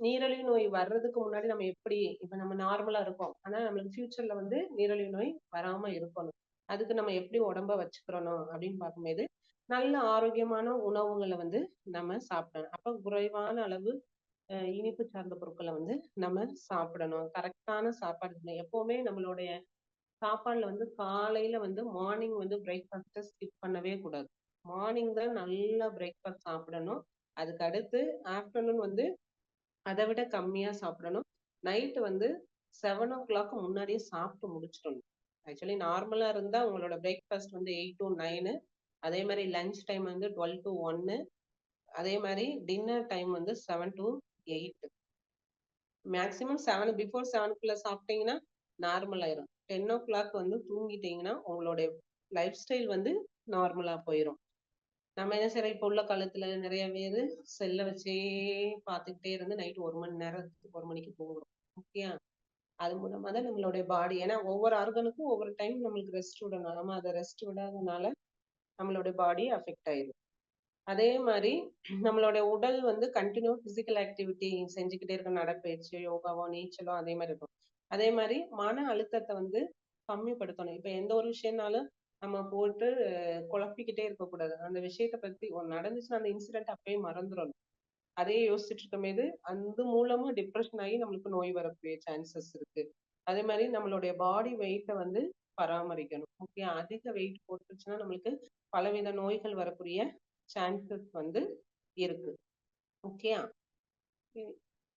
நீரிழிவு நோய் வர்றதுக்கு முன்னாடி நம்ம எப்படி இப்ப நம்ம நார்மலா இருக்கோம், ஆனா நம்மளுக்கு ஃபியூச்சர்ல வந்து நீரிழிவு நோய் வராம இருக்கணும். அதுக்கு நம்ம எப்படி உடம்ப வச்சுக்கிறோம் அப்படின்னு பார்க்கும்போது நல்ல ஆரோக்கியமான உணவுகளை வந்து நம்ம சாப்பிடணும். அப்ப குறைவான அளவு இனிப்பு சார்ந்த பொருட்களை வந்து நம்ம சாப்பிடணும். கரெக்டான சாப்பாடு எப்பவுமே நம்மளுடைய சாப்பாடுல வந்து காலையில வந்து மார்னிங் வந்து பிரேக்ஃபாஸ்ட்டை ஸ்கிப் பண்ணவே கூடாது. மார்னிங் தான் நல்லா பிரேக்ஃபாஸ்ட் சாப்பிடணும். அதுக்கு அடுத்து ஆஃப்டர்நூன் வந்து அதை விட கம்மியா சாப்பிடணும். நைட்டு வந்து 7 o'clock முன்னாடியே சாப்பிட்டு முடிச்சிடணும். ஆக்சுவலி நார்மலா இருந்தா உங்களோட பிரேக்ஃபாஸ்ட் வந்து 8 to 9, அதே மாதிரி லஞ்ச் டைம் வந்து 12 to 1, அதே மாதிரி டின்னர் டைம் வந்து 7 to 8. மேக்சிமம் 7 பிஃபோர் 7 சாப்பிட்டீங்கன்னா நார்மல் ஆயிரும். 10 o'clock வந்து தூங்கிட்டீங்கன்னா உங்களுடைய லைஃப் ஸ்டைல் வந்து நார்மலா போயிடும். நம்ம என்ன செய்யறோம், இப்ப உள்ள காலத்துல நிறைய பேரு செல்ல வச்சே பார்த்துக்கிட்டே இருந்து நைட் 1 மணி நேரத்துக்கு 1 மணிக்கு தூங்குறோம். ஓகே. அது மூலமா தான் நம்மளுடைய பாடி, ஏன்னா ஒவ்வொரு ஆர்கனுக்கும் ஒவ்வொரு டைம் நம்மளுக்கு ரெஸ்ட் விடணும். நம்ம அதை ரெஸ்ட் விடாதனால நம்மளுடைய பாடி அஃபெக்ட் ஆயிடும். அதே மாதிரி நம்மளுடைய உடல் வந்து கண்டினியூ பிசிக்கல் ஆக்டிவிட்டி செஞ்சுக்கிட்டே இருக்கும். நடைப்பயிற்சி, யோகாவோ, நீச்சலோ அதே மாதிரி இருக்கும். அதே மாதிரி மன அழுத்தத்தை வந்து கம்மிப்படுத்தணும். இப்ப எந்த ஒரு விஷயம்னாலும் நம்ம போட்டு குழப்பிக்கிட்டே இருக்கக்கூடாது. அந்த விஷயத்தை பத்தி ஒண்ணு நடந்துச்சுன்னா அந்த இன்சிடென்ட் அப்பயே மறந்துடணும். அதையே யோசிச்சுட்டு இருக்கும்போது அது மூலமா டிப்ரெஷன் ஆகி நம்மளுக்கு நோய் வரக்கூடிய சான்சஸ் இருக்கு. அதே மாதிரி நம்மளுடைய பாடி வெயிட்டை வந்து பராமரிக்கணும். ஓகே. அதிக வெயிட் போட்டுச்சுன்னா நம்மளுக்கு பலவித நோய்கள் வரக்கூடிய சான்சஸ் வந்து இருக்கு. ஓகே.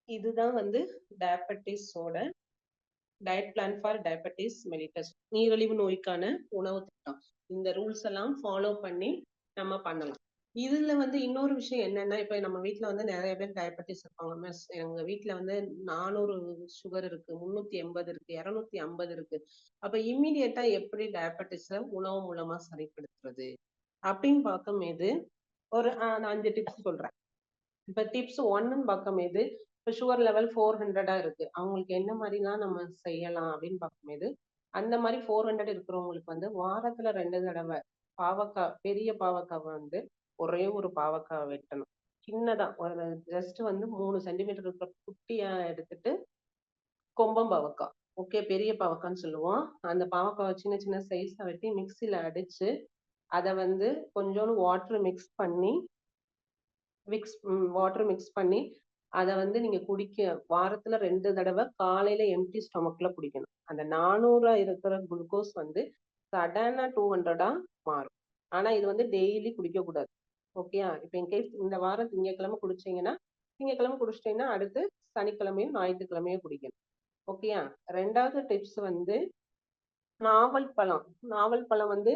இதுதான் வந்து டயபெட்டிஸோட diet plan for diabetes mellitus, நீரிழிவு நோய்க்கான உணவு திட்டம். இந்த ரூல்ஸ் எல்லாம் ஃபாலோ பண்ணி நம்ம பண்ணலாம். இதுல வந்து இன்னொரு விஷயம் என்னன்னா, இப்ப நம்ம வீட்ல வந்து நிறைய பேர் டயபெட்டிஸ் இருப்பாங்க. மிஸ் எங்க வீட்ல வந்து 400 சுகர் இருக்கு, 380 இருக்கு, 250 இருக்கு. அப்ப இம்மிடியட்டா எப்படி டயபெட்டிஸ உணவு மூலமா சரிப்படுத்துறது அப்படின்னு பார்க்கும்போது ஒரு நான் 5 டிப்ஸ் சொல்றேன். இப்ப டிப்ஸ் 1ன்னு பார்க்கும்போது, இப்ப சுகர் லெவல் 400 இருக்கு. அவங்களுக்கு என்ன மாதிரிலாம் நம்ம செய்யலாம் அப்படின்னு பார்க்கும்போது, அந்த மாதிரி 400 இருக்கிறவங்களுக்கு வந்து வாரத்துல 2 தடவை பாவக்காய், பெரிய பாவக்காவை வந்து ஒரே ஒரு பாவக்காய் வெட்டணும். சின்னதா ஒரு ஜஸ்ட் வந்து 3 சென்டிமீட்டர் இருக்கிற குட்டியா எடுத்துட்டு கொம்பம் பாவக்காய். ஓகே. பெரிய பாவக்கான்னு சொல்லுவோம். அந்த பாவக்காவை சின்ன சின்ன சைஸா வெட்டி மிக்சியில அடிச்சு அதை வந்து கொஞ்சோண்டு வாட்டர் மிக்ஸ் பண்ணி அதை வந்து நீங்க வாரத்துல 2 தடவை காலையில எம்டி ஸ்டொமக்ல குடிக்கணும். அந்த 400 இருக்கிற குளுக்கோஸ் வந்து சடனா 200 மாறும். ஆனா இது வந்து டெய்லி குடிக்க கூடாது. ஓகேயா. இப்ப இன்கேஸ் இந்த வாரம் திங்கட்கிழமை குடிச்சீங்கன்னா குடிச்சிட்டீங்கன்னா அடுத்து சனிக்கிழமையும் ஞாயிற்றுக்கிழமையும் குடிக்கணும். ஓகேயா. 2வது டிப்ஸ் வந்து நாவல் பழம் வந்து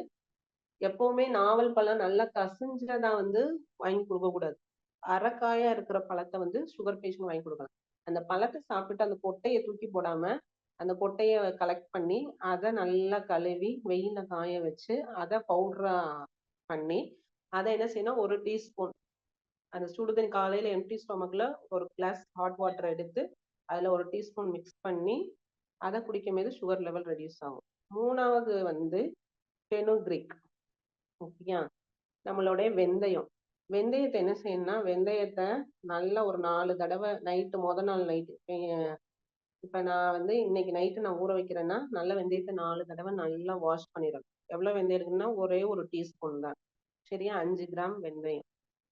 எப்பவுமே நாவல் பழம் நல்லா கசிஞ்சதா வந்து வாங்கி கொடுக்க கூடாது. அரைக்காயா இருக்கிற பழத்தை வந்து சுகர் பேஷண்ட் வாங்கி கொடுக்கலாம். அந்த பழத்தை சாப்பிட்டு அந்த கொட்டையை தூக்கி போடாம அந்த கொட்டையை கலெக்ட் பண்ணி அதை நல்லா கழுவி வெயில காய வச்சு அதை பவுடரா பண்ணி அதை என்ன செய்யணும், 1 டீஸ்பூன் அந்த சுடுதண்ணி காலையில எம்டி ஸ்டொமக்ல ஒரு கிளாஸ் ஹாட் வாட்டர் எடுத்து அதுல 1 டீஸ்பூன் மிக்ஸ் பண்ணி அதை குடிக்கும் போது சுகர் லெவல் ரெடியூஸ் ஆகும். 3வது வந்து ஃபெனுக்ரீக். ஓகேயா. நம்மளுடைய வெந்தயத்தை என்ன செய்யணும்னா, வெந்தயத்தை நல்லா ஒரு 4 தடவை நைட்டு, நாள் நைட்டு, இப்ப நான் வந்து இன்னைக்கு நைட்டு நான் ஊற வைக்கிறேன்னா நல்ல வெந்தயத்தை 4 தடவை நல்லா வாஷ் பண்ணிடணும். எவ்வளவு வெந்தயம் இருக்குன்னா ஒரே 1 டீஸ்பூன் தான். சரியா. 5 கிராம் வெந்தயம்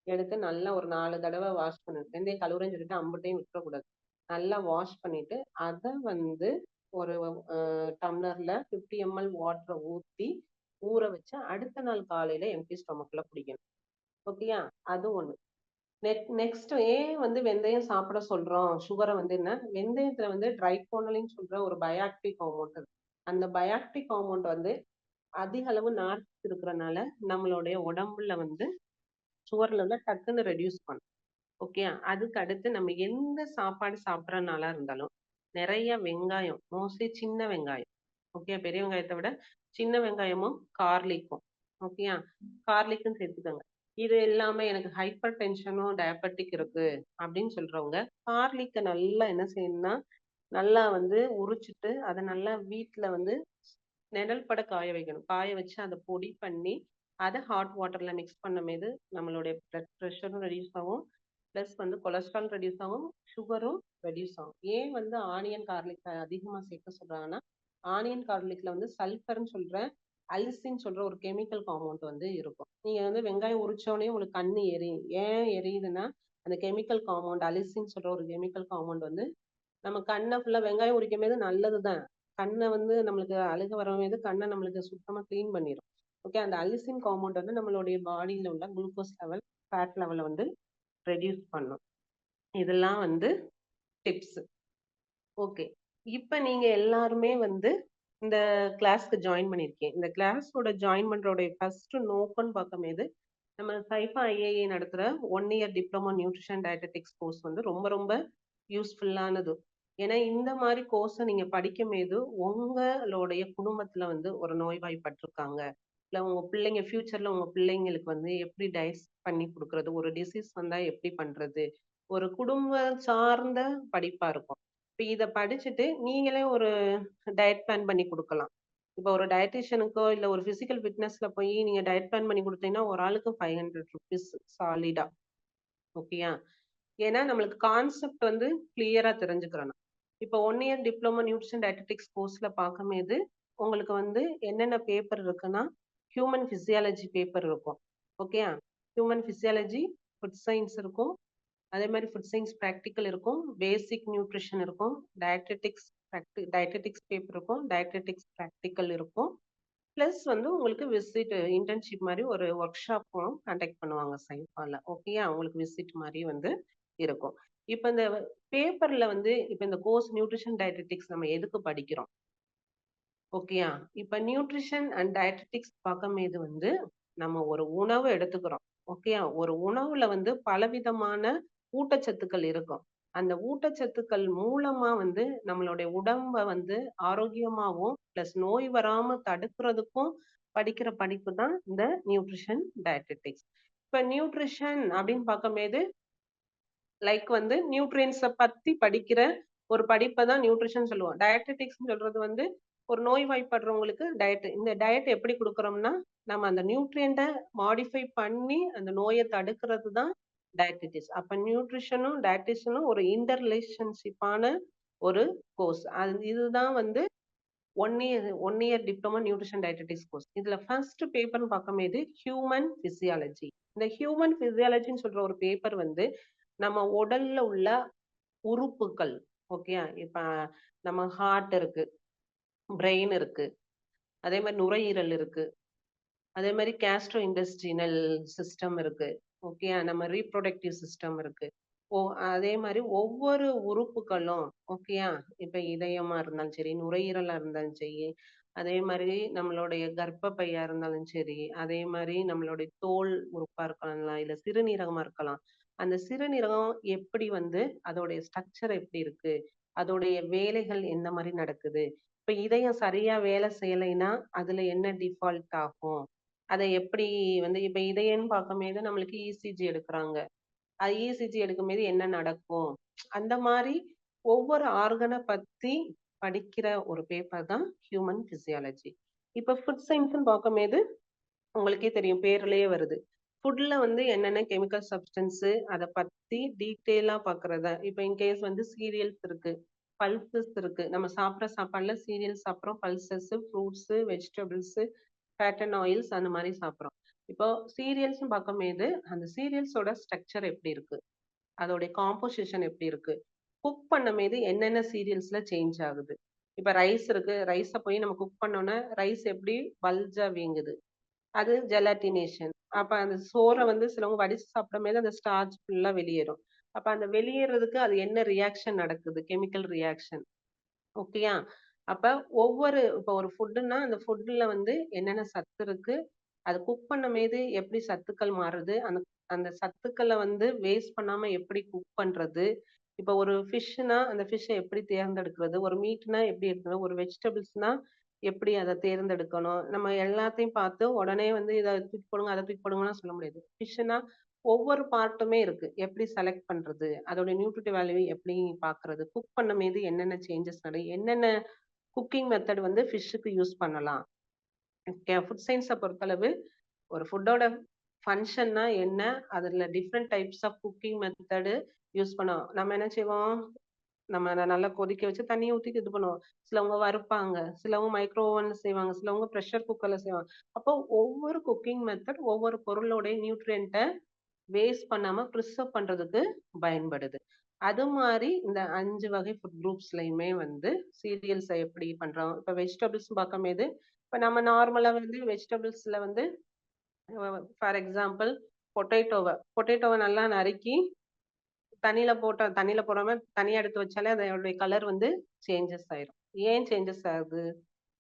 எடுத்து நல்லா ஒரு 4 தடவை வாஷ் பண்ணணும். வெந்தயம் கழுவுறேன்னு சொல்லிட்டு அம்பட்டையும் விட்டுறக்கூடாது. நல்லா வாஷ் பண்ணிட்டு அதை வந்து ஒரு டம்ளர்ல 50 ml வாட்டரை ஊற்றி ஊற வச்சு அடுத்த நாள் காலையில எம்டி ஸ்டொமக்ல குடிக்கணும். ஓகேயா. அது ஒண்ணு. நெக்ஸ்ட் ஏன் வந்து வெந்தயம் சாப்பிட சொல்றோம் சுகரை வந்து, என்ன வெந்தயத்துல வந்து ட்ரைகோனலின்னு சொல்ற ஒரு பயாக்டிக் ஹார்மோன் இருக்கு. அந்த பயாக்டிக் ஹார்மோன் வந்து அதிக அளவு நார்ச்சத்து இருக்கிறனால நம்மளுடைய உடம்புல வந்து சுகர் லெவல டக்குன்னு ரெடியூஸ் பண்ணும். ஓகே. அதுக்கு அடுத்து நம்ம எந்த சாப்பாடு சாப்பிட்றனால இருந்தாலும் நிறைய வெங்காயம், மோஸ்ட்லி சின்ன வெங்காயம். ஓகே. பெரிய வெங்காயத்தை விட சின்ன வெங்காயமும் கார்லிக்கும். ஓகேயா. கார்லிக்கும் சேர்த்துக்கோங்க. இது எல்லாமே எனக்கு ஹைப்பர் டென்ஷனும் டயபெட்டிக் இருக்கு அப்படின்னு சொல்றவங்க கார்லிக்கை நல்லா என்ன செய்யணும்னா நல்லா வந்து உரிச்சிட்டு அதை நல்லா வீட்டுல வந்து நிழல் பட காய வைக்கணும். காய வச்சு அதை பொடி பண்ணி அதை ஹாட் வாட்டர்ல மிக்ஸ் பண்ணும்போது நம்மளுடைய பிளட் ப்ரெஷரும் ரெடியூஸ் ஆகும், பிளஸ் வந்து கொலஸ்ட்ரால் ரெடியூஸ் ஆகும், சுகரும் ரெடியூஸ் ஆகும். ஏன் வந்து ஆனியன் கார்லிக் அதிகமா சேர்க்க சொல்றாங்கன்னா, ஆனியன் கார்லிக்ல வந்து சல்ஃபர்னு சொல்ற அலிசின்னு சொல்ற ஒரு கெமிக்கல் காம்பவுண்ட் வந்து இருக்கும். நீங்க வந்து வெங்காயம் உரிச்சோடனே உங்களுக்கு கண்ணு எரியும். ஏன் எரியுதுன்னா அந்த கெமிக்கல் காம்பவுண்ட் அலிசின்னு சொல்ற ஒரு கெமிக்கல் காம்பவுண்ட் வந்து நம்ம கண்ணை ஃபுல்லா வெங்காயம் உரிக்கும் போது நல்லதுதான். கண்ணை வந்து நம்மளுக்கு அழுக வரது கண்ணை நம்மளுக்கு சுத்தமா கிளீன் பண்ணிடும். ஓகே. அந்த அலிசின் காம்பவுண்ட் வந்து நம்மளுடைய பாடியில உள்ள குளுக்கோஸ் லெவல், ஃபேட் லெவலை வந்து ரெடியூஸ் பண்ணும். இதெல்லாம் வந்து டிப்ஸ். ஓகே. இப்ப நீங்க எல்லாருமே வந்து இந்த கிளாஸ்க்கு ஜாயின் பண்ணிருக்கீங்க. இந்த கிளாஸோட ஜாயின் பண்றோடைய ஃபர்ஸ்ட் நோக்கம்னு பார்க்கும்போது நம்ம சைஃபா ஐஏஏ நடத்துற 1 year diploma nutrition dietetics course வந்து ரொம்ப ரொம்ப யூஸ்ஃபுல்லானது. ஏன்னா இந்த மாதிரி கோர்ஸை நீங்க படிக்கும் போது உங்களுடைய குடும்பத்துல வந்து ஒரு நோய்வாய்ப்பட்டிருக்காங்க இல்ல உங்க பிள்ளைங்க ஃபியூச்சர்ல உங்க பிள்ளைங்களுக்கு வந்து எப்படி டயட் பண்ணி கொடுக்கறது, ஒரு டிசீஸ் வந்தா எப்படி பண்றது, ஒரு குடும்ப சார்ந்த படிப்பா இருக்கும். இப்ப இத படிச்சுட்டு நீங்களே ஒரு டயட் பிளான் பண்ணி கொடுக்கலாம். இப்ப ஒரு டயட்டீஷியனுக்கோ இல்ல ஒரு பிசிக்கல் ஃபிட்னஸ்ல போய் நீங்க டயட் பிளான் பண்ணி கொடுத்தீங்கன்னா ஒரு ஆளுக்கு ₹500 சாலிடா. ஓகேயா? ஏன்னா நம்மளுக்கு கான்செப்ட் வந்து கிளியரா தெரிஞ்சுக்கிறணும். இப்போ 1 இயர் டிப்ளமோ நியூட்ரிஷன் டயட்டெட்டிக்ஸ் கோர்ஸ்ல பார்க்கும்போது உங்களுக்கு வந்து என்னென்ன பேப்பர் இருக்குன்னா ஹியூமன் பிசியாலஜி பேப்பர் இருக்கும். ஓகேயா? ஹியூமன் பிசியாலஜி, ஃபுட் சயின்ஸ் இருக்கும். அதே மாதிரி ஃபுட் சயின்ஸ் ப்ராக்டிக்கல் இருக்கும், பேசிக் நியூட்ரிஷன் இருக்கும், டயட்டெட்டிக்ஸ் பேப்பர் இருக்கும், டயட்டெட்டிக்ஸ் ப்ராக்டிக்கல் இருக்கும். பிளஸ் வந்து உங்களுக்கு விசிட் இன்டர்ன்ஷிப் மாதிரி ஒரு ஒர்க் ஷாப்பும் கண்டக்ட் பண்ணுவாங்க சைஃபால. ஓகேயா? உங்களுக்கு விசிட் மாதிரி வந்து இருக்கும். இப்ப இந்த பேப்பர்ல வந்து இப்ப இந்த கோர்ஸ் நியூட்ரிஷன் டயட்டெட்டிக்ஸ் நம்ம எதுக்கு படிக்கிறோம்? ஓகேயா? இப்ப நியூட்ரிஷன் அண்ட் டயட்டெட்டிக்ஸ் பார்க்கும்போது வந்து நம்ம ஒரு உணவு எடுத்துக்கிறோம். ஓகேயா? ஒரு உணவுல வந்து பலவிதமான ஊட்டச்சத்துக்கள் இருக்கும். அந்த ஊட்டச்சத்துக்கள் மூலமா வந்து நம்மளுடைய உடம்ப வந்து ஆரோக்கியமாவும் பிளஸ் நோய் வராம தடுக்கிறதுக்கும் படிக்கிற படிப்பு தான் இந்த நியூட்ரிஷன் டயட்டெட்டிக்ஸ். இப்ப நியூட்ரிஷன் அப்படின்னு பார்க்கும்போது லைக் வந்து நியூட்ரியன்ஸை பத்தி படிக்கிற ஒரு படிப்பை தான் நியூட்ரிஷன் சொல்லுவோம். டயட்டெட்டிக்ஸ் சொல்றது வந்து ஒரு நோய்வாய்ப்படுறவங்களுக்கு டயட். இந்த டயட் எப்படி கொடுக்குறோம்னா நம்ம அந்த நியூட்ரியண்ட்டை மாடிஃபை பண்ணி அந்த நோயை தடுக்கிறது தான் டயட்டெட்டிக்ஸ். அப்ப நியூட்ரிஷனும் டயட்டிஷனும் ஒரு இன்டர் ரிலேஷன்ஷிப்பான ஒரு கோர்ஸ். அது இதுதான் வந்து 1 year diploma nutrition dietetics course. இதுல ஃபர்ஸ்ட் பேப்பர்னு பார்க்கும்போது ஹியூமன் பிசியாலஜி. இந்த ஹியூமன் பிசியாலஜின்னு சொல்ற ஒரு பேப்பர் வந்து நம்ம உடல்ல உள்ள உறுப்புகள். ஓகேயா? இப்ப நம்ம ஹார்ட் இருக்கு, பிரெயின் இருக்கு, அதே மாதிரி நுரையீரல் இருக்கு, அதே மாதிரி கேஸ்ட்ரோ இண்டஸ்ட்ரியல் சிஸ்டம் இருக்கு. ஓகேயா? நம்ம ரீப்ரொடக்டிவ் சிஸ்டம் இருக்கு. அதே மாதிரி ஒவ்வொரு உறுப்புகளும் ஓகேயா? இப்ப இதயமா இருந்தாலும் சரி, நுரையீரலா இருந்தாலும் சரி, அதே மாதிரி நம்மளுடைய கர்ப்பப்பையா இருந்தாலும் சரி, அதே மாதிரி நம்மளுடைய தோல் உறுப்பா இருக்கலாம், இல்ல சிறுநீரகமா இருக்கலாம். அந்த சிறுநீரகம் எப்படி வந்து அதோடைய ஸ்ட்ரக்சர் எப்படி இருக்கு, அதோடைய வேலைகள் எந்த மாதிரி நடக்குது, இப்ப இதயம் சரியா வேலை செய்யலைன்னா அதுல என்ன டிஃபால்ட் ஆகும், அதை எப்படி வந்து இப்ப இதயம்னு பார்க்கும்போது நம்மளுக்கு இசிஜி எடுக்கிறாங்க. இசிஜி எடுக்கும்போது என்ன நடக்கும், அந்த மாதிரி ஒவ்வொரு ஆர்கனை பத்தி படிக்கிற ஒரு பேப்பர் தான் ஹியூமன் பிசியாலஜி. இப்ப ஃபுட் சயின்ஸ்னு பார்க்கும்போது உங்களுக்கே தெரியும், பேர்லயே வருது. ஃபுட்ல வந்து என்னென்ன கெமிக்கல் சப்ஸ்டன்ஸ் அதை பத்தி டீட்டெயிலா பாக்குறதா. இப்ப இன்கேஸ் வந்து சீரியல்ஸ் இருக்கு, பல்சஸ் இருக்கு. நம்ம சாப்பிட்ற சாப்பாடுல சீரியல்ஸ் சாப்பிட்றோம், pulses, fruits, vegetables, fat and oils அந்த மாதிரி சாப்பிட்றோம். இப்போ சீரியல்ஸ் பார்க்கும்போது அந்த சீரியல்ஸோட ஸ்ட்ரக்சர் எப்படி இருக்கு, அதோடைய காம்போசிஷன் எப்படி இருக்கு, குக் பண்ணும்போது என்னென்ன சீரியல்ஸ்ல சேஞ்ச் ஆகுது. இப்ப ரைஸ் இருக்கு, ரைஸை போய் நம்ம குக் பண்ணோம்னா ரைஸ் எப்படி பல்ஜா வீங்குது, அது ஜெலட்டினேஷன். அப்ப அந்த சோறை வந்து சிலவங்க வடிச்சு சாப்பிடும்போது அந்த ஸ்டார்ச் ஃபுல்லா வெளியேறும். அப்ப அந்த வெளியேறதுக்கு அது என்ன ரியாக்ஷன் நடக்குது, கெமிக்கல் ரியாக்ஷன். ஓகேயா? அப்ப இப்ப ஒரு ஃபுட்டுன்னா அந்த ஃபுட்ல வந்து என்னென்ன சத்து இருக்கு, அது குக் பண்ணும்போது எப்படி சத்துக்கள் மாறுது, அந்த அந்த சத்துக்களை வந்து வேஸ்ட் பண்ணாம எப்படி குக் பண்றது. இப்ப ஒரு ஃபிஷ்னா அந்த ஃபிஷ்ஷை எப்படி தேர்ந்தெடுக்கிறது, ஒரு மீட்னா எப்படி எடுக்கணும், ஒரு வெஜிடபிள்ஸ்னா எப்படி அதை தேர்ந்தெடுக்கணும். நம்ம எல்லாத்தையும் பார்த்து உடனே வந்து இதை தூக்கி போடுங்க அதை தூக்கி போடுங்கன்னா சொல்ல முடியாது. ஃபிஷ்னா ஒவ்வொரு பார்ட்டுமே இருக்கு, எப்படி செலக்ட் பண்றது, அதோட நியூட்ரிட்டிவ் வேல்யூ எப்படி பாக்குறது, குக் பண்ணும்போது என்னென்ன சேஞ்சஸ் நடக்கும், என்னென்ன குக்கிங் மெத்தட் வந்து ஃபிஷ்ஷுக்கு யூஸ் பண்ணலாம். ஃபுட் சயின்ஸை பொறுத்தளவு ஒரு ஃபுட்டோட ஃபங்க்ஷன்னா என்ன, அதுல different types of cooking method use பண்ணுவோம். நம்ம என்ன செய்வோம், நம்ம நல்லா கொதிக்க வச்சு தண்ணியை ஊத்தி இது பண்ணுவோம். சிலவங்க வறுப்பாங்க, சிலவங்க மைக்ரோ ஓவன்ல செய்வாங்க, சிலவங்க ப்ரெஷர் குக்கர்ல செய்வாங்க. அப்போ ஒவ்வொரு குக்கிங் மெத்தட் ஒவ்வொரு பொருளோட நியூட்ரியன்ட்டை வேஸ்ட் பண்ணாம ப்ரிசர்வ் பண்றதுக்கு பயன்படுது. அது மாதிரி இந்த 5 வகை ஃபுட் குரூப்ஸ்லயுமே வந்து சீரியல்ஸை எப்படி பண்றோம். இப்ப வெஜிடபிள்ஸ் பார்க்கும்போது இப்ப நம்ம நார்மலா வந்து வெஜிடபிள்ஸ்ல வந்து ஃபார் எக்ஸாம்பிள் பொட்டேட்டோவை நல்லா நறுக்கி தண்ணியில போடாம தனியா எடுத்து வச்சாலே அதோடைய கலர் வந்து சேஞ்சஸ் ஆயிரும். ஏன் சேஞ்சஸ் ஆகுது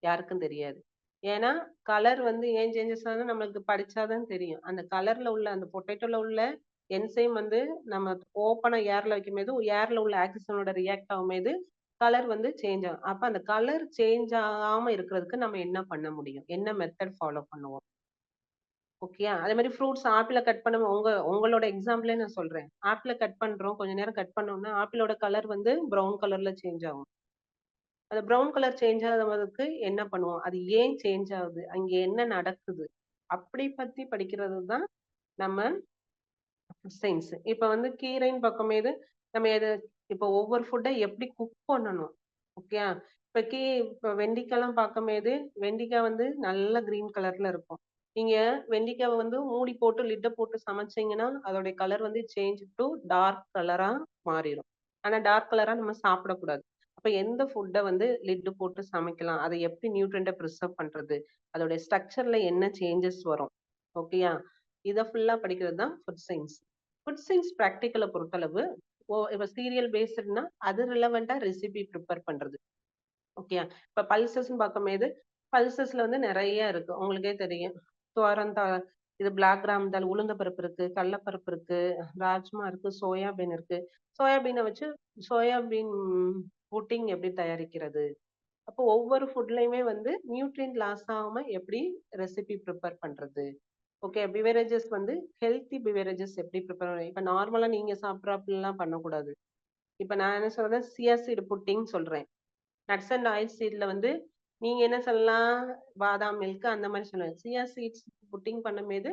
யாருக்கும் தெரியாது. ஏன்னா கலர் வந்து ஏன் சேஞ்சஸ் ஆகுதுன்னு நம்மளுக்கு படிச்சாதான் தெரியும். அந்த கலர்ல உள்ள அந்த பொட்டேட்டோல உள்ள என்சைம் வந்து நம்ம ஓப்பனா ஏர்ல வைக்கும்போது ஏர்ல உள்ள ஆக்சிஜனோட ரியாக்ட் ஆகும்போது கலர் வந்து சேஞ்ச் ஆகும். அப்ப அந்த கலர் சேஞ்ச் ஆகாம இருக்கிறதுக்கு நம்ம என்ன பண்ண முடியும், என்ன மெத்தட் ஃபாலோ பண்ணுவோம். ஓகேயா? அதே மாதிரி ஃப்ரூட்ஸ் ஆப்பிள கட் பண்ண உங்களோட எக்ஸாம்பிளே நான் சொல்றேன். ஆப்பிள கட் பண்றோம். கொஞ்ச நேரம் கட் பண்ணோம்னா, ஆப்பிளோட கலர் வந்து ப்ரவுன் கலர்ல சேஞ்ச் ஆகும். அந்த ப்ரவுன் கலர் சேஞ்ச் ஆகுறதுக்கு என்ன பண்ணுவோம்? அது ஏன் சேஞ்ச் ஆகுது? அங்க என்ன நடக்குது? அப்படி பத்தி படிக்கிறது தான் நம்ம சயின்ஸ். இப்ப வந்து கீரைன்னு பார்க்கும்போது, நம்ம இப்ப ஒவ்வொரு ஃபுட்ட எப்படி குக் பண்ணணும்? ஓகேயா? இப்ப வெண்டைக்காலாம் பார்க்கும்போது, வெண்டைக்காய் வந்து நல்ல கிரீன் கலர்ல இருக்கும். நீங்க வெண்டைக்காவ வந்து மூடி போட்டு லிட்ட போட்டு சமைச்சீங்கன்னா, அதோடைய கலர் வந்து சேஞ்ச் டூ டார்க் கலரா மாறிரும். ஆனா டார்க் கலரா நம்ம சாப்பிடக்கூடாது. அப்ப எந்த ஃபுட்ட வந்து லிட் போட்டு சமைக்கலாம்? அத எப்படி நியூட்ரியன்ட்ட பிரிசர்வ் பண்றது? அதோட ஸ்ட்ரக்சர்ல என்ன சேஞ்சஸ் வரும்? ஓகேயா? இத ஃபுல்லா படிக்கிறது தான் ஃபுட் சயின்ஸ். ஃபுட் சயின்ஸ் பிராக்டிகல பொறுத்தளவு, இப்ப சீரியல் பேஸ்டுன்னா, அது ரிலவென்ட்டா ரெசிபி ப்ரிப்பேர் பண்றது. ஓகேயா? இப்ப பல்சஸ்ன்னு பார்க்கும்போது, பல்சஸ்ல வந்து நெறைய இருக்கு. உங்களுக்கே தெரியும். துவரம் இது பிளாக் கிராம் தால், உளுந்த பருப்பு இருக்கு, கடலப்பருப்பு இருக்கு, ராஜ்மா இருக்கு, சோயாபீன் இருக்கு. சோயாபீன வச்சு சோயாபீன் புட்டிங் எப்படி தயாரிக்கிறது? அப்போ ஒவ்வொரு ஃபுட்லயுமே வந்து நியூட்ரியன்ட் லாஸ் ஆகாம எப்படி ரெசிபி ப்ரிப்பேர் பண்றது? ஓகே. பிவரேஜஸ் வந்து ஹெல்த்தி பிவரேஜஸ் எப்படி ப்ரிப்பேர் இப்ப நார்மலா நீங்க சாப்பிடுறாப்புலலாம் பண்ணக்கூடாது. இப்ப நான் என்ன சொல்றேன், சியா சீடு புட்டிங் சொல்றேன். நட்ஸ் அண்ட் ஆயில் சீட்ல வந்து நீங்க என்ன சொல்லலாம், பாதாம் மில்க் அந்த மாதிரி சொல்லலாம். சியா சீட்ஸ் புட்டிங் பண்ணும்போது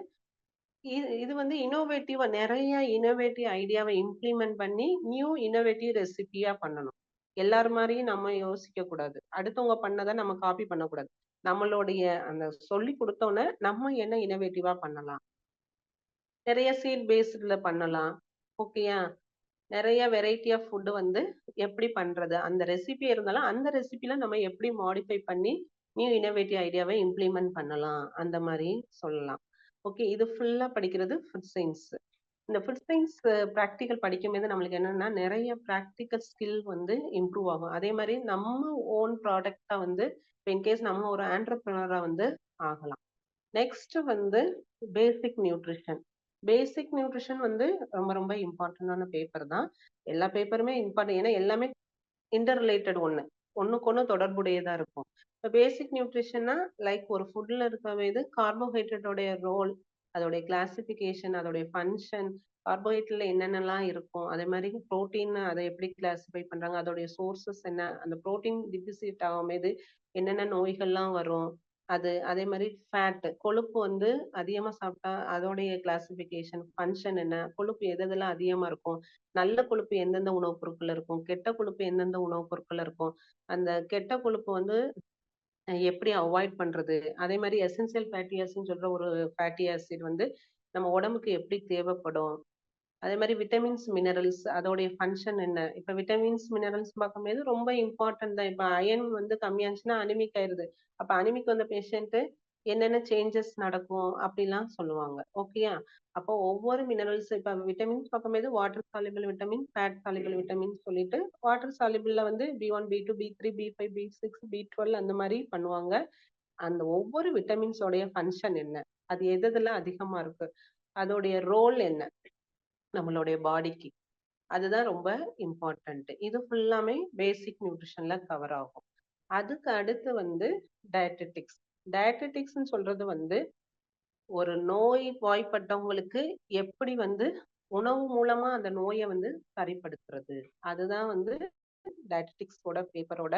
இது வந்து இன்னோவேட்டிவா நிறைய இன்னோவேட்டிவ் ஐடியாவை இம்ப்ளிமெண்ட் பண்ணி நியூ இன்னோவேட்டிவ் ரெசிபியா பண்ணணும். எல்லார் மாதிரியும் நம்ம யோசிக்க கூடாது. அடுத்தவங்க பண்ணதை நம்ம காப்பி பண்ணக்கூடாது. நம்மளுடைய அந்த சொல்லி கொடுத்தோன்னே நம்ம என்ன இன்னோவேட்டிவா பண்ணலாம், நிறைய சீட் பேஸ்ட்ல பண்ணலாம். ஓகேயா? நிறைய வெரைட்டி ஆஃப் ஃபுட் வந்து எப்படி பண்றது? அந்த ரெசிபி இருந்தாலும் அந்த ரெசிபில நம்ம எப்படி மாடிஃபை பண்ணி நியூ இன்னோவேட்டிவ் ஐடியாவை இம்ப்ளிமெண்ட் பண்ணலாம். அந்த மாதிரி சொல்லலாம். ஓகே. இது ஃபுல்லா படிக்கிறது ஃபுட் சயின்ஸ். இந்த ஃபுட் சயின்ஸ் பிராக்டிகல் படிக்கும்போது நம்மளுக்கு என்னன்னா நிறைய பிராக்டிக்கல் ஸ்கில் வந்து இம்ப்ரூவ் ஆகும். அதே மாதிரி நம்ம ஓன் ப்ராடக்டா வந்து இன்கேஸ் நம்ம ஒரு ஆண்டர்பிரினரா வந்து ஆகலாம். நெக்ஸ்ட் வந்து பேசிக் நியூட்ரிஷன். பேசிக் நியூட்ரிஷன் வந்து ரொம்ப ரொம்ப இம்பார்ட்டன்டான பேப்பர் தான். எல்லா பேப்பருமே இம்பார்ட்டன்ட். ஏன்னா எல்லாமே இன்டர் ரிலேட்டட் ஒண்ணுக்கு ஒண்ணு தொடர்புடையதா இருக்கும். இப்போ பேசிக் நியூட்ரிஷன்னா லைக் ஒரு ஃபுட்ல இருக்கிற கார்போஹைட்ரேட்டோடைய ரோல், அதோடைய கிளாசிபிகேஷன், அதோடைய ஃபங்க்ஷன், கார்போஹைட்ரேட்ல என்னென்னலாம் இருக்கும், அதே மாதிரி புரோட்டீன் அதை எப்படி கிளாசிஃபை பண்றாங்க, அதோடைய சோர்சஸ் என்ன, அந்த புரோட்டீன் டிபிசிட் ஆகும்போது என்னென்ன நோய்கள்லாம் வரும், அதே மாதிரி ஃபேட் கொழுப்பு வந்து அதிகமா சாப்பிட்டா அதோடைய கிளாசிபிகேஷன் ஃபங்க்ஷன் என்ன, கொழுப்பு எதெல்லாம் அதிகமா இருக்கும், நல்ல கொழுப்பு எந்தெந்த உணவுப் பொருட்கள்ல இருக்கும், கெட்ட கொழுப்பு எந்தெந்த உணவுப் பொருட்கள்ல இருக்கும், அந்த கெட்ட கொழுப்பு வந்து எப்படி அவாய்ட் பண்றது, அதே மாதிரி எசென்சியல் ஃபேட்டி ஆசிட்னு சொல்ற ஒரு ஃபேட்டி ஆசிட் வந்து நம்ம உடம்புக்கு எப்படி தேவைப்படும், அதே மாதிரி விட்டமின்ஸ் மினரல்ஸ் அதோடைய ஃபங்க்ஷன் என்ன. இப்ப விட்டமின்ஸ் மினரல்ஸ் பார்க்கும்போது ரொம்ப இம்பார்ட்டன்ட் தான். இப்ப அயன் வந்து கம்மியாச்சுன்னா அனிமிக் ஆயிருது. அப்ப அனிமிக் வந்த பேஷண்ட் என்னென்ன சேஞ்சஸ் நடக்கும் அப்படிலாம் சொல்லுவாங்க. ஓகேயா? அப்போ ஒவ்வொரு மினரல்ஸ் இப்ப விட்டமின்ஸ் பார்க்கும்போது water soluble vitamin, fat soluble vitamin சொல்லிட்டு வாட்டர் சாலிபிள்ல வந்து B1 B2 B3 B5 B6 B12 அந்த மாதிரி பண்ணுவாங்க. அந்த ஒவ்வொரு விட்டமின்ஸோடைய ஃபங்க்ஷன் என்ன, அது எதுல அதிகமா இருக்கு, அதோடைய ரோல் என்ன நம்மளுடைய பாடிக்கு, அதுதான் ரொம்ப இம்பார்ட்டன்ட். இது ஃபுல்லாமே பேசிக் நியூட்ரிஷன்ல கவர் ஆகும். அதுக்கு அடுத்து வந்து டயட்டெட்டிக்ஸ். டயட்டெட்டிக்ஸ்ன்னு சொல்றது வந்து ஒரு நோய் வாய்ப்பட்டவங்களுக்கு எப்படி வந்து உணவு மூலமா அந்த நோயை வந்து சரிப்படுத்துறது, அதுதான் வந்து டயட்டெட்டிக்ஸோட பேப்பரோட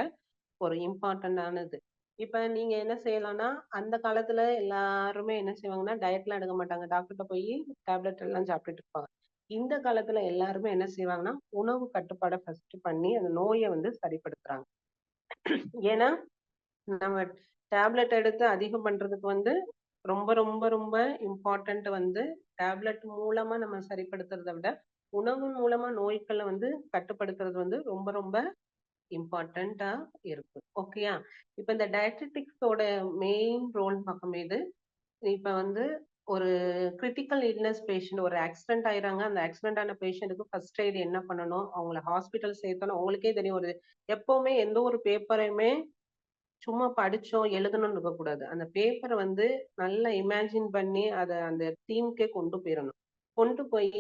ஒரு இம்பார்ட்டன்டானது. இப்ப நீங்க என்ன செய்யலாம்னா, அந்த காலத்துல எல்லாருமே என்ன செய்வாங்கன்னா டயட்லாம் எடுக்க மாட்டாங்க. டாக்டர்கிட்ட போய் டேப்லெட் எல்லாம் சாப்பிட்டுட்டு இருப்பாங்க. இந்த காலத்துல எல்லாருமே என்ன செய்வாங்கன்னா உணவு கட்டுப்பாடை ஃபர்ஸ்ட் பண்ணி அந்த நோயை வந்து சரிப்படுத்துறாங்க. ஏன்னா நம்ம டேப்லெட் எடுத்து அதிகம் பண்றதுக்கு வந்து ரொம்ப ரொம்ப ரொம்ப இம்பார்ட்டன்ட் வந்து டேப்லெட் மூலமா நம்ம சரிப்படுத்துறதை விட உணவு மூலமா நோய்களை வந்து கட்டுப்படுத்துறது வந்து ரொம்ப ரொம்ப இம்பார்ட்டண்டா இருக்கு. ஓகேயா? இப்ப இந்த டயட்டெட்டிக்ஸோட மெயின் ரோல் பார்க்கும்போது இப்ப வந்து ஒரு கிரிட்டிக்கல் இல்னஸ் பேஷண்ட் ஒரு ஆக்சிடென்ட் ஆயிராங்க. அந்த ஆக்சிடென்ட் ஆன பேஷண்ட்டுக்கு ஃபர்ஸ்ட் எய்ட் என்ன பண்ணணும், அவங்கள ஹாஸ்பிட்டல் சேர்த்தோம். உங்களுக்கே தெரியும். எப்பவுமே எந்த ஒரு பேப்பரையுமே சும்மா படிச்சோம் எழுதணும்னு இருக்கக்கூடாது. அந்த பேப்பரை வந்து நல்லா இமேஜின் பண்ணி அதை அந்த டீமுக்கே கொண்டு போயிடணும். கொண்டு போய்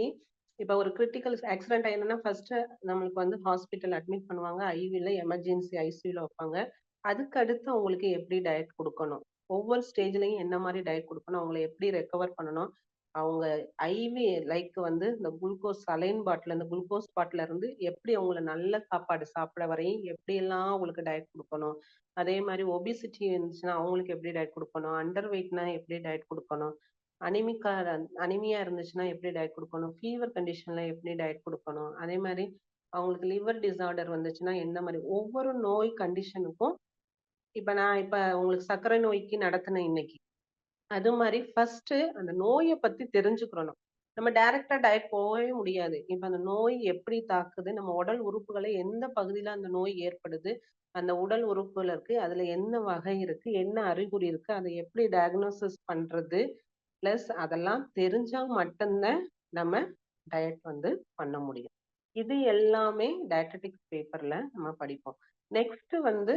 இப்ப ஒரு கிரிட்டிக்கல் ஆக்சிடென்ட் ஆயிருந்தா ஃபர்ஸ்ட் நம்மளுக்கு வந்து ஹாஸ்பிட்டல் அட்மிட் பண்ணுவாங்க. ஐவில எமர்ஜென்சி ஐசியூல வைப்பாங்க. அதுக்கு அடுத்து அவங்களுக்கு எப்படி டயட் கொடுக்கணும், ஒவ்வொரு ஸ்டேஜ்லயும் என்ன மாதிரி டயட் கொடுக்கணும், அவங்களை எப்படி ரெக்கவர் பண்ணணும், அவங்க ஐவி லைக் வந்து இந்த குளுக்கோஸ் சலைன் பாட்டில், இந்த குளுக்கோஸ் பாட்டில இருந்து எப்படி அவங்கள நல்ல சாப்பாடு சாப்பிட வரையும் எப்படி எல்லாம் அவங்களுக்கு டயட் கொடுக்கணும், அதே மாதிரி ஒபிசிட்டி இருந்துச்சுன்னா அவங்களுக்கு எப்படி டயட் கொடுக்கணும், அண்டர் வெயிட்னா எப்படி டயட் கொடுக்கணும், அனிமியா இருந்துச்சுன்னா எப்படி டயட் கொடுக்கணும், ஃபீவர் கண்டிஷன்ல எப்படி டயட் கொடுக்கணும், அதே மாதிரி அவங்களுக்கு லிவர் டிசார்டர் வந்துச்சுன்னா என்ன மாதிரி ஒவ்வொரு நோய் கண்டிஷனுக்கும் இப்ப உங்களுக்கு சர்க்கரை நோய்க்கு நடத்தின இன்னைக்கு அது மாதிரி ஃபர்ஸ்ட் அந்த நோயை பத்தி தெரிஞ்சுக்கிறணும். நம்ம டைரக்டா டயட் போகவே முடியாது. இப்ப அந்த நோய் எப்படி தாக்குது, நம்ம உடல் உறுப்புகளை எந்த பகுதியில அந்த நோய் ஏற்படுது, அந்த உடல் உறுப்புல இருக்கு, அதுல என்ன வகை இருக்கு, என்ன அறிகுறி இருக்கு, அதை எப்படி டயக்னோசிஸ் பண்றது, பிளஸ் அதெல்லாம் தெரிஞ்சா மட்டும்தான் நம்ம டயட் வந்து பண்ண முடியும். இது எல்லாமே டயட்டடிக்ஸ் பேப்பர்ல நம்ம படிப்போம். நெக்ஸ்ட் வந்து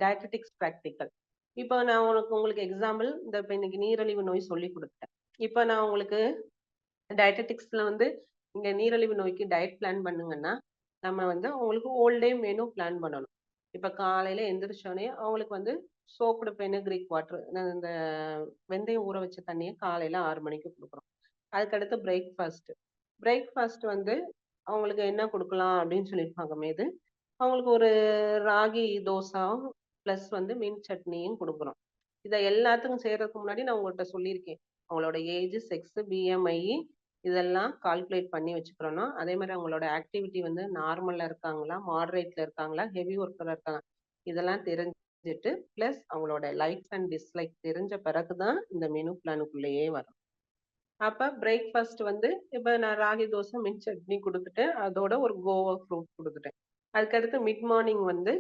டயட்டடிக்ஸ் ப்ராக்டிக்கல். இப்போ நான் உங்களுக்கு எக்ஸாம்பிள் இப்ப இன்னைக்கு நீரிழிவு நோய் சொல்லி கொடுத்தேன். இப்போ நான் உங்களுக்கு டயட்டடிக்ஸ்ல வந்து இங்க நீரிழிவு நோய்க்கு டயட் பிளான் பண்ணுங்கன்னா நம்ம வந்து அவங்களுக்கு ஹோல் டே மெனு பிளான் பண்ணணும். இப்ப காலையில எந்திரிச்சோடனே அவங்களுக்கு வந்து சோப்டு பெனுகிரிக் வாட்டர், இந்த வெந்தயம் ஊற வச்ச தண்ணியை காலையில 6 மணிக்கு கொடுக்குறோம். அதுக்கடுத்து பிரேக்ஃபாஸ்ட் வந்து அவங்களுக்கு என்ன கொடுக்கலாம் அப்படின்னு சொல்லியிருப்பாங்க மீது அவங்களுக்கு ஒரு ராகி தோசாவும் பிளஸ் வந்து மீன் சட்னியும் கொடுக்குறோம். இதை எல்லாத்துக்கும் செய்யறதுக்கு முன்னாடி நான் உங்கள்கிட்ட சொல்லியிருக்கேன், அவங்களோட ஏஜ், செக்ஸ், பிஎம்ஐ இதெல்லாம் கால்குலேட் பண்ணி வச்சுக்கிறோம்னா, அதே மாதிரி அவங்களோட ஆக்டிவிட்டி வந்து நார்மல்ல இருக்காங்களா, மாடரேட்ல இருக்காங்களா, ஹெவி ஒர்க்கர்ல இருக்காங்க, இதெல்லாம் தெரிஞ்சுட்டு பிளஸ் அவங்களோட லைக்ஸ் அண்ட் டிஸ்லைக் தெரிஞ்ச பிறகுதான் இந்த மெனு பிளானுக்குள்ளேயே வரும். அப்ப பிரேக்ஃபாஸ்ட் வந்து இப்ப நான் ராகி தோசை மின் சட்னி கொடுத்துட்டேன், அதோட ஒரு கோவா ஃப்ரூட் கொடுத்துட்டேன். அதுக்கடுத்து மிட் மார்னிங் வந்து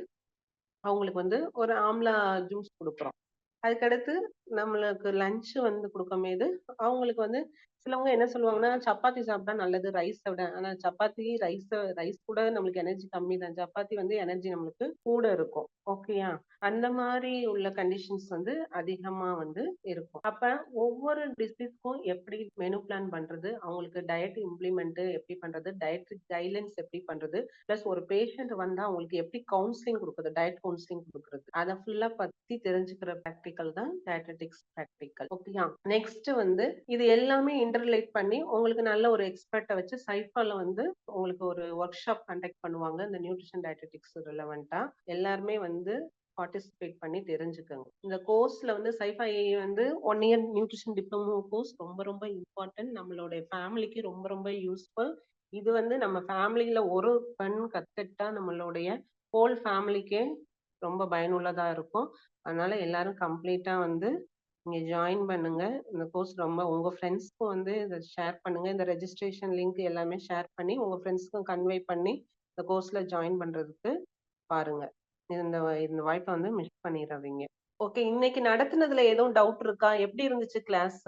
அவங்களுக்கு வந்து ஒரு ஆம்லா ஜூஸ் கொடுக்குறோம். அதுக்கடுத்து நம்மளுக்கு லஞ்ச் வந்து கொடுக்கும்போது அவங்களுக்கு வந்து சிலவங்க என்ன சொல்லுவாங்கன்னா சப்பாத்தி சாப்பிட்டா நல்லது ரைஸை விட. ஆனா சப்பாத்தி ரைஸ் கூட நம்மளுக்கு எனர்ஜி கம்மி தான், சப்பாத்தி வந்து எனர்ஜி நம்மளுக்கு கூட இருக்கும். ஓகேயா? அந்த மாதிரி உள்ள கண்டிஷன்ஸ் வந்து அதிகமா வந்து இருக்கும். அப்ப ஒவ்வொரு டிசீஸ்க்கும் எப்படி மெனு பிளான் பண்றது, அவங்களுக்கு டயட் இம்ப்ளிமெண்ட் எப்படி பண்றது, டயட்ரிக் கைட்லைன்ஸ் எப்படி பண்றது, பிளஸ் ஒரு பேஷண்ட் வந்தா அவங்களுக்கு எப்படி கவுன்சிலிங் கொடுக்குறது, டயட் கவுன்சிலிங் கொடுக்குறது, அதை ஃபுல்லா பத்தி தெரிஞ்சுக்கிற ப்ராக்டிக்கல் தான் டயட்டடிக்ஸ் ப்ராக்டிக்கல். ஓகேயா? நெக்ஸ்ட் வந்து இது எல்லாமே இன்டர்லேட் பண்ணி உங்களுக்கு நல்ல ஒரு எக்ஸ்பர்ட்டை வச்சு சைஃபால வந்து உங்களுக்கு ஒரு ஒர்க் ஷாப் கண்டக்ட் பண்ணுவாங்க. இந்த நியூட்ரிஷன் டயட்டடிக்ஸ் ரிலவெண்டா எல்லாருமே வந்து பார்ட்டிசிபேட் பண்ணி தெரிஞ்சுக்கோங்க. இந்த கோர்ஸ்ல வந்து சைஃபா வந்து 1 இயர் நியூட்ரிஷன் டிப்ளமோ கோர்ஸ் ரொம்ப ரொம்ப இம்பார்ட்டன்ட், நம்மளுடைய ஃபேமிலிக்கு ரொம்ப ரொம்ப யூஸ்ஃபுல். இது வந்து நம்ம ஃபேமிலியில ஒரு பெண் கத்துக்கிட்டா நம்மளுடைய ஹோல் ஃபேமிலிக்கே ரொம்ப பயனுள்ளதா இருக்கும். அதனால எல்லாரும் கம்ப்ளீட்டா வந்து நீங்க ஜாயின் பண்ணுங்க. இந்த கோர்ஸ் ரொம்ப உங்க ஃப்ரெண்ட்ஸ்க்கும் வந்து இதை ஷேர் பண்ணுங்க. இந்த ரெஜிஸ்ட்ரேஷன் லிங்க் எல்லாமே ஷேர் பண்ணி உங்க ஃப்ரெண்ட்ஸ்க்கும் கன்வே பண்ணி இந்த கோர்ஸ்ல ஜாயின் பண்றதுக்கு பாருங்க. இந்த இந்த வாய்ப்பை வந்து மிஸ் பண்ணிடாதீங்க. ஓகே, இன்னைக்கு நடத்துனதுல எதுவும் டவுட் இருக்கா? எப்படி இருந்துச்சு கிளாஸ்?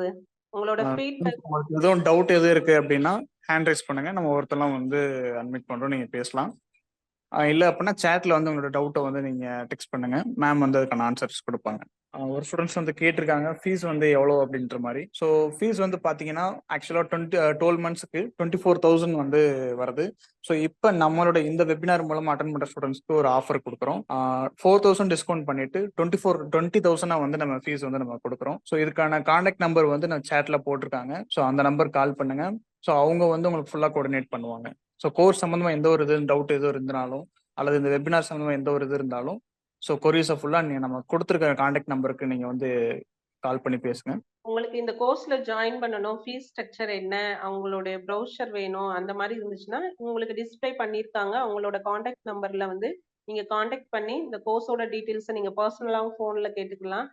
உங்களோட ஃபீட்பேக்.
உங்களுக்கு எதுவும் டவுட் எதுவும் இருக்கு அப்படின்னா ஹேண்ட் ரைஸ் பண்ணுங்க, நம்ம ஒருத்தெல்லாம் வந்து அட்மிட் பண்றோம், நீங்க பேசலாம். இல்ல அப்படின்னா சேட்ல வந்து உங்களோட டவுட்டை வந்து நீங்க டெக்ஸ்ட் பண்ணுங்க, மேம் வந்து அதுக்கான ஆன்சர்ஸ் கொடுப்பாங்க. ஒரு ஸ்டூடெண்ட்ஸ் வந்து கேட்டிருக்காங்க ஃபீஸ் வந்து எவ்வளோ அப்படின்ற மாதிரி. ஸோ ஃபீஸ் வந்து பார்த்தீங்கன்னா ஆக்சுவலாக 12 மந்த்ஸ்க்கு 24,000 வந்து வருது. ஸோ இப்போ நம்மளோட இந்த வெபினார் மூலமாக அட்டன் பண்ணுற ஸ்டூடெண்ட்ஸ்க்கு ஒரு ஆஃபர் கொடுக்குறோம். 4,000 டிஸ்கவுண்ட் பண்ணிட்டு 20,000 வந்து நம்ம ஃபீஸ் வந்து நம்ம கொடுக்குறோம். ஸோ இதுக்கான கான்டாக்ட் நம்பர் வந்து நான் சேட்ல போட்டிருக்காங்க. ஸோ அந்த நம்பர் கால் பண்ணுங்க. ஸோ அவங்க வந்து உங்களுக்கு ஃபுல்லாக கோஆர்டினேட் பண்ணுவாங்க. ஸோ கோர்ஸ் சம்மந்தமா எந்த ஒரு டவுட் எதுவும் இருந்தாலும் அல்லது இந்த வெபினார் சம்மந்தமா எந்த ஒரு இது இருந்தாலும் ஸோ கொரியர்ஸை ஃபுல்லாக நீங்கள் நம்ம கொடுத்துருக்க கான்டாக்ட் நம்பருக்கு நீங்கள் வந்து கால் பண்ணி பேசுங்க.
உங்களுக்கு இந்த கோர்ஸ்ல ஜாயின் பண்ணணும், ஃபீஸ் ஸ்ட்ரக்சர் என்ன, அவங்களுடைய ப்ரௌசர் வேணும், அந்த மாதிரி இருந்துச்சுன்னா உங்களுக்கு டிஸ்பிளே பண்ணியிருக்காங்க. அவங்களோட கான்டாக்ட் நம்பர்ல வந்து நீங்க கான்டாக்ட் பண்ணி இந்த கோர்ஸோட டீட்டெயில்ஸை நீங்க பர்சனலாகவும் ஃபோன்ல கேட்டுக்கலாம்.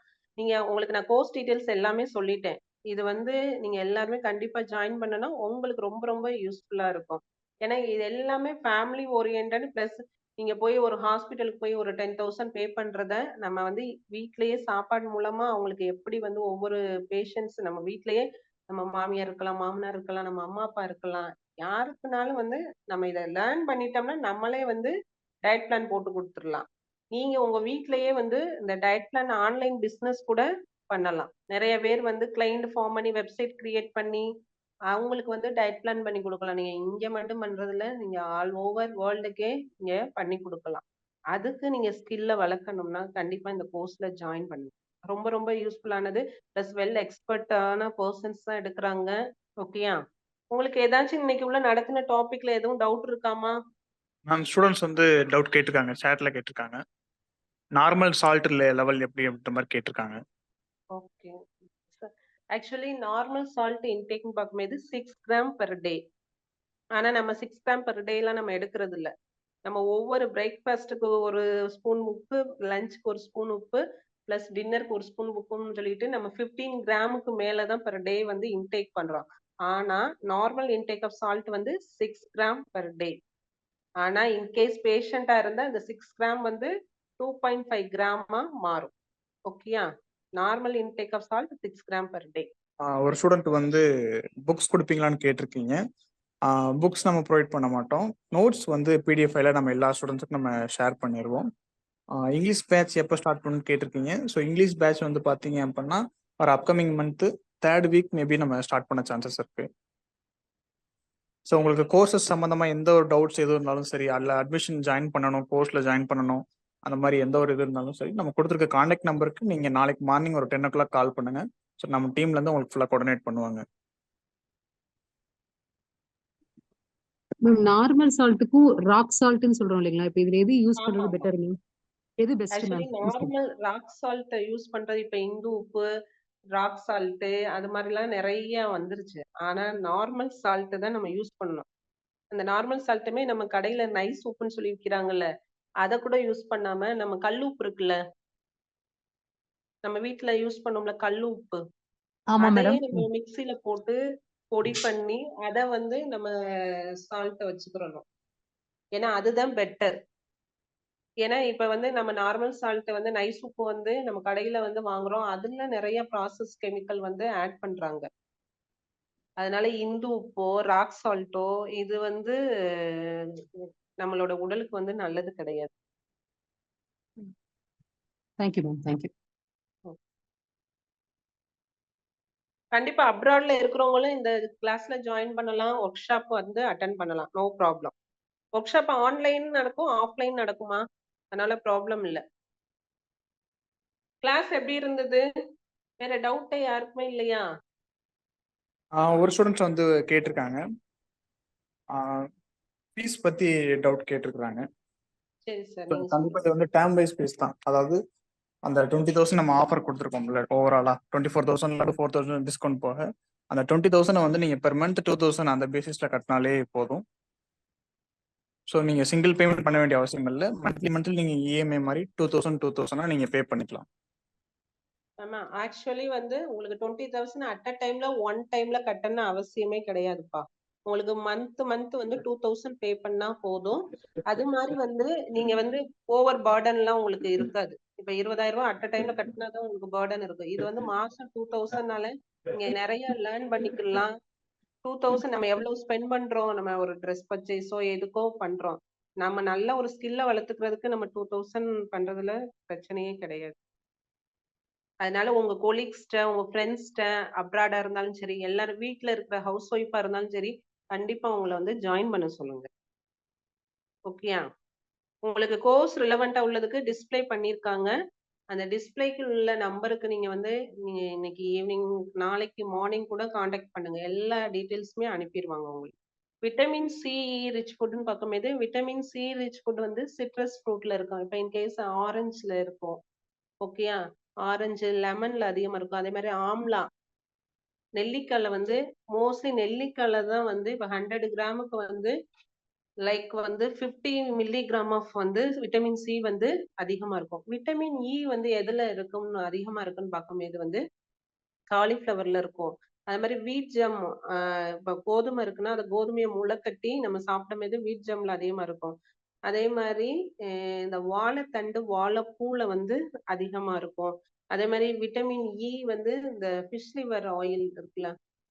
உங்களுக்கு நான் கோர்ஸ் டீட்டெயில்ஸ் எல்லாமே சொல்லிட்டேன். இது வந்து நீங்க எல்லாருமே கண்டிப்பா ஜாயின் பண்ணணும், உங்களுக்கு ரொம்ப ரொம்ப யூஸ்ஃபுல்லா இருக்கும். ஏன்னா இது எல்லாமே ஃபேமிலி ஓரியன்ட் பிளஸ் நீங்க போய் ஒரு ஹாஸ்பிட்டலுக்கு போய் ஒரு 10,000 பே பண்றத நம்ம வந்து வீட்லயே சாப்பாடு மூலமா அவங்களுக்கு எப்படி வந்து ஒவ்வொரு பேஷண்ட்ஸ் நம்ம வீட்லயே நம்ம மாமியார் இருக்கலாம், மாமனார் இருக்கலாம், நம்ம அம்மா அப்பா இருக்கலாம், யாருக்குனாலும் வந்து நம்ம இதை லேர்ன் பண்ணிட்டோம்னா நம்மளே வந்து டயட் பிளான் போட்டு கொடுத்துடலாம். நீங்க உங்க வீட்லயே வந்து இந்த டயட் பிளான் ஆன்லைன் பிசினஸ் கூட பண்ணலாம். நிறைய பேர் வந்து கிளைண்ட் ஃபார்ம் பண்ணி வெப்சைட் கிரியேட் பண்ணி அவங்களுக்கு வந்து டயட் பிளான் பண்ணி கொடுக்கலாம். நீங்க இங்க மட்டும் பண்றதுல நீங்க ஆல் ஓவர் வேர்ல்டுக்கே நீங்க பண்ணி கொடுக்கலாம். அதுக்கு நீங்க ஸ்கில்ல வளர்க்கணும்னா கண்டிப்பா இந்த கோர்ஸ்ல ஜாயின் பண்ணுங்க. ரொம்ப ரொம்ப யூஸ்ஃபுல்லானது. பிளஸ் வெல் எக்ஸ்பர்ட்டான பர்சன்ஸ் தான் எடுக்குறாங்க. ஓகேயா? உங்களுக்கு ஏதாச்சும் இன்னைக்கு உள்ள நடத்தின டாபிக்ல எதுவும் டவுட் இருக்காமா?
மேம் ஸ்டூடெண்ட்ஸ் வந்து டவுட் கேட்டிருக்காங்க, சேட்ல கேட்டிருக்காங்க. நார்மல் சால்ட் லெவல் எப்படி அப்படின்ற மாதிரி கேட்டிருக்காங்க.
ஓகே. ஆக்சுவலி நார்மல் சால்ட் இன்டேக்னு பார்க்கும்போது 6 கிராம் பெர் டே. ஆனா நம்ம 6 கிராம் பெர் டேலாம் நம்ம எடுக்கிறது இல்ல. நம்ம ஒவ்வொரு பிரேக்ஃபாஸ்ட்டுக்கு ஒரு ஸ்பூன் உப்பு, லஞ்சுக்கு ஒரு ஸ்பூன் உப்பு, பிளஸ் டின்னருக்கு ஒரு ஸ்பூன் உப்புன்னு சொல்லிட்டு நம்ம 15 கிராமுக்கு மேல தான் பெர் டே வந்து இன்டேக் பண்றோம். ஆனா நார்மல் இன்டேக் ஆஃப் சால்ட் வந்து 6 கிராம் பெர் டே. ஆனா இன்கேஸ் பேஷண்டா இருந்தா இந்த 6 கிராம் வந்து 2.5 கிராமா மாறும். ஓகேயா? Normal intake of salt 6 gram per day.
ஒரு ஸ்டூடெண்ட் வந்து புக்ஸ் கொடுப்பீங்களான்னு கேட்டிருக்கீங்க. புக்ஸ் நம்ம ப்ரொவைட் பண்ண மாட்டோம். நோட்ஸ் வந்து பிடிஎஃப் ஃபைல நம்ம எல்லா ஸ்டூடெண்ட்ஸுக்கும் நம்ம ஷேர் பண்ணிடுவோம். இங்கிலீஷ் பேட்ச் எப்போ ஸ்டார்ட் பண்ணணும்னு கேட்டிருக்கீங்க. ஸோ இங்கிலீஷ் பேட்ச் வந்து பார்த்தீங்க அப்படின்னா ஒரு upcoming month 3rd week maybe நம்ம ஸ்டார்ட் பண்ண சான்சஸ் இருக்கு. ஸோ உங்களுக்கு கோர்சஸ் சம்மந்தமாக எந்த ஒரு டவுட்ஸ் எதுவும் இருந்தாலும் சரி, அதில் அட்மிஷன் ஜாயின் பண்ணணும், கோர்ஸில் ஜாயின் பண்ணணும், அந்த மாதிரி எந்த ஒரு இது இருந்தாலும் சரி, நம்ம கொடுத்துருக்க காண்டாக்ட் நம்பருக்கு நீங்கள் நாளைக்கு மார்னிங் ஒரு 10 o'clock கால் பண்ணுங்கள். ஸோ நம்ம டீம்லேருந்து உங்களுக்கு ஃபுல்லாக கோஆர்டினேட் பண்ணுவாங்க.
மேம் நார்மல் சால்ட்டுக்கும் ராக் சால்ட்னு சொல்றோம் இல்லைங்களா? இப்போ இதுல எது யூஸ்
ஆமா
பண்றது
ஆமா.
Better ma'am? எது best
actually
ma'am?
Normal rock salt use பண்றது இப்ப இந்து உப்பு, ராக் சால்ட் அது மாதிரிலாம் நிறைய வந்துருச்சு. ஆனா நார்மல் சால்ட் தான் நம்ம யூஸ் பண்ணணும். அந்த நார்மல் சால்ட்டுமே நம்ம கடையில நைஸ் உப்புன்னு சொல்லி விக்கிறாங்கல்ல, அத கூட யூஸ் பண்ணாம நம்ம கல் உப்பு இருக்குல்ல, நம்ம வீட்ல யூஸ் பண்ணுவோம்ல கல் உப்பு,
ஆமா
அதையே
மேடம்.
நம்ம மிக்ஸில போட்டு பொடி பண்ணி அத வந்து நம்ம சால்ட்ட வச்சுக்கிறணும். ஏன்னா அதுதான் பெட்டர். ஏன்னா இப்ப வந்து நம்ம நார்மல் சால்ட் வந்து நைஸ் உப்பு வந்து நம்ம கடையில வந்து வாங்குறோம். அதுல நிறைய ப்ராசஸ் கெமிக்கல் வந்து ஆட் பண்றாங்க. அதனால இந்து உப்போ, ராக் சால்ட்டோ இது வந்து நம்மளோட உடலுக்கு வந்து நல்லது கிடையாது.
Thank you ma'am. தேங்க்யூ.
கண்டிப்பா அப்ராட்ல இருக்கிறவங்களும் இந்த கிளாஸ்ல ஜாயின் பண்ணலாம். ஒர்க் ஷாப் வந்து அட்டெண்ட் பண்ணலாம். No problem. Workshop online நடக்கும், ஆஃப்லைன் நடக்குமா? அதனால ப்ராப்ளம் இல்ல. கிளாஸ் எப்படி இருந்தது? வேற டவுட்டே யாருக்குமே இல்லையா?
ஒரு ஸ்டூடெண்ட்ஸ் வந்து கேட்டிருக்காங்க, ஃபீஸ் பற்றி டவுட் கேட்டிருக்காங்க.
சரி சார்,
ஸோ
நீங்க
கண்டிப்பாக
சொல்லுங்க.
இது வந்து டேர்ம் வைஸ் ஃபீஸ் தான். அதாவது அந்த 20,000 நம்ம ஆஃபர் கொடுத்துருக்கோம்ல, ஓவராலாக 24,000 4,000 டிஸ்கவுண்ட் போக அந்த 20,000 வந்து நீங்கள் பெர் மந்த் 2,000 அந்த பேசிஸில் கட்டினாலே போதும். ஸோ நீங்கள் சிங்கிள் பேமெண்ட் பண்ண வேண்டிய அவசியம் இல்லை. மந்த்லி நீங்கள் இஎம்ஐ மாதிரி 2,000 நீங்கள் பே பண்ணிக்கலாம்.
ஆமா, ஆக்சுவலி வந்து உங்களுக்கு 20,000 அட் அ டைம்ல ஒன் டைம்ல கட்டணும்னு அவசியமே கிடையாதுப்பா. உங்களுக்கு மந்த் வந்து 2,000 பே பண்ணா போதும். அது மாதிரி வந்து நீங்க வந்து ஓவர் பர்டன்லாம் உங்களுக்கு இருக்காது. இப்ப 20,000 அட் அ டைம்ல கட்டினாதான் உங்களுக்கு பர்டன் இருக்கும். இது வந்து மாசம் 2,000னால நீங்க நிறைய லேர்ன் பண்ணிக்கலாம். 2,000 நம்ம எவ்வளவு ஸ்பெண்ட் பண்றோம், நம்ம ஒரு ட்ரெஸ் பர்ச்சேஸோ எதுக்கோ பண்றோம். நம்ம நல்ல ஒரு ஸ்கில்ல வளர்த்துக்கிறதுக்கு நம்ம 2,000 பண்றதுல பிரச்சனையே கிடையாது. அதனால உங்க கொலீக்ஸ்ட்ட, உங்க ஃப்ரெண்ட்ஸ்ட்ட அப்ராடா இருந்தாலும் சரி, எல்லாரும் வீட்ல இருக்கிற ஹவுஸ் ஒய்ஃபா இருந்தாலும் சரி, கண்டிப்பா உங்கள வந்து ஜாயின் பண்ண சொல்லுங்க. ஓகேயா? உங்களுக்கு கோர்ஸ் ரிலவென்ட்டா உள்ளதுக்கு டிஸ்ப்ளே பண்ணியிருக்காங்க. அந்த டிஸ்ப்ளேக்கு உள்ள நம்பருக்கு நீங்க வந்து நீங்க இன்னைக்கு ஈவினிங், நாளைக்கு மார்னிங் கூட கான்டாக்ட் பண்ணுங்க. எல்லா டீட்டெயில்ஸுமே அனுப்பிருவாங்க உங்களுக்கு. விட்டமின் சி ரிச் ஃபுட்ன்னு பார்க்கும்போது, விட்டமின் சி ரிச் ஃபுட் வந்து சிட்ரஸ் ஃப்ரூட்ல இருக்கும். இப்ப இன் கேஸ் ஆரஞ்சுல இருக்கும். ஓகேயா? ஆரஞ்சு, லெமன்ல அதிகமா இருக்கும். அதே மாரி ஆம்லா, நெல்லிக்கால வந்து மோஸ்ட்லி நெல்லிக்கால தான் வந்து இப்ப 100 கிராமுக்கு வந்து லைக் வந்து 50 மில்லிகிராம் ஆஃப் வந்து விட்டமின் சி வந்து அதிகமா இருக்கும். விட்டமின் இ வந்து எதுல இருக்கும்னு அதிகமா இருக்குன்னு பார்க்கும்போது வந்து காலிஃப்ளவர்ல இருக்கும். அது மாரி வீட் ஜெம், இப்ப கோதுமை இருக்குன்னா, அந்த கோதுமைய முளைக்கட்டி நம்ம சாப்பிடும்போது வீட் ஜெம்ல அதிகமா இருக்கும். அதே மாரி இந்த வாழைத்தண்டு, வாழைப்பூல வந்து அதிகமா இருக்கும். அதே மாரி விட்டமின் இ வந்து இந்த ஃபிஷ் லிவர் ஆயில் இருக்குல்ல,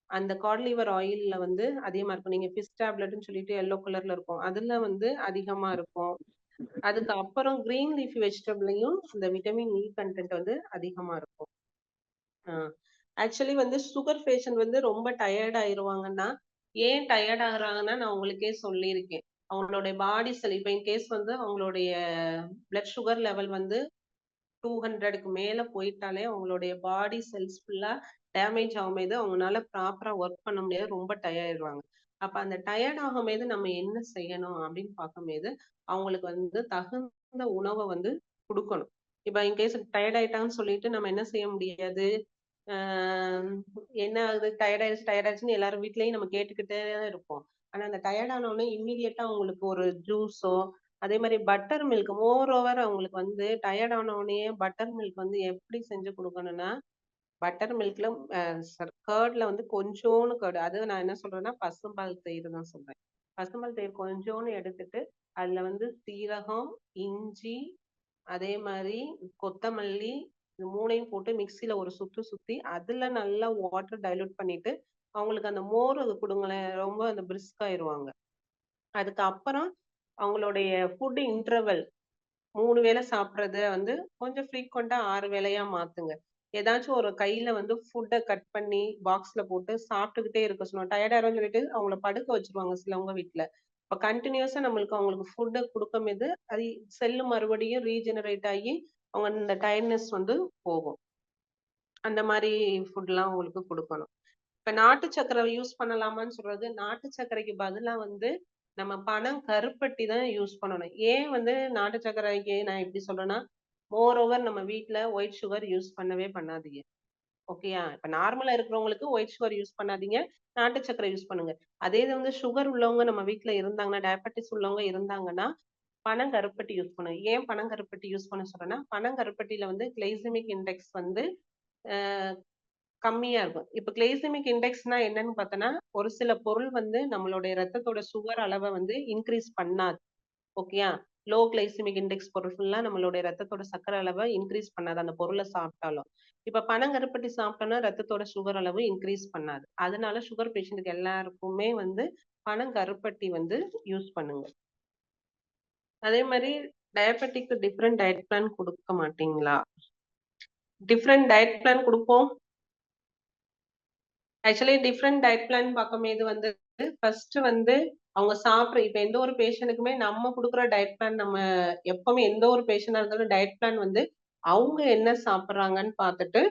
அந்த காட் லிவர் ஆயில்ல வந்து அதிகமா இருக்கும். நீங்க ஃபிஷ் டேப்லெட்ன்னு சொல்லிட்டு எல்லோ கலர்ல இருக்கும். அதுல வந்து அதிகமா இருக்கும். அதுக்கு அப்புறம் கிரீன் லீஃபி வெஜிடபிள்லயும் இந்த விட்டமின் இ கன்டென்ட் வந்து அதிகமா இருக்கும். ஆ. ஆக்சுவலி வந்து சுகர் பேஷண்ட் வந்து ரொம்ப டயர்ட் ஆயிருவாங்கன்னா, ஏன் டயர்ட் ஆகுறாங்கன்னா, நான் உங்களுக்கே சொல்லியிருக்கேன். அவங்களுடைய பாடி செல் இப்ப இன் கேஸ் வந்து அவங்களுடைய பிளட் சுகர் லெவல் வந்து 200க்கு மேல போயிட்டாலே அவங்களுடைய பாடி செல்ஸ் ஃபுல்லா டேமேஜ் ஆகும்போது அவங்களால ப்ராப்பரா ஒர்க் பண்ண முடியாது, ரொம்ப டயர்டுவாங்க. அப்ப அந்த டயர்ட் ஆகும்போது நம்ம என்ன செய்யணும் அப்படின்னு பார்க்கும்போது அவங்களுக்கு வந்து தகுந்த உணவை வந்து கொடுக்கணும். இப்ப இன்கேஸ் டயர்ட் ஆயிட்டாங்கன்னு சொல்லிட்டு நம்ம என்ன செய்ய முடியாது, என்ன ஆகுது, டயர்ட் ஆயிடுச்சுன்னு எல்லாரும் வீட்லயும் நம்ம கேட்டுக்கிட்டே தான் இருப்போம். ஆனா அந்த டயர்ட் ஆனோடனே இம்மிடியட்டா அவங்களுக்கு ஒரு ஜூஸோ, அதே மாதிரி பட்டர் மில்க், மோர் ஓவர் அவங்களுக்கு வந்து டயர்ட் ஆனோடனே பட்டர் மில்க் வந்து எப்படி செஞ்சு கொடுக்கணும்னா, பட்டர் மில்க்ல கர்ட்ல வந்து கொஞ்சோன்னு கர்டு, அது நான் என்ன சொல்றேன்னா பசும்பால் தயிர் தான் சொல்றேன். பசும்பால் தயிர் கொஞ்சோன்னு எடுத்துட்டு அதுல வந்து சீரகம், இஞ்சி, அதே மாதிரி கொத்தமல்லி, இது 3யும் போட்டு மிக்சியில ஒரு சுத்து சுத்தி அதுல நல்லா வாட்டர் டைலூட் பண்ணிட்டு அவங்களுக்கு அந்த மோர் கொடுங்களேன், ரொம்ப அந்த பிரிஸ்க் ஆயிருவாங்க. அதுக்கப்புறம் அவங்களுடைய ஃபுட் இன்டர்வல் 3 வேளை சாப்பிடுறத வந்து கொஞ்சம் ஃப்ரீக்வெண்டா 6 வேளையா மாத்துங்க. ஏதாச்சும் ஒரு கையில வந்து ஃபுட்டை கட் பண்ணி பாக்ஸ்ல போட்டு சாப்பிட்டுக்கிட்டே இருக்க சொல்லணும். டயர்டாயிரும்னு சொல்லிட்டு அவங்கள படுக்க வச்சிருவாங்க சிலவங்க வீட்ல. இப்ப கண்டினியூஸா நம்மளுக்கு அவங்களுக்கு ஃபுட்டை கொடுக்கும்போது அது செல்லு மறுபடியும் ரீஜெனரேட் ஆகி அவங்க இந்த டயர்ட்னஸ் வந்து போகும். அந்த மாதிரி ஃபுட்லாம் அவங்களுக்கு கொடுக்கணும். இப்ப நாட்டு சர்க்கரை யூஸ் பண்ணலாமான்னு சொல்றது, நாட்டு சர்க்கரைக்கு பதிலா வந்து நம்ம பனம் கருப்பட்டி தான் யூஸ் பண்ணணும். ஏன் வந்து நாட்டு சர்க்கரைக்கு நான் எப்படி சொல்றேன்னா, மோர் ஓவர் நம்ம வீட்ல ஒயிட் சுகர் யூஸ் பண்ணவே பண்ணாதீங்க. ஓகேயா? இப்ப நார்மலா இருக்கிறவங்களுக்கு ஒயிட் சுகர் யூஸ் பண்ணாதீங்க. நாட்டு சர்க்கரை யூஸ் பண்ணுங்க. அதே இது வந்து சுகர் உள்ளவங்க நம்ம வீட்ல இருந்தாங்கன்னா, டயபெட்டிஸ் உள்ளவங்க இருந்தாங்கன்னா, பனங்கருப்பட்டி யூஸ் பண்ணுங்க. ஏன் பனங்கருப்பட்டி யூஸ் பண்ண சொல்றேன்னா, பனங்கருப்பட்டியில வந்து கிளைசெமிக் இண்டெக்ஸ் வந்து கம்மியா இருக்கும். இப்ப கிளைசெமிக் இண்டெக்ஸ்னா என்னன்னு பார்த்தோன்னா, ஒரு சில பொருள் வந்து நம்மளுடைய ரத்தத்தோட சுகர் அளவை வந்து இன்க்ரீஸ் பண்ணாது. ஓகேயா? லோ கிளைசெமிக் இண்டெக்ஸ் பொருள் ஃபுல்லா நம்மளுடைய ரத்தத்தோட சர்க்கரை அளவை இன்க்ரீஸ் பண்ணாது, அந்த பொருளை சாப்பிட்டாலும். இப்ப பனங்கருப்பட்டி சாப்பிட்டோம்னா ரத்தத்தோட சுகர் அளவு இன்க்ரீஸ் பண்ணாது. அதனால சுகர் பேஷண்ட்டுக்கு எல்லாருக்குமே வந்து பனங்கருப்பட்டி வந்து யூஸ் பண்ணுங்க. அதே மாதிரி டயபெட்டிக்கு டிஃப்ரெண்ட் டயட் பிளான் கொடுக்க மாட்டீங்களா? டிஃப்ரெண்ட் டயட் பிளான் கொடுப்போம். ஆக்சுவலி டிஃப்ரெண்ட் டயட் பிளான் பார்க்கும்போது வந்து ஃபர்ஸ்ட் வந்து அவங்க சாப்பிட்ற, இப்ப எந்த ஒரு பேஷண்ட்டுக்குமே நம்ம கொடுக்குற டயட் பிளான், நம்ம எப்பவுமே எந்த ஒரு பேஷண்டா இருந்தாலும் டயட் பிளான் வந்து அவங்க என்ன சாப்பிட்றாங்கன்னு பார்த்துட்டு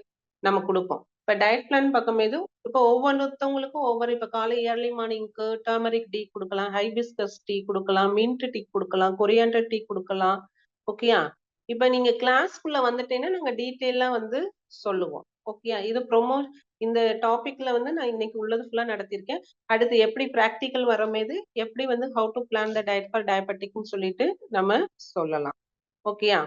நம்ம கொடுப்போம். இப்ப டயட் பிளான் பார்க்கும்போது இப்ப ஒவ்வொருத்தவங்களுக்கும் ஒவ்வொரு, இப்ப காலை ஏர்லி மார்னிங்க்கு டர்மரிக் டீ கொடுக்கலாம், ஹைபிஸ்கஸ் டீ கொடுக்கலாம், மின்ட் டீ கொடுக்கலாம், கொரியாண்டர் டீ கொடுக்கலாம். ஓகேயா? இப்ப நீங்க கிளாஸ்க்குள்ள வந்துட்டீங்கன்னா நாங்க டீட்டெயிலா வந்து சொல்லுவோம். ஓகேயா? இது இந்த டாபிக்ல வந்து நான் இன்னைக்கு உள்ளது ஃபுல்லா நடத்தியிருக்கேன். அடுத்து எப்படி பிராக்டிக்கல் வரும்போது எப்படி வந்து how to plan the diet for டயபெட்டிக்னு சொல்லிட்டு நம்ம சொல்லலாம். ஓகேயா?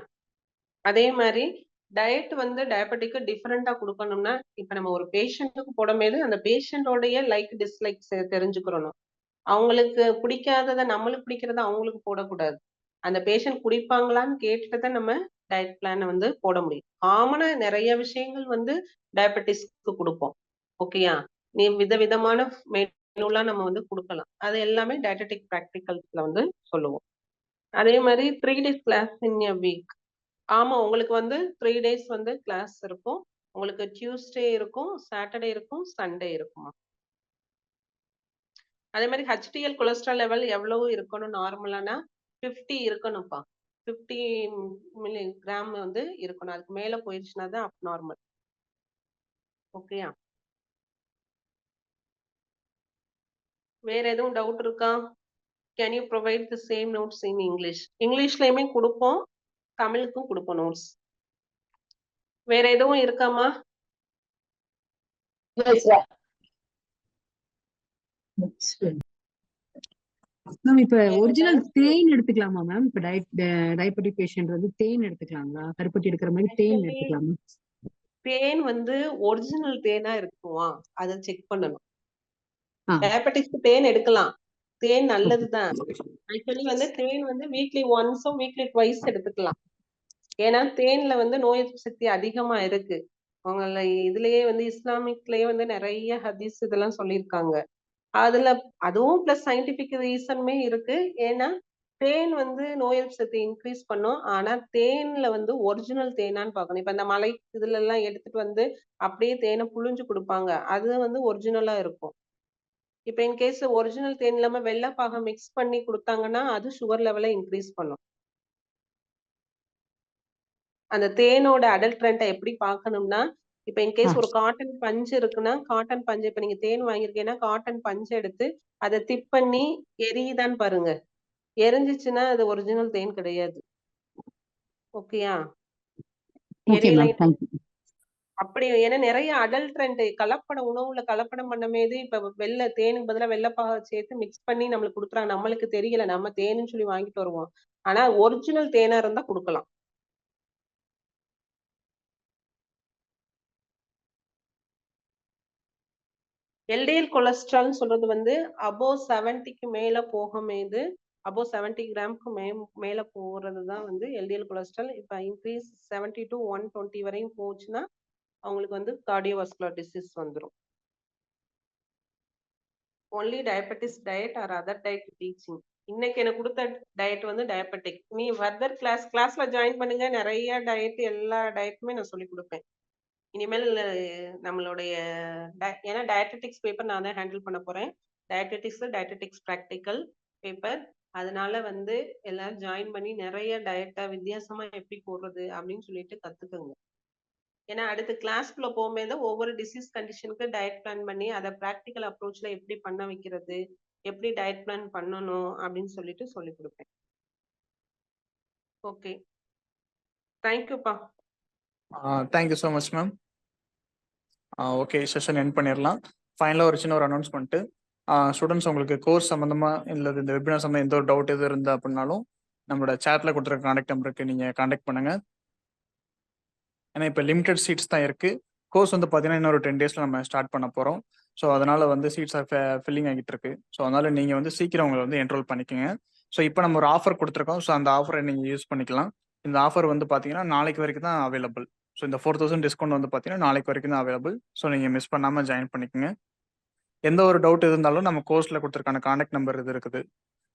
அதே மாதிரி டயட் வந்து டயபெட்டிக்கு டிஃபரெண்டா கொடுக்கணும்னா, இப்ப நம்ம ஒரு பேஷண்ட்டுக்கு போடும்போது அந்த பேஷண்டோடைய லைக் டிஸ்லைக்ஸ் தெரிஞ்சுக்கிறணும். அவங்களுக்கு பிடிக்காததை நம்மளுக்கு பிடிக்கிறத அவங்களுக்கு போடக்கூடாது. அந்த பேஷண்ட் குடிப்பாங்களான்னு கேட்டுட்டு தான் நம்ம டயட் பிளானை வந்து போட முடியும். காமனா நிறைய விஷயங்கள் வந்து டயபெட்டிஸ்க்கு கொடுப்போம். ஓகேயா? நீ விதவிதமான மெனுலாம் நம்ம வந்து கொடுக்கலாம். அது எல்லாமே டயட்டெட்டிக் பிராக்டிகல்ஸ்ல வந்து சொல்லுவோம். அதே மாதிரி 3 days class in a week. ஆமா, உங்களுக்கு வந்து 3 days வந்து கிளாஸ் இருக்கும். உங்களுக்கு டியூஸ்டே இருக்கும், சாட்டர்டே இருக்கும், சண்டே இருக்குமா. அதே மாதிரி ஹெச்டிஎல் கொலஸ்ட்ரால் லெவல் எவ்வளவு இருக்கணும் நார்மலானா 50 இருக்கணும்ப்பா. 50 மில்லிகிராம் வந்து இருக்கணும். அதுக்கு மேல போயிடுச்சுன்னா தான் அப் நார்மல். ஓகேயா? வேற எதுவும் டவுட் இருக்கா? Can you provide the same notes in English? இங்கிலீஷ்லயுமே கொடுப்போம், தமிழுக்கும் கொடுப்போம் நோட்ஸ். வேற எதுவும் இருக்காமா?
மேம் இப்ப ஒரிஜினல் தேன் எடுத்துக்கலாமா மேம்? இப்ப டயபெட்டிக் பேஷண்ட் வந்து தேன் எடுத்துக்கலாங்களா? கருப்பட்டி எடுக்கிற மாதிரி தேன் எடுத்துக்கலாமா?
தேன் வந்து ஒரிஜினல் தேனா இருக்குமா, அதை செக் பண்ணணும். டயபெட்டிக்ஸ்க்கு தேன் எடுக்கலாம், தேன் நல்லதுதான். ஆக்சுவலி வந்து தேன் வந்து வீக்லி ஒன்ஸும் வீக்லி ட்வைஸ் எடுத்துக்கலாம். ஏன்னா தேன்ல வந்து நோய் எதிர்ப்பு சக்தி அதிகமா இருக்கு. அவங்கள இதுலயே வந்து இஸ்லாமிக்லயே வந்து நிறைய ஹதீஸ் இதெல்லாம் சொல்லியிருக்காங்க. அதுல அதுவும் பிளஸ் சயின்டிபிக் ரீசனுமே இருக்கு. ஏன்னா தேன் வந்து நோய் எதிர்ப்பு சக்தி இன்க்ரீஸ் பண்ணும். ஆனா தேன்ல வந்து ஒரிஜினல் தேனான்னு பார்க்கணும். இப்ப இந்த மலை இதுல எல்லாம் எடுத்துட்டு வந்து அப்படியே தேனை புழிஞ்சு கொடுப்பாங்க, அது வந்து ஒரிஜினலா இருக்கும். இப்ப இன்கேஸ் ஒரிஜினல் தேன் இல்லாம வெள்ளைப்பாகம் மிக்ஸ் பண்ணி கொடுத்தாங்கன்னா அது சுகர் லெவலை இன்க்ரீஸ் பண்ணும். அந்த தேனோட அடல்ட்ரண்ட்டை எப்படி பார்க்கணும்னா, இப்ப இன்கேஸ்
ஆ.
ஒரு காட்டன் பஞ்சு இருக்குன்னா, காட்டன் பஞ்சு இப்ப நீங்க தேன் வாங்கியிருக்கீங்கன்னா, காட்டன் பஞ்ச எடுத்து அத டிப் பண்ணி எரியுதான்னு பாருங்க. எரிஞ்சுச்சுன்னா அது ஒரிஜினல் தேன் கிடையாது. ஓகேயா?
Okay ma'am.
எரியலைன்னு
தேங்க் யூ.
அப்படி ஏன்னா நெறைய அடல்ட்ரண்ட் கலப்பட உணவுல கலப்படம் பண்ணும்போது இப்ப தேனுக்கு பதிலா வெள்ளப்பாக சேர்த்து மிக்ஸ் பண்ணி நம்மளுக்கு குடுக்குறாங்க. நம்மளுக்கு தெரியல. நம்ம தேனுன்னு சொல்லி வாங்கிட்டு வருவோம். ஆனா ஒரிஜினல் தேனா இருந்தா குடுக்கலாம். எல்டிஎல் கொலஸ்ட்ரால்னு சொல்றது வந்து அபோவ் 70க்கு மேல போகும்போது அபோவ் 70 கிராம்க்கு மேல போறது தான் வந்து எல்டிஎல் கொலஸ்ட்ரால். இப்ப இன்க்ரீஸ் 70 to 120 வரையும் போச்சுன்னா அவங்களுக்கு வந்து கார்டியோவாஸ்குலர் டிசீஸ் வந்துரும். Only diabetes diet or other diet teaching. இன்னைக்கு எனக்கு கொடுத்த டயட் வந்து டயபெட்டிக். நீ ஃபர்தர் கிளாஸ்ல ஜாயின் பண்ணுங்க. நிறைய டயட் எல்லா டயட்டுமே நான் சொல்லி கொடுப்பேன். இனிமேல் நம்மளுடைய ஏன்னா டயட்டெட்டிக்ஸ் பேப்பர் நான் தான் ஹேண்டில் பண்ண போறேன். Dietetics practical paper. அதனால வந்து எல்லாரும் ஜாயின் பண்ணி நிறைய டயட்டை வித்தியாசமா எப்படி போடுறது அப்படின்னு சொல்லிட்டு கத்துக்குங்க. ஏன்னா அடுத்த கிளாஸ்க்குள்ள போகும்போது ஒவ்வொரு டிசீஸ் கண்டிஷனுக்கு டயட் பிளான் பண்ணி அதை ப்ராக்டிக்கல் அப்ரோச்ல எப்படி பண்ண வைக்கிறது, எப்படி டயட் பிளான் பண்ணணும் அப்படின்னு சொல்லிட்டு சொல்லி கொடுப்பேன். ஓகே, தேங்க்யூப்பா.
Thank you so much ma'am. Okay, session end பண்ணிடலாம். ஃபைனலாக ஒரு சின்ன ஒரு அனௌன்ஸ்மெண்ட்டு. ஸ்டூடெண்ட்ஸ் உங்களுக்கு கோர்ஸ் சம்மந்தமாக இல்லை இந்த வெபினார் சம்மந்தம் எந்த ஒரு டவுட் எதுவும் இருந்தால் அப்படின்னாலும் நம்மளோட சேட்டில் கொடுத்துருக்க கான்டாக்ட் நம்பருக்கு நீங்கள் கான்டாக்ட் பண்ணுங்கள். ஏன்னா இப்போ லிமிடெட் சீட்ஸ் தான் இருக்குது. கோர்ஸ் வந்து பார்த்தீங்கன்னா இன்னொரு 10 days நம்ம ஸ்டார்ட் பண்ண போகிறோம். ஸோ அதனால் வந்து சீட்ஸ் ஃபில்லிங் ஆகிட்டு இருக்கு. ஸோ அதனால் நீங்கள் வந்து சீக்கிரம் உங்களை வந்து என்ரோல் பண்ணிக்கோங்க. ஸோ இப்போ நம்ம ஒரு ஆஃபர் கொடுத்துருக்கோம். ஸோ அந்த ஆஃபரை நீங்கள் யூஸ் பண்ணிக்கலாம். இந்த ஆஃபர் வந்து பார்த்தீங்கன்னா நாளைக்கு வரைக்கும் தான் அவைலபிள். ஸோ இந்த 4000 டிஸ்கவுண்ட் வந்து பார்த்தீங்கன்னா நாளைக்கு வரைக்கும் தான் அவைலபிள். ஸோ நீங்கள் மிஸ் பண்ணாமல் ஜாயின் பண்ணிக்கோங்க. எந்த ஒரு டவுட் இருந்தாலும் நம்ம கோர்ஸில் கொடுத்துருக்கான கான்டாக்ட் நம்பர் இது இருக்குது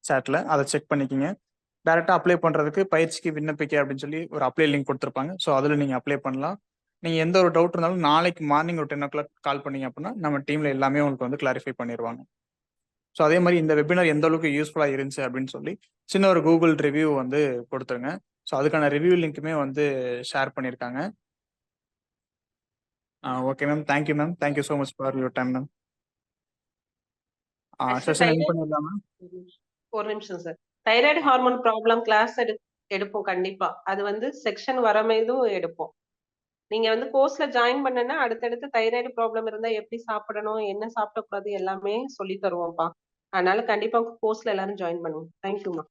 சேட்டில், அதை செக் பண்ணிக்கோங்க. டேரெக்டாக அப்ளை பண்ணுறதுக்கு பயிற்சிக்கு விண்ணப்பிக்க அப்படின்னு சொல்லி ஒரு அப்ளை லிங்க் கொடுத்துருப்பாங்க. ஸோ அதில் நீங்கள் அப்ளை பண்ணலாம். நீங்கள் எந்த ஒரு டவுட் இருந்தாலும் நாளைக்கு மார்னிங் ஒரு 10 o'clock கால் பண்ணீங்க அப்படின்னா நம்ம டீமில் எல்லாமே உங்களுக்கு வந்து கிளாரிஃபை பண்ணிடுவாங்க. ஸோ அதே மாதிரி இந்த வெபினார் எந்த அளவுக்கு யூஸ்ஃபுல்லாக இருந்துச்சு அப்படின்னு சொல்லி சின்ன ஒரு கூகுள் ரிவ்யூ வந்து கொடுத்துருங்க. ஸோ அதுக்கான ரிவ்யூ லிங்க்குமே வந்து ஷேர் பண்ணியிருக்காங்க. Okay ma'am, thank you ma'am. Thank you so much for your time ma'am. Session end பண்ணிடலாம் மேம்.
ஒரு நிமிஷம் sir. Thyroid hormone problem class எடுப்போம் கண்டிப்பா. அது வந்து செக்ஷன் வரமேதும் எடுப்போம். நீங்க வந்து கோர்ஸ்ல ஜாயின் பண்ணனா அடுத்தடுத்து தைராய்டு ப்ராப்ளம் இருந்தா எப்படி சாப்பிடணும், என்ன சாப்பிடக்கூடாது எல்லாமே சொல்லி தருவோம்ப்பா. அதனால கண்டிப்பா கோர்ஸ்ல எல்லாரும் ஜாயின் பண்ணுவோம். தேங்க்யூமா.